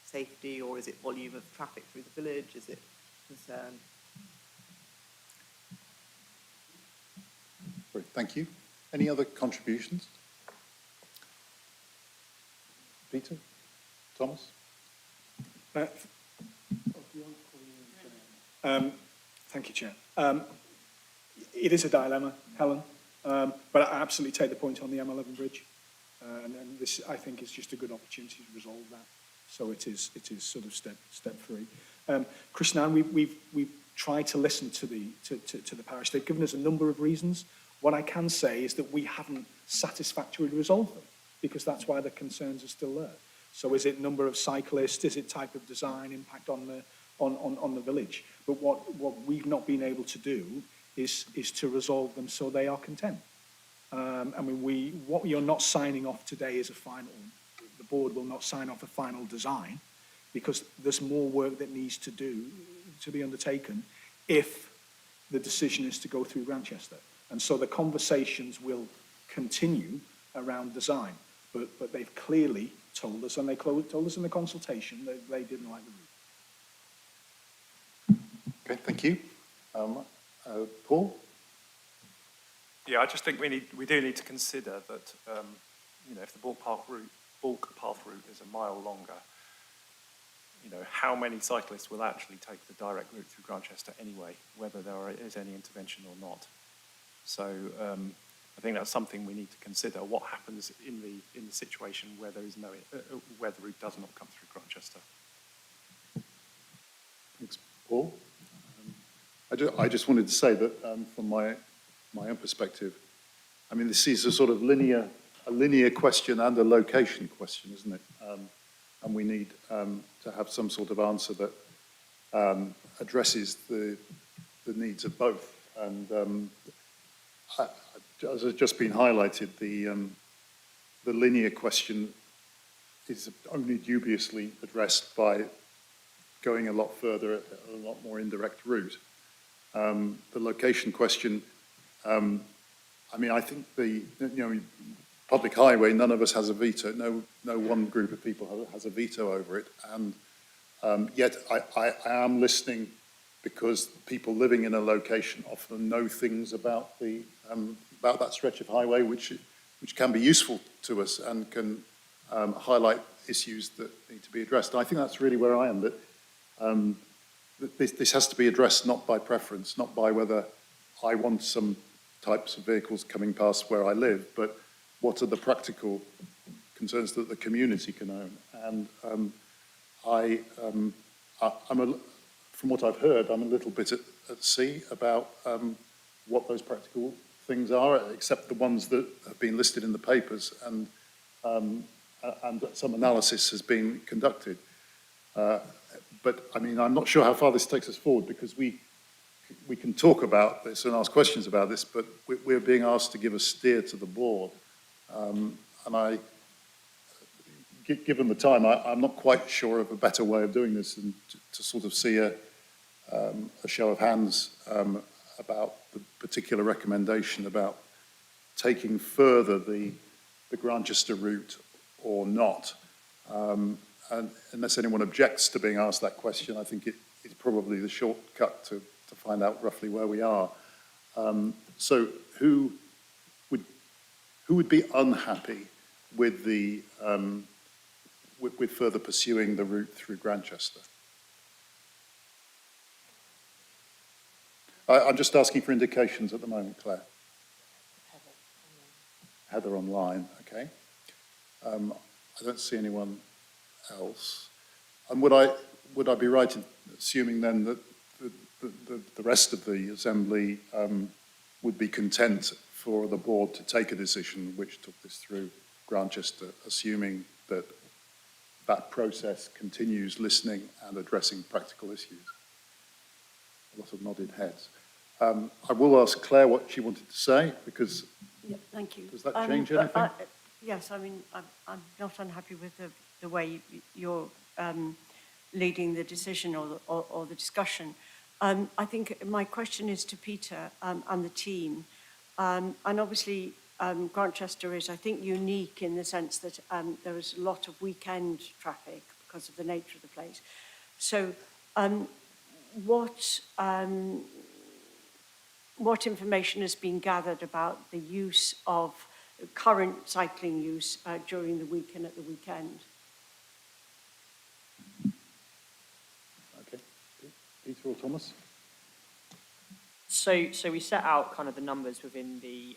Safety, or is it volume of traffic through the village? Is it concern? thank you. Any other contributions? Peter? Thomas? Thank you, Chair. It is a dilemma, Helen, but I absolutely take the point on the M11 bridge. And this, I think, is just a good opportunity to resolve that. So it is sort of step 3. Krishnan, we've tried to listen to the parish. They've given us a number of reasons. What I can say is that we haven't satisfactorily resolved them, because that's why the concerns are still there. So is it number of cyclists? Is it type of design, impact on the village? But what we've not been able to do is to resolve them so they are content. I mean, what you're not signing off today is a final. The board will not sign off a final design, because there's more work that needs to be undertaken if the decision is to go through Grantchester. And so the conversations will continue around design, but they've clearly told us, and they told us in the consultation, that they didn't like the route. Okay, thank you. Paul? Yeah, I just think we do need to consider that, if the bulk path route is a mile longer, how many cyclists will actually take the direct route through Grantchester anyway, whether there is any intervention or not. So I think that's something we need to consider. What happens in the situation where there is where the route does not come through Grantchester? Thanks, Paul. I just wanted to say that from my own perspective, I mean, this is a sort of linear question and a location question, isn't it? And we need to have some sort of answer that addresses the needs of both. And as has just been highlighted, the linear question is only dubiously addressed by going a lot further, a lot more indirect route. The location question, I mean, I think public highway, none of us has a veto. No one group of people has a veto over it. And yet I am listening, because people living in a location often know things about that stretch of highway which can be useful to us and can highlight issues that need to be addressed. And I think that's really where I am, that this has to be addressed not by preference, not by whether I want some types of vehicles coming past where I live, but what are the practical concerns that the community can own. And from what I've heard, I'm a little bit at sea about what those practical things are, except the ones that have been listed in the papers, and some analysis has been conducted. But I mean, I'm not sure how far this takes us forward, because we can talk about this and ask questions about this, but we're being asked to give a steer to the board. And given the time, I'm not quite sure of a better way of doing this than to sort of see a show of hands about the particular recommendation about taking further the Grantchester route or not. And unless anyone objects to being asked that question, I think it's probably the shortcut to find out roughly where we are. So who would be unhappy with with further pursuing the route through Grantchester? I'm just asking for indications at the moment, Claire. Heather online, okay. I don't see anyone else. And would I be right in assuming then that the rest of the assembly would be content for the board to take a decision which took this through Grantchester, assuming that that process continues listening and addressing practical issues? A lot of nodded heads. I will ask Claire what she wanted to say, because thank you. Does that change anything? Yes, I mean, I'm not unhappy with the way you're leading the decision or the discussion. I think my question is to Peter and the team. And obviously, Grantchester is, I think, unique in the sense that there is a lot of weekend traffic because of the nature of the place. what information has been gathered about the use of current cycling use during the week and at the weekend. Okay. Peter or Thomas? So we set out kind of the numbers within the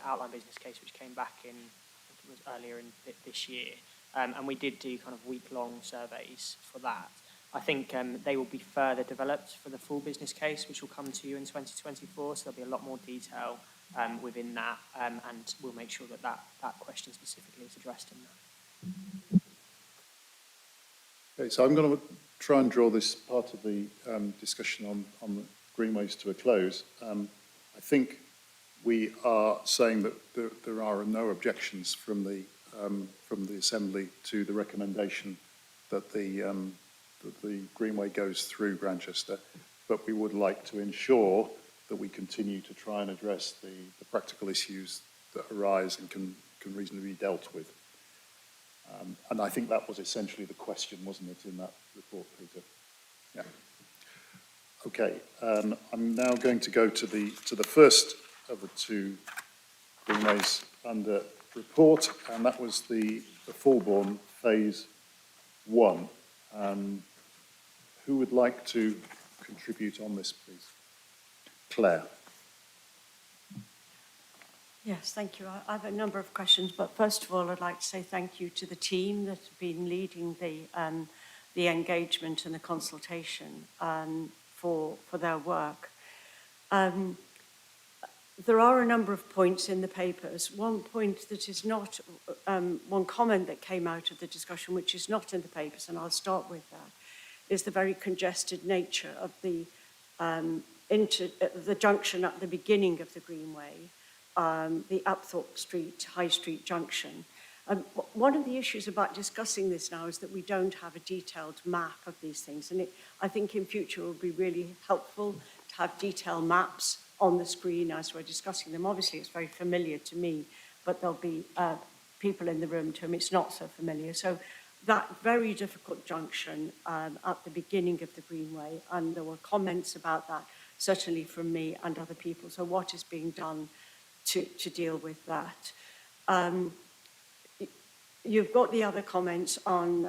outline business case, which came back in, I think it was earlier in this year, and we did do kind of week-long surveys for that. I think they will be further developed for the full business case, which will come to you in 2024. So there'll be a lot more detail within that, and we'll make sure that that question specifically is addressed in that. Okay, so I'm going to try and draw this part of the discussion on the greenways to a close. I think we are saying that there are no objections from the Assembly to the recommendation that the greenway goes through Grantchester, but we would like to ensure that we continue to try and address the practical issues that arise and can reasonably be dealt with. And I think that was essentially the question, wasn't it, in that report, Peter? Yeah. Okay, I'm now going to go to the first of the two greenways under report, and that was the Fulbourn Phase 1. Who would like to contribute on this, please? Claire. Yes, thank you. I have a number of questions, but first of all, I'd like to say thank you to the team that have been leading the engagement and the consultation for their work. There are a number of points in the papers. One point that is not, one comment that came out of the discussion, which is not in the papers, and I'll start with that, is the very congested nature of the junction at the beginning of the Greenway, the Upthorpe Street, High Street junction. One of the issues about discussing this now is that we don't have a detailed map of these things. And I think in future it would be really helpful to have detailed maps on the screen as we're discussing them. Obviously, it's very familiar to me, but there'll be people in the room to whom it's not so familiar. So that very difficult junction at the beginning of the Greenway, and there were comments about that, certainly from me and other people. So what is being done to deal with that? You've got the other comments on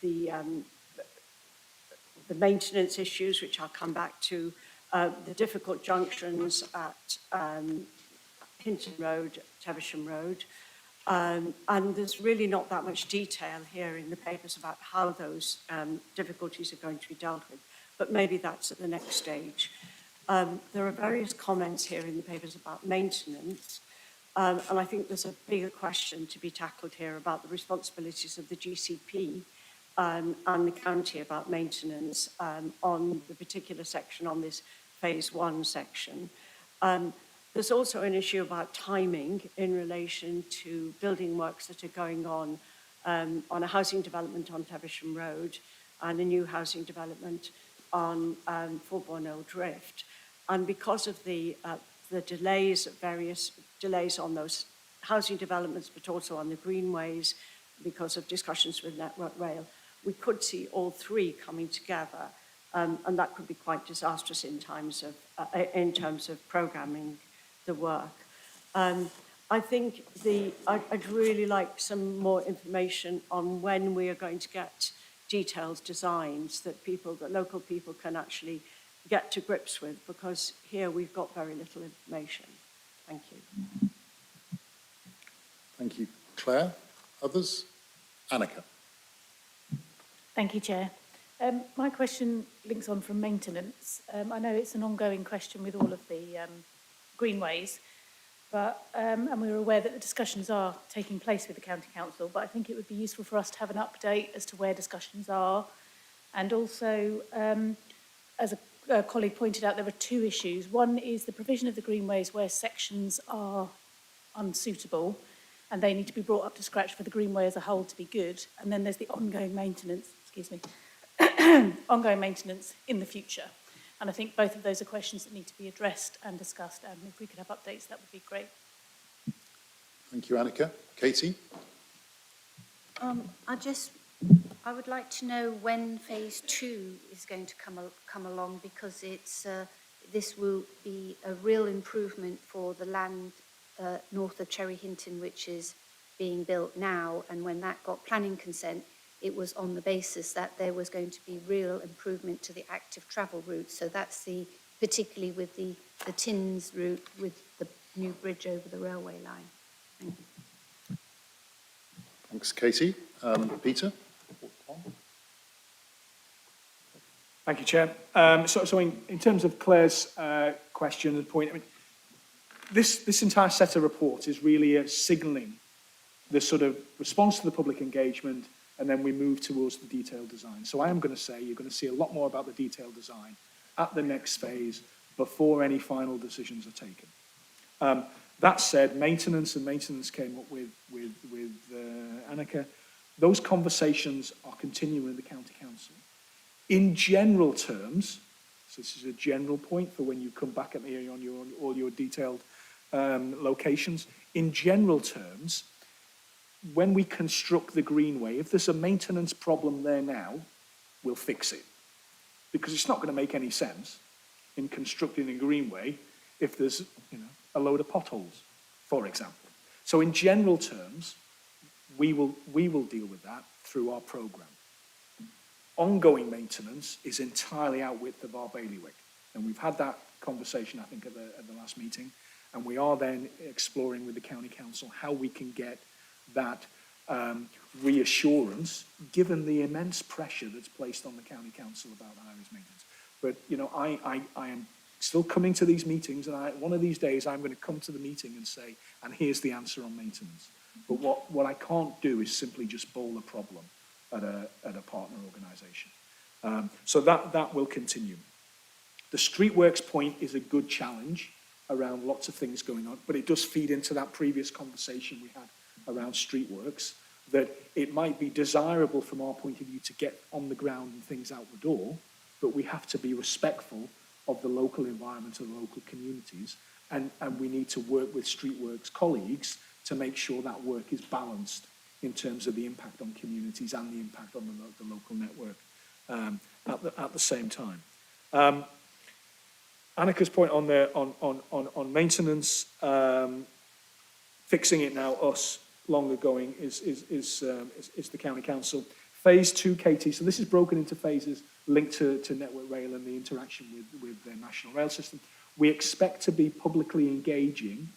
the maintenance issues, which I'll come back to, the difficult junctions at Hinton Road, Teversham Road, and there's really not that much detail here in the papers about how those difficulties are going to be dealt with, but maybe that's at the next stage. There are various comments here in the papers about maintenance, and I think there's a bigger question to be tackled here about the responsibilities of the GCP and the county about maintenance on the particular section, on this Phase 1 section. There's also an issue about timing in relation to building works that are going on a housing development on Teversham Road and a new housing development on Fulbourn Old Drift. And because of the delays, various delays on those housing developments, but also on the greenways, because of discussions with Network Rail, we could see all three coming together, and that could be quite disastrous in terms of programming the work. I think I'd really like some more information on when we are going to get detailed designs that local people can actually get to grips with, because here we've got very little information. Thank you. Thank you, Claire. Others? Annika. Thank you, Chair. My question links on from maintenance. I know it's an ongoing question with all of the greenways, but and we're aware that the discussions are taking place with the County Council, but I think it would be useful for us to have an update as to where discussions are. And also, as a colleague pointed out, there are two issues. One is the provision of the greenways where sections are unsuitable and they need to be brought up to scratch for the greenway as a whole to be good. And then there's the ongoing maintenance, ongoing maintenance in the future. And I think both of those are questions that need to be addressed and discussed. And if we could have updates, that would be great. Thank you, Annika. Katie? I would like to know when Phase 2 is going to come along, because it's this will be a real improvement for the land north of Cherry Hinton, which is being built now. And when that got planning consent, it was on the basis that there was going to be real improvement to the active travel route. So that's particularly with the Tins route with the new bridge over the railway line. Thank you. Thanks, Katie. Peter? Thank you, Chair. So in terms of Claire's question and point, I mean, this entire set of reports is really signalling the sort of response to the public engagement, and then we move towards the detailed design. So I am going to say you're going to see a lot more about the detailed design at the next phase before any final decisions are taken. That said, maintenance came up with Annika. Those conversations are continuing with the County Council. In general terms, so this is a general point for when you come back at me on all your detailed locations. In general terms, when we construct the Greenway, if there's a maintenance problem there now, we'll fix it. Because it's not going to make any sense in constructing a Greenway if there's a load of potholes, for example. So in general terms, we will deal with that through our programme. Ongoing maintenance is entirely out width of our bailiwick. And we've had that conversation, I think, at the last meeting. And we are then exploring with the County Council how we can get that reassurance, given the immense pressure that's placed on the County Council about high-risk maintenance. But, I am still coming to these meetings, and one of these days I'm going to come to the meeting and say, and here's the answer on maintenance. But what I can't do is simply just bowl a problem at a partner organisation. So that will continue. The Streetworks point is a good challenge around lots of things going on, but it does feed into that previous conversation we had around Streetworks, that it might be desirable from our point of view to get on the ground and things out the door, but we have to be respectful of the local environment of the local communities, and we need to work with Streetworks colleagues to make sure that work is balanced in terms of the impact on communities and the impact on the local network at the same time. Annika's point on maintenance, fixing it now, us, longer going, is the County Council. Phase 2, Katie, so this is broken into phases linked to Network Rail and the interaction with the National Rail System. We expect to be publicly engaging,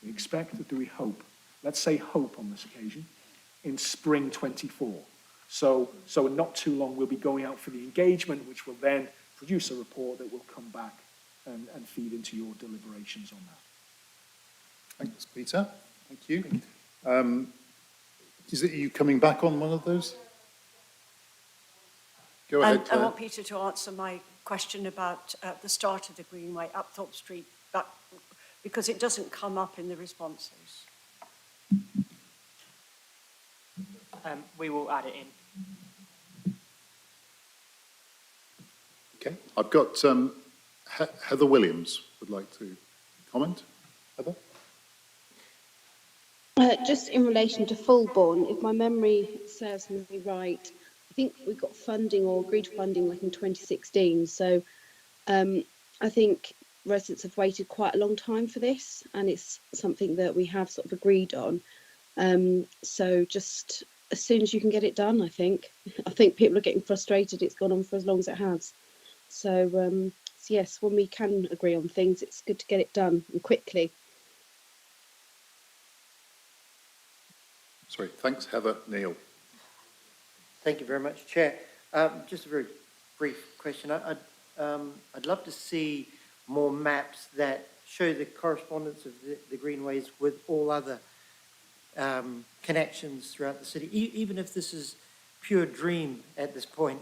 we expect, or do we hope? Let's say hope on this occasion, in spring 24. So not too long, we'll be going out for the engagement, which will then produce a report that will come back and feed into your deliberations on that. Thanks, Peter. Thank you. Are you coming back on one of those? Go ahead, Claire. I want Peter to answer my question about the start of the Greenway, Upthorpe Street, because it doesn't come up in the responses. We will add it in. Okay, I've got Heather Williams would like to comment. Heather? Just in relation to Fulbourn, if my memory serves me right, I think we got funding or agreed funding like in 2016. So I think residents have waited quite a long time for this, and it's something that we have sort of agreed on. So just as soon as you can get it done, I think people are getting frustrated. It's gone on for as long as it has. So yes, when we can agree on things, it's good to get it done and quickly. Sorry, thanks, Heather. Neil. Thank you very much, Chair. Just a very brief question. I'd love to see more maps that show the correspondence of the greenways with all other connections throughout the city, even if this is pure dream at this point,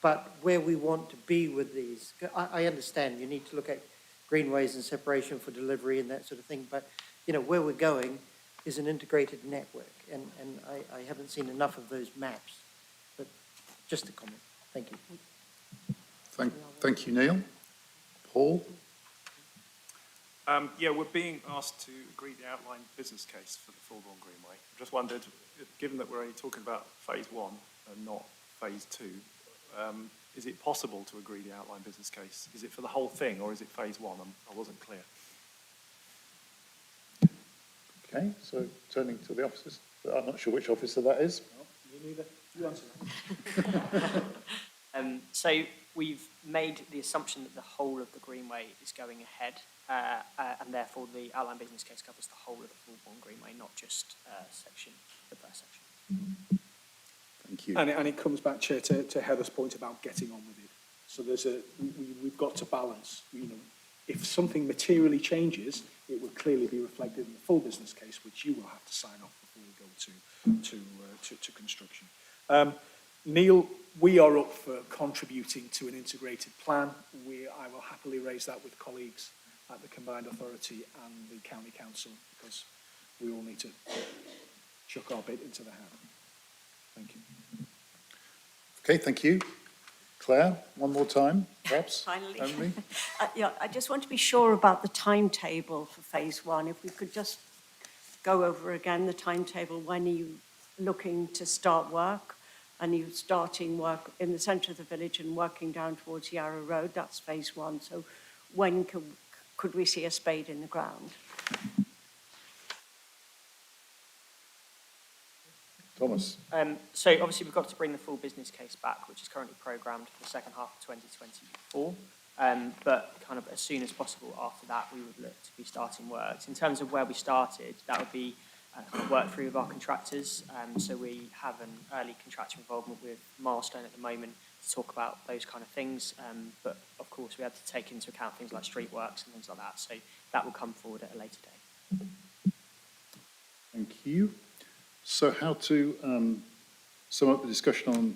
but where we want to be with these. I understand you need to look at greenways and separation for delivery and that sort of thing, but where we're going is an integrated network, and I haven't seen enough of those maps. But just a comment. Thank you. Thank you, Neil. Paul? Yeah, we're being asked to agree the outline business case for the Fulbourn Greenway. I just wondered, given that we're only talking about phase 1 and not phase 2, is it possible to agree the outline business case? Is it for the whole thing, or is it phase one? I wasn't clear. Okay, so turning to the officers. I'm not sure which officer that is. Me neither. You answer that. So we've made the assumption that the whole of the Greenway is going ahead, and therefore the outline business case covers the whole of the Fulbourn Greenway, not just the first section. Thank you. And it comes back, Chair, to Heather's point about getting on with it. So we've got to balance. If something materially changes, it will clearly be reflected in the full business case, which you will have to sign off before we go to construction. Neil, we are up for contributing to an integrated plan. I will happily raise that with colleagues at the Combined Authority and the County Council, because we all need to chuck our bit into the hat. Thank you. Okay, thank you. Claire, one more time, perhaps? Finally. Only? Yeah, I just want to be sure about the timetable for phase one. If we could just go over again the timetable. When are you looking to start work? And you starting work in the centre of the village and working down towards Yarrow Road? That's phase one. So when could we see a spade in the ground? Thomas. So obviously we've got to bring the full business case back, which is currently programmed for the second half of 2024. But kind of as soon as possible after that, we would look to be starting works. In terms of where we started, that would be kind of work through with our contractors. So we have an early contractor involvement with Milestone at the moment to talk about those kind of things. But of course, we had to take into account things like street works and things like that. So that will come forward at a later date. Thank you. So how to sum up the discussion on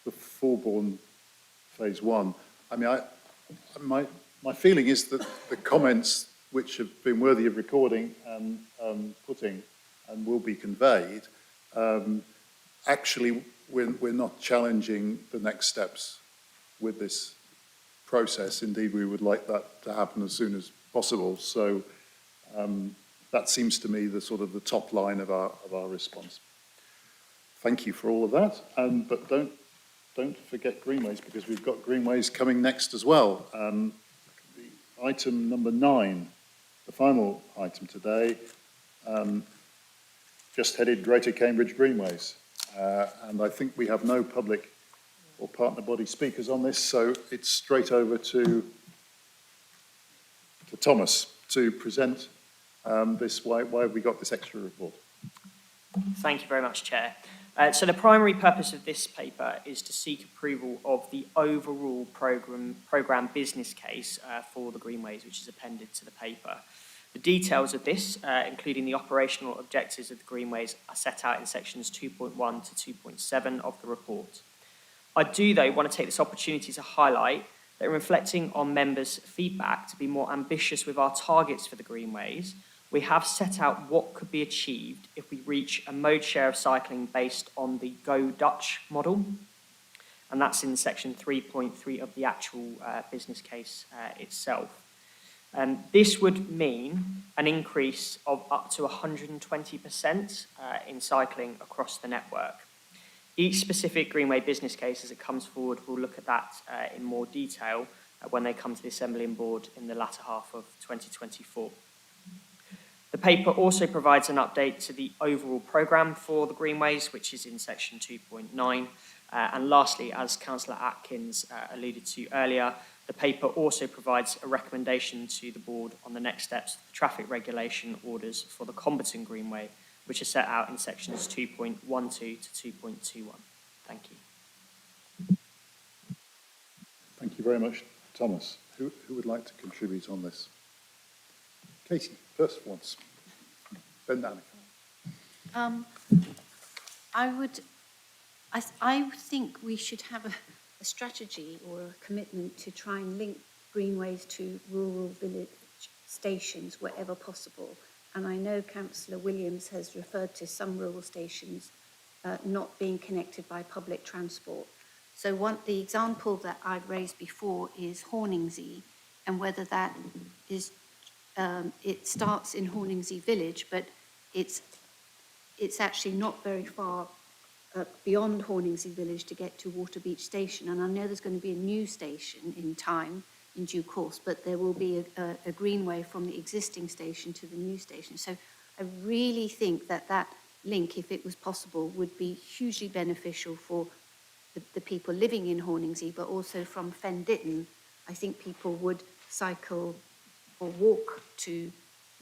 the Fulbourn phase one? I mean, my feeling is that the comments which have been worthy of recording and putting and will be conveyed, actually we're not challenging the next steps with this process. Indeed, we would like that to happen as soon as possible. So that seems to me the sort of the top line of our response. Thank you for all of that. But don't forget Greenways, because we've got Greenways coming next as well. The item number 9, the final item today, just headed Greater Cambridge Greenways. And I think we have no public or partner body speakers on this, so it's straight over to Thomas to present why have we got this extra report. Thank you very much, Chair. So the primary purpose of this paper is to seek approval of the overall programme business case for the Greenways, which is appended to the paper. The details of this, including the operational objectives of the Greenways, are set out in sections 2.1 to 2.7 of the report. I do, though, want to take this opportunity to highlight that in reflecting on members' feedback to be more ambitious with our targets for the Greenways, we have set out what could be achieved if we reach a mode share of cycling based on the Go Dutch model, and that's in section 3.3 of the actual business case itself. This would mean an increase of up to 120% in cycling across the network. Each specific Greenway business case as it comes forward, we'll look at that in more detail when they come to the Assembly and Board in the latter half of 2024. The paper also provides an update to the overall programme for the Greenways, which is in section 2.9. And lastly, as Councillor Atkins alluded to earlier, the paper also provides a recommendation to the Board on the next steps of the traffic regulation orders for the Comberton Greenway, which are set out in sections 2.12 to 2.21. Thank you. Thank you very much, Thomas. Who would like to contribute on this? Katie, first once. Then Danica. I think we should have a strategy or a commitment to try and link Greenways to rural village stations wherever possible. And I know Councillor Williams has referred to some rural stations not being connected by public transport. So the example that I've raised before is Horningsea, and whether that is, it starts in Horningsea village, but it's actually not very far beyond Horningsea Village to get to Waterbeach Station. And I know there's going to be a new station in time, in due course, but there will be a greenway from the existing station to the new station. So I really think that that link, if it was possible, would be hugely beneficial for the people living in Horningsea, but also from Fen Ditton. I think people would cycle or walk to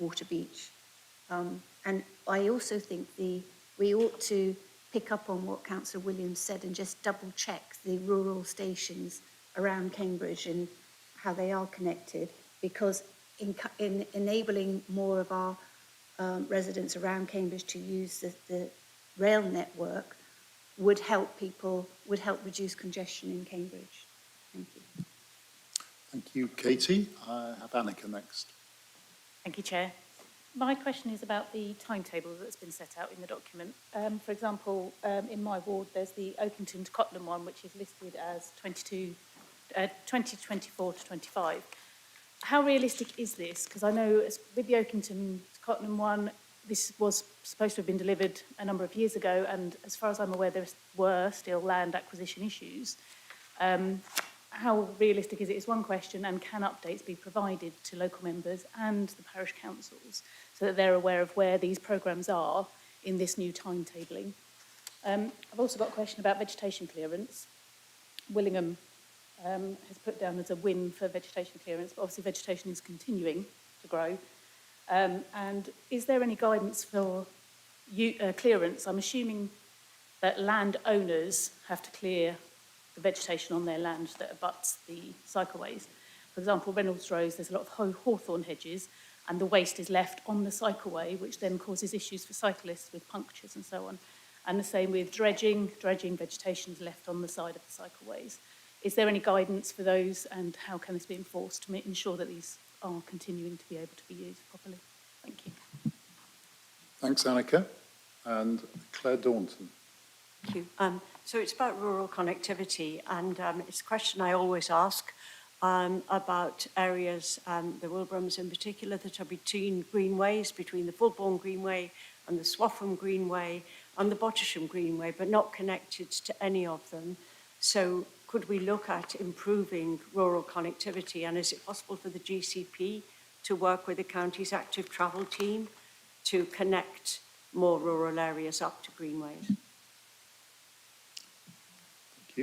Waterbeach. And I also think we ought to pick up on what Councillor Williams said and just double check the rural stations around Cambridge and how they are connected, because in enabling more of our residents around Cambridge to use the rail network would help reduce congestion in Cambridge. Thank you. Thank you, Katie. I have Annika next. Thank you, Chair. My question is about the timetable that's been set out in the document. For example, in my ward, there's the Oakington to Cottenham one, which is listed as 2024 to 25. How realistic is this? Because I know with the Oakington to Cottenham one, this was supposed to have been delivered a number of years ago, and as far as I'm aware, there were still land acquisition issues. How realistic is it is one question, and can updates be provided to local members and the parish councils so that they're aware of where these programmes are in this new timetabling? I've also got a question about vegetation clearance. Willingham has put down as a win for vegetation clearance, but obviously vegetation is continuing to grow. And is there any guidance for clearance? I'm assuming that landowners have to clear the vegetation on their land that abuts the cycleways. For example, Reynolds Rose, there's a lot of hawthorn hedges, and the waste is left on the cycleway, which then causes issues for cyclists with punctures and so on. And the same with dredging. Dredging vegetation is left on the side of the cycleways. Is there any guidance for those, and how can this be enforced to ensure that these are continuing to be able to be used properly? Thank you. Thanks, Annika. And Claire Daunton. Thank you. So it's about rural connectivity, and it's a question I always ask about areas, the Wilbrahams in particular, that are between greenways, between the Fulbourn Greenway and the Swaffham Greenway and the Bottisham Greenway, but not connected to any of them. So could we look at improving rural connectivity, and is it possible for the GCP to work with the county's active travel team to connect more rural areas up to greenways? Thank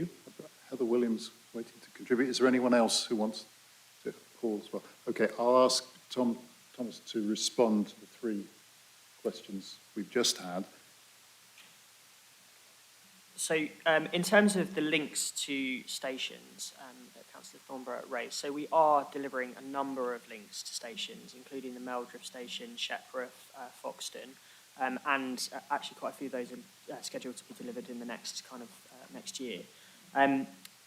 you. I've got Heather Williams waiting to contribute. Is there anyone else who wants to pause as well? Okay, I'll ask Thomas to respond to the three questions we've just had. So in terms of the links to stations that Councillor Thornborough raised, so we are delivering a number of links to stations, including the Meldriff Station, Shepworth, Foxton, and actually quite a few of those are scheduled to be delivered in the next next year.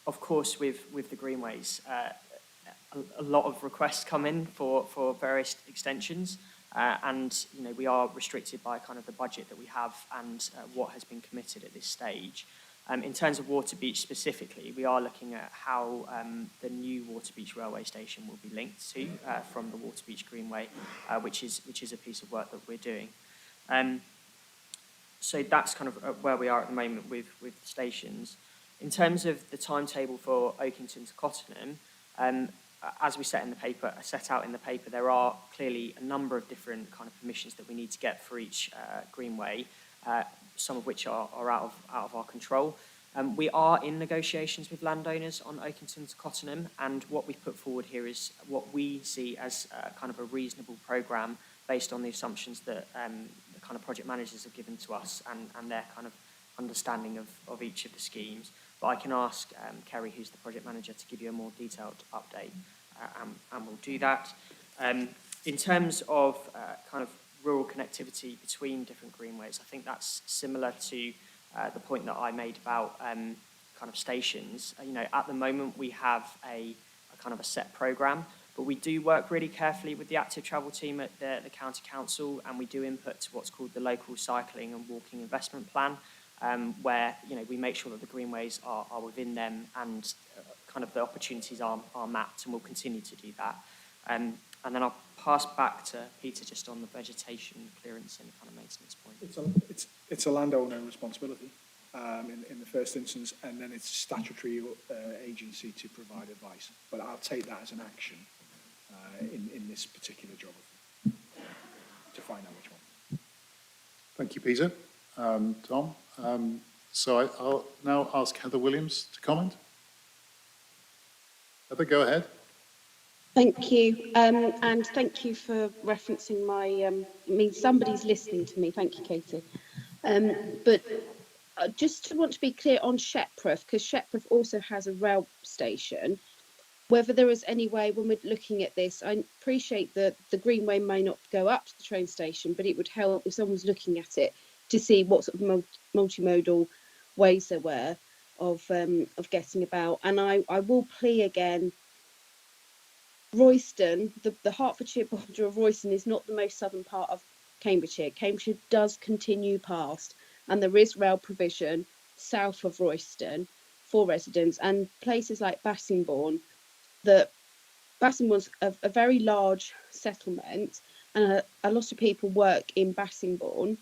Of course, with the greenways, a lot of requests come in for various extensions, and we are restricted by kind of the budget that we have and what has been committed at this stage. In terms of Waterbeach specifically, we are looking at how the new Waterbeach railway station will be linked to from the Waterbeach Greenway, which is a piece of work that we're doing. So that's kind of where we are at the moment with stations. In terms of the timetable for Oakington to Cottenham, as we set out in the paper, there are clearly a number of different kind of permissions that we need to get for each greenway, some of which are out of our control. We are in negotiations with landowners on Oakington to Cottenham, and what we've put forward here is what we see as kind of a reasonable programme based on the assumptions that the kind of project managers have given to us and their kind of understanding of each of the schemes. But I can ask Kerry, who's the project manager, to give you a more detailed update, and we'll do that. In terms of kind of rural connectivity between different greenways, I think that's similar to the point that I made about kind of stations. At the moment we have a kind of a set programme, but we do work really carefully with the active travel team at the county council, and we do input to what's called the local cycling and walking investment plan, where we make sure that the greenways are within them and kind of the opportunities are mapped, and we'll continue to do that. And then I'll pass back to Peter just on the vegetation clearance and kind of maintenance point. It's a landowner responsibility. in the first instance, and then it's statutory agency to provide advice. But I'll take that as an action in this particular geography to find out which one. Thank you, Peter. Tom, so I'll now ask Heather Williams to comment. Heather, go ahead. Thank you, and thank you for referencing my, it means somebody's listening to me, thank you, Katie. But just want to be clear on Shepreth, because Shepreth also has a rail station, whether there is any way when we're looking at this, I appreciate that the Greenway may not go up to the train station, but it would help if someone's looking at it to see what sort of multimodal ways there were of getting about. And I will plea again, Royston, the Hertfordshire border of Royston is not the most southern part of Cambridgeshire. Cambridgeshire does continue past, and there is rail provision south of Royston for residents, and places like Bassingbourn, Bassingbourne's a very large settlement, and a lot of people work in Bassingbourn,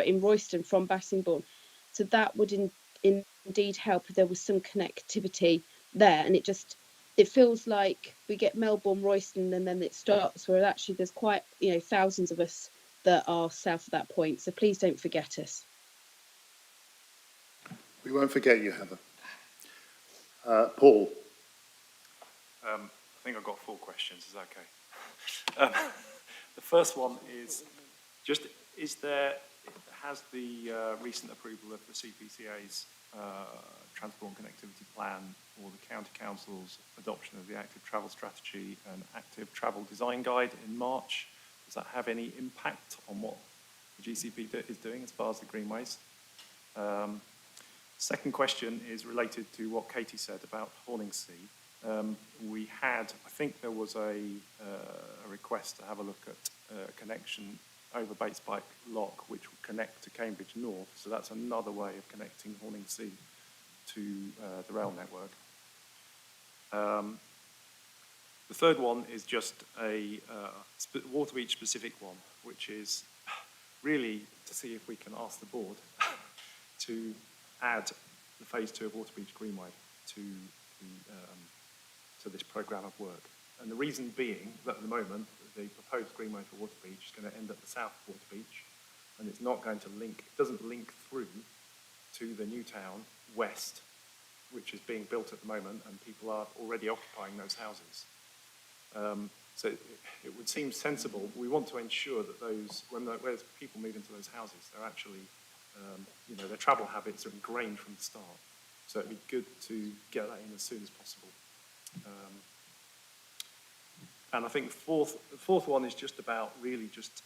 in Royston from Bassingbourn. So that would indeed help if there was some connectivity there, and it feels like we get Melbourne, Royston, and then it stops, where actually there's quite, thousands of us that are south of that point. So please don't forget us. We won't forget you, Heather. Paul. I think I've got 4 questions, is that okay? The first one is just, has the recent approval of the CPCA's Transport and Connectivity Plan, or the County Council's adoption of the Active Travel Strategy and Active Travel Design Guide in March, does that have any impact on what the GCP is doing as far as the greenways? Second question is related to what Katie said about Horningsea. I think there was a request to have a look at a connection over Batespike Lock, which will connect to Cambridge North. So that's another way of connecting Horningsea to the rail network. The third one is just a Waterbeach specific one, which is really to see if we can ask the board to add the phase 2 of Waterbeach Greenway to this programme of work. And the reason being that at the moment, the proposed Greenway for Waterbeach is going to end at the south of Waterbeach, and it's not going to doesn't link through to the new town west, which is being built at the moment, and people are already occupying those houses. So it would seem sensible. We want to ensure that when people move into those houses, they're actually, their travel habits are ingrained from the start. So it'd be good to get that in as soon as possible. And I think the fourth one is just about really just,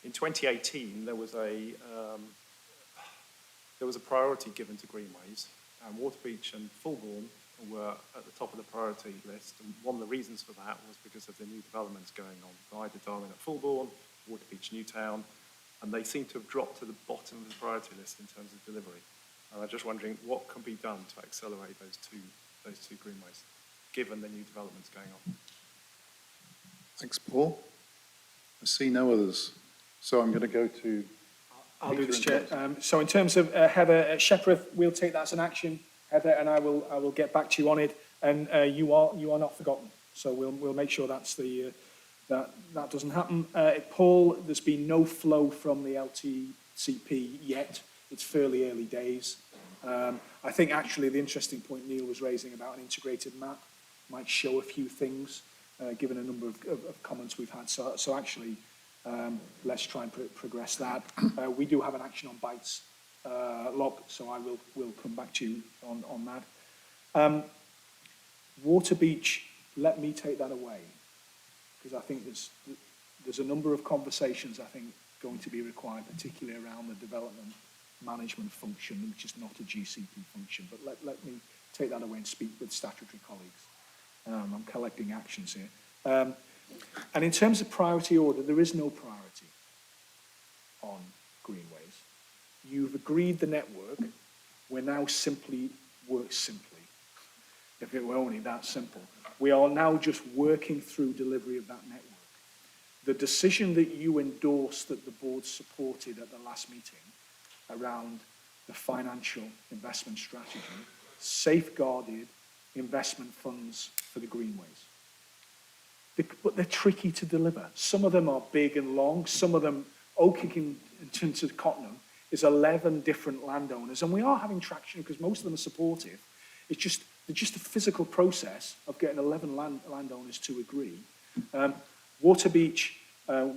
in 2018, there was a priority given to greenways, and Waterbeach and Fulbourn were at the top of the priority list. And one of the reasons for that was because of the new developments going on. Ryder Darwin at Fulbourn, Waterbeach Newtown, and they seem to have dropped to the bottom of the priority list in terms of delivery. And I'm just wondering what can be done to accelerate those two greenways, given the new developments going on. Thanks, Paul. I see no others, so I'm going to go to. I'll do this, Chair. So in terms of Heather Shepreth, we'll take that as an action, Heather, and I will get back to you on it. And you are not forgotten. So we'll make sure that's that doesn't happen. Paul, there's been no flow from the LTCP yet. It's fairly early days. I think actually the interesting point Neil was raising about an integrated map might show a few things, given a number of comments we've had. So actually, let's try and progress that. We do have an action on Bites Lock, so I will come back to you on that. Waterbeach, let me take that away, because I think there's a number of conversations I think going to be required, particularly around the development management function, which is not a GCP function. But let me take that away and speak with statutory colleagues. I'm collecting actions here. And in terms of priority order, there is no priority on greenways. You've agreed the network. We're now work simply. If it were only that simple. We are now just working through delivery of that network. The decision that you endorsed that the board supported at the last meeting around the financial investment strategy, safeguarded investment funds for the greenways. But they're tricky to deliver. Some of them are big and long. Some of them, Oakig in terms of Cottenham, is 11 different landowners. And we are having traction because most of them are supportive. It's just a physical process of getting 11 landowners to agree. Waterbeach,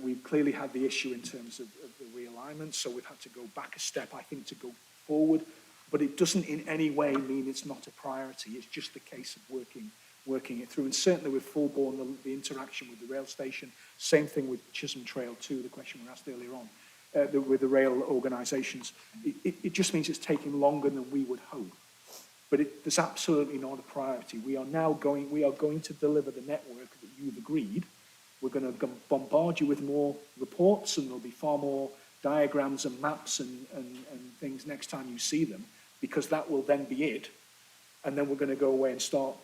we've clearly had the issue in terms of the realignment, so we've had to go back a step, I think, to go forward. But it doesn't in any way mean it's not a priority. It's just a case of working it through. And certainly with Fulbourn, the interaction with the rail station, same thing with Chisholm Trail 2, the question we asked earlier on, with the rail organisations. It just means it's taking longer than we would hope. But there's absolutely not a priority. We are going to deliver the network that you've agreed. We're going to bombard you with more reports, and there'll be far more diagrams and maps and things next time you see them, because that will then be it. And then we're going to go away and start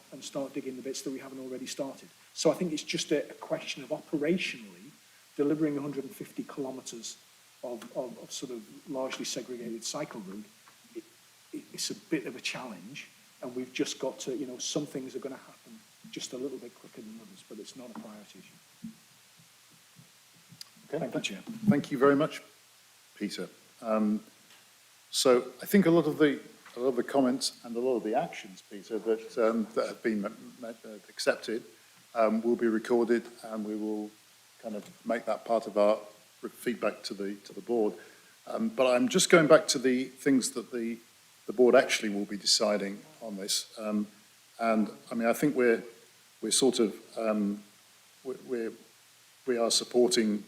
digging the bits that we haven't already started. So I think it's just a question of operationally delivering 150 kilometres of sort of largely segregated cycle route. It's a bit of a challenge, and we've just got to, some things are going to happen just a little bit quicker than others, but it's not a priority issue. Okay. Thank you, Chair. Thank you very much, Peter. So I think a lot of the comments and a lot of the actions, Peter, that have been accepted will be recorded, and we will kind of make that part of our feedback to the board. But I'm just going back to the things that the board actually will be deciding on this. And I mean, I think we're sort of we are supporting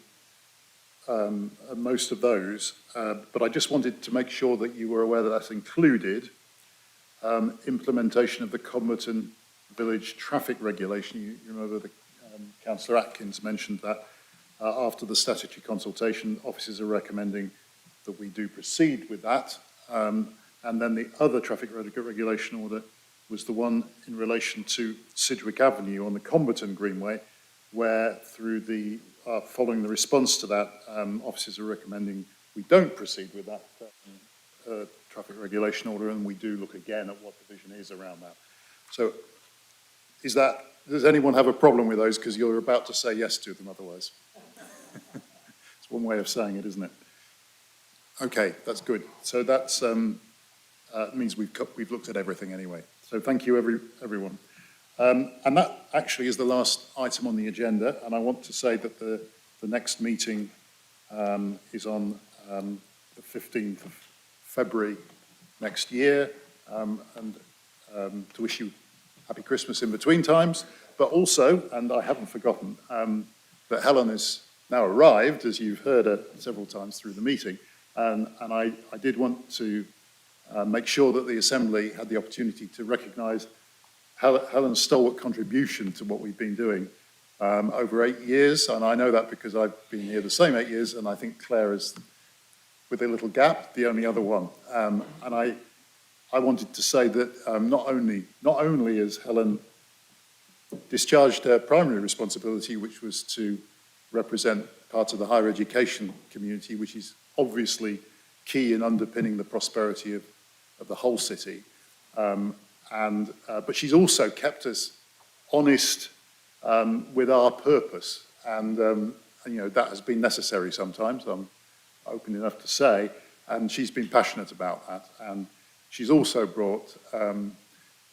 most of those, but I just wanted to make sure that you were aware that that's included implementation of the Codmerton Village traffic regulation. You remember that Councillor Atkins mentioned that after the statutory consultation, officers are recommending that we do proceed with that. And then the other traffic regulation order was the one in relation to Sidgwick Avenue on the Comberton Greenway, where through the following the response to that, officers are recommending we don't proceed with that traffic regulation order, and we do look again at what the vision is around that. So does anyone have a problem with those? Because you're about to say yes to them otherwise. It's one way of saying it, isn't it? Okay, that's good. So that's means we've looked at everything anyway. So thank you, everyone. And that actually is the last item on the agenda. And I want to say that the next meeting is on the 15th of February next year. And to wish you happy Christmas in between times. But also, and I haven't forgotten, that Helen has now arrived, as you've heard her several times through the meeting. And I did want to make sure that the Assembly had the opportunity to recognise Helen's stalwart contribution to what we've been doing over 8 years. And I know that because I've been here the same 8 years, and I think Claire is, with a little gap, the only other one. And I wanted to say that not only has Helen discharged her primary responsibility, which was to represent part of the higher education community, which is obviously key in underpinning the prosperity of the whole city. But she's also kept us honest with our purpose. And that has been necessary sometimes, I'm open enough to say. And she's been passionate about that. And she's also brought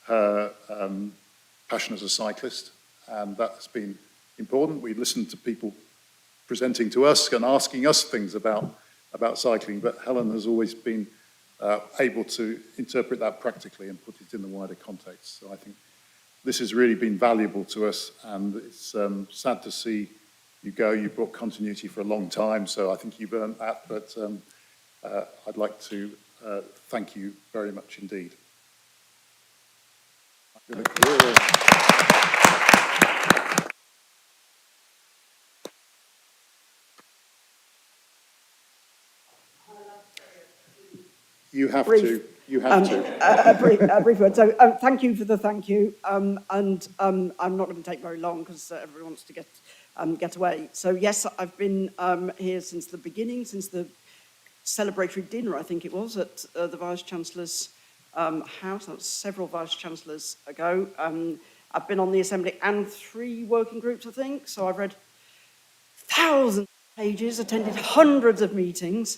her passion as a cyclist. And that's been important. We listened to people presenting to us and asking us things about cycling, but Helen has always been able to interpret that practically and put it in the wider context. So I think this has really been valuable to us, and it's sad to see you go. You brought continuity for a long time, so I think you've earned that, but I'd like to thank you very much indeed. You have to. You have to. A brief word. So thank you for the thank you. And I'm not going to take very long because everyone wants to get away. So yes, I've been here since the beginning, since the celebratory dinner, I think it was, at the Vice-Chancellor's house. That was several Vice-Chancellors ago. I've been on the Assembly and 3 working groups, I think, so I've read thousands of pages, attended hundreds of meetings,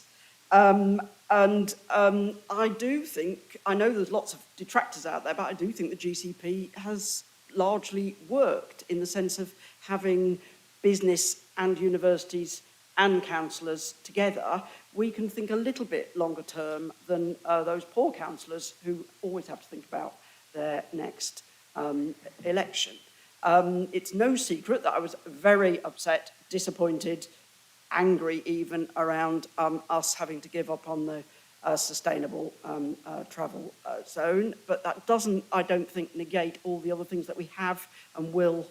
and I do think, I know there's lots of detractors out there, but I do think the GCP has largely worked in the sense of having business and universities and councillors together. We can think a little bit longer term than those poor councillors who always have to think about their next election. It's no secret that I was very upset, disappointed, angry even around us having to give up on the sustainable travel zone, but that doesn't, I don't think, negate all the other things that we have and will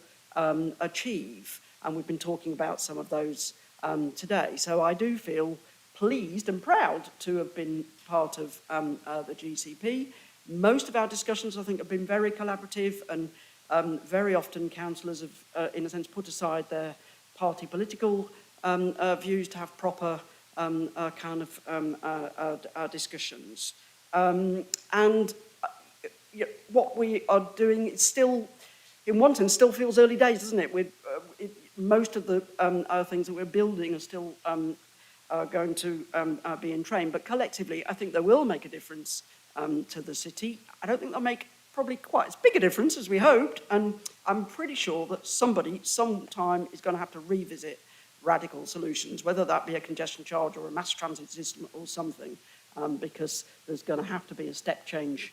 achieve, and we've been talking about some of those today. So I do feel pleased and proud to have been part of the GCP. Most of our discussions, I think, have been very collaborative, and very often councillors have, in a sense, put aside their party political views to have proper kind of discussions. What we are doing is still, in one sense, still feels early days, doesn't it? Most of the things that we're building are still going to be in train, but collectively, I think they will make a difference to the city. I don't think they'll make probably quite as big a difference as we hoped, and I'm pretty sure that somebody, sometime, is going to have to revisit radical solutions, whether that be a congestion charge or a mass transit system or something, because there's going to have to be a step change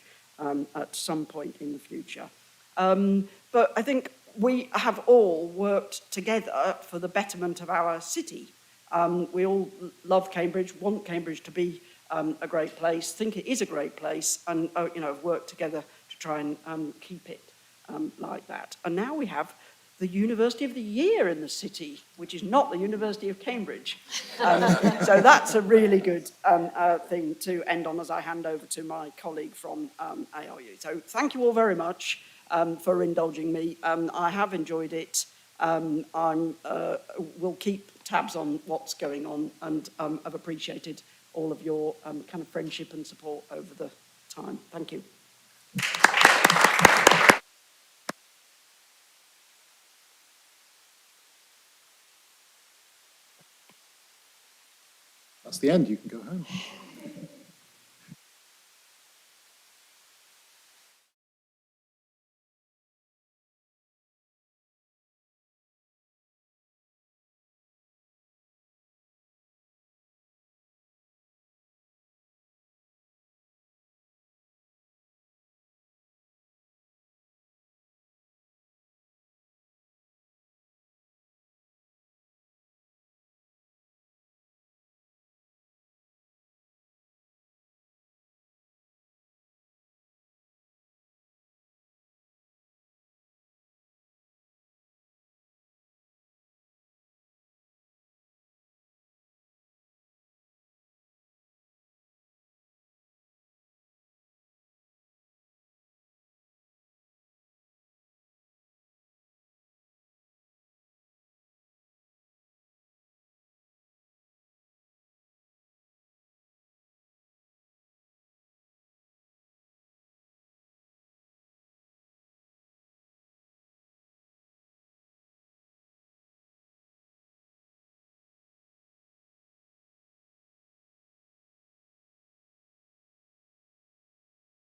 at some point in the future. But I think we have all worked together for the betterment of our city. We all love Cambridge, want Cambridge to be a great place, think it is a great place, and have worked together to try and keep it like that. And now we have the University of the Year in the city, which is not the University of Cambridge. So that's a really good thing to end on as I hand over to my colleague from ARU. So thank you all very much for indulging me. I have enjoyed it. We'll keep tabs on what's going on, and I've appreciated all of your kind of friendship and support over the time. Thank you. That's the end. You can go home.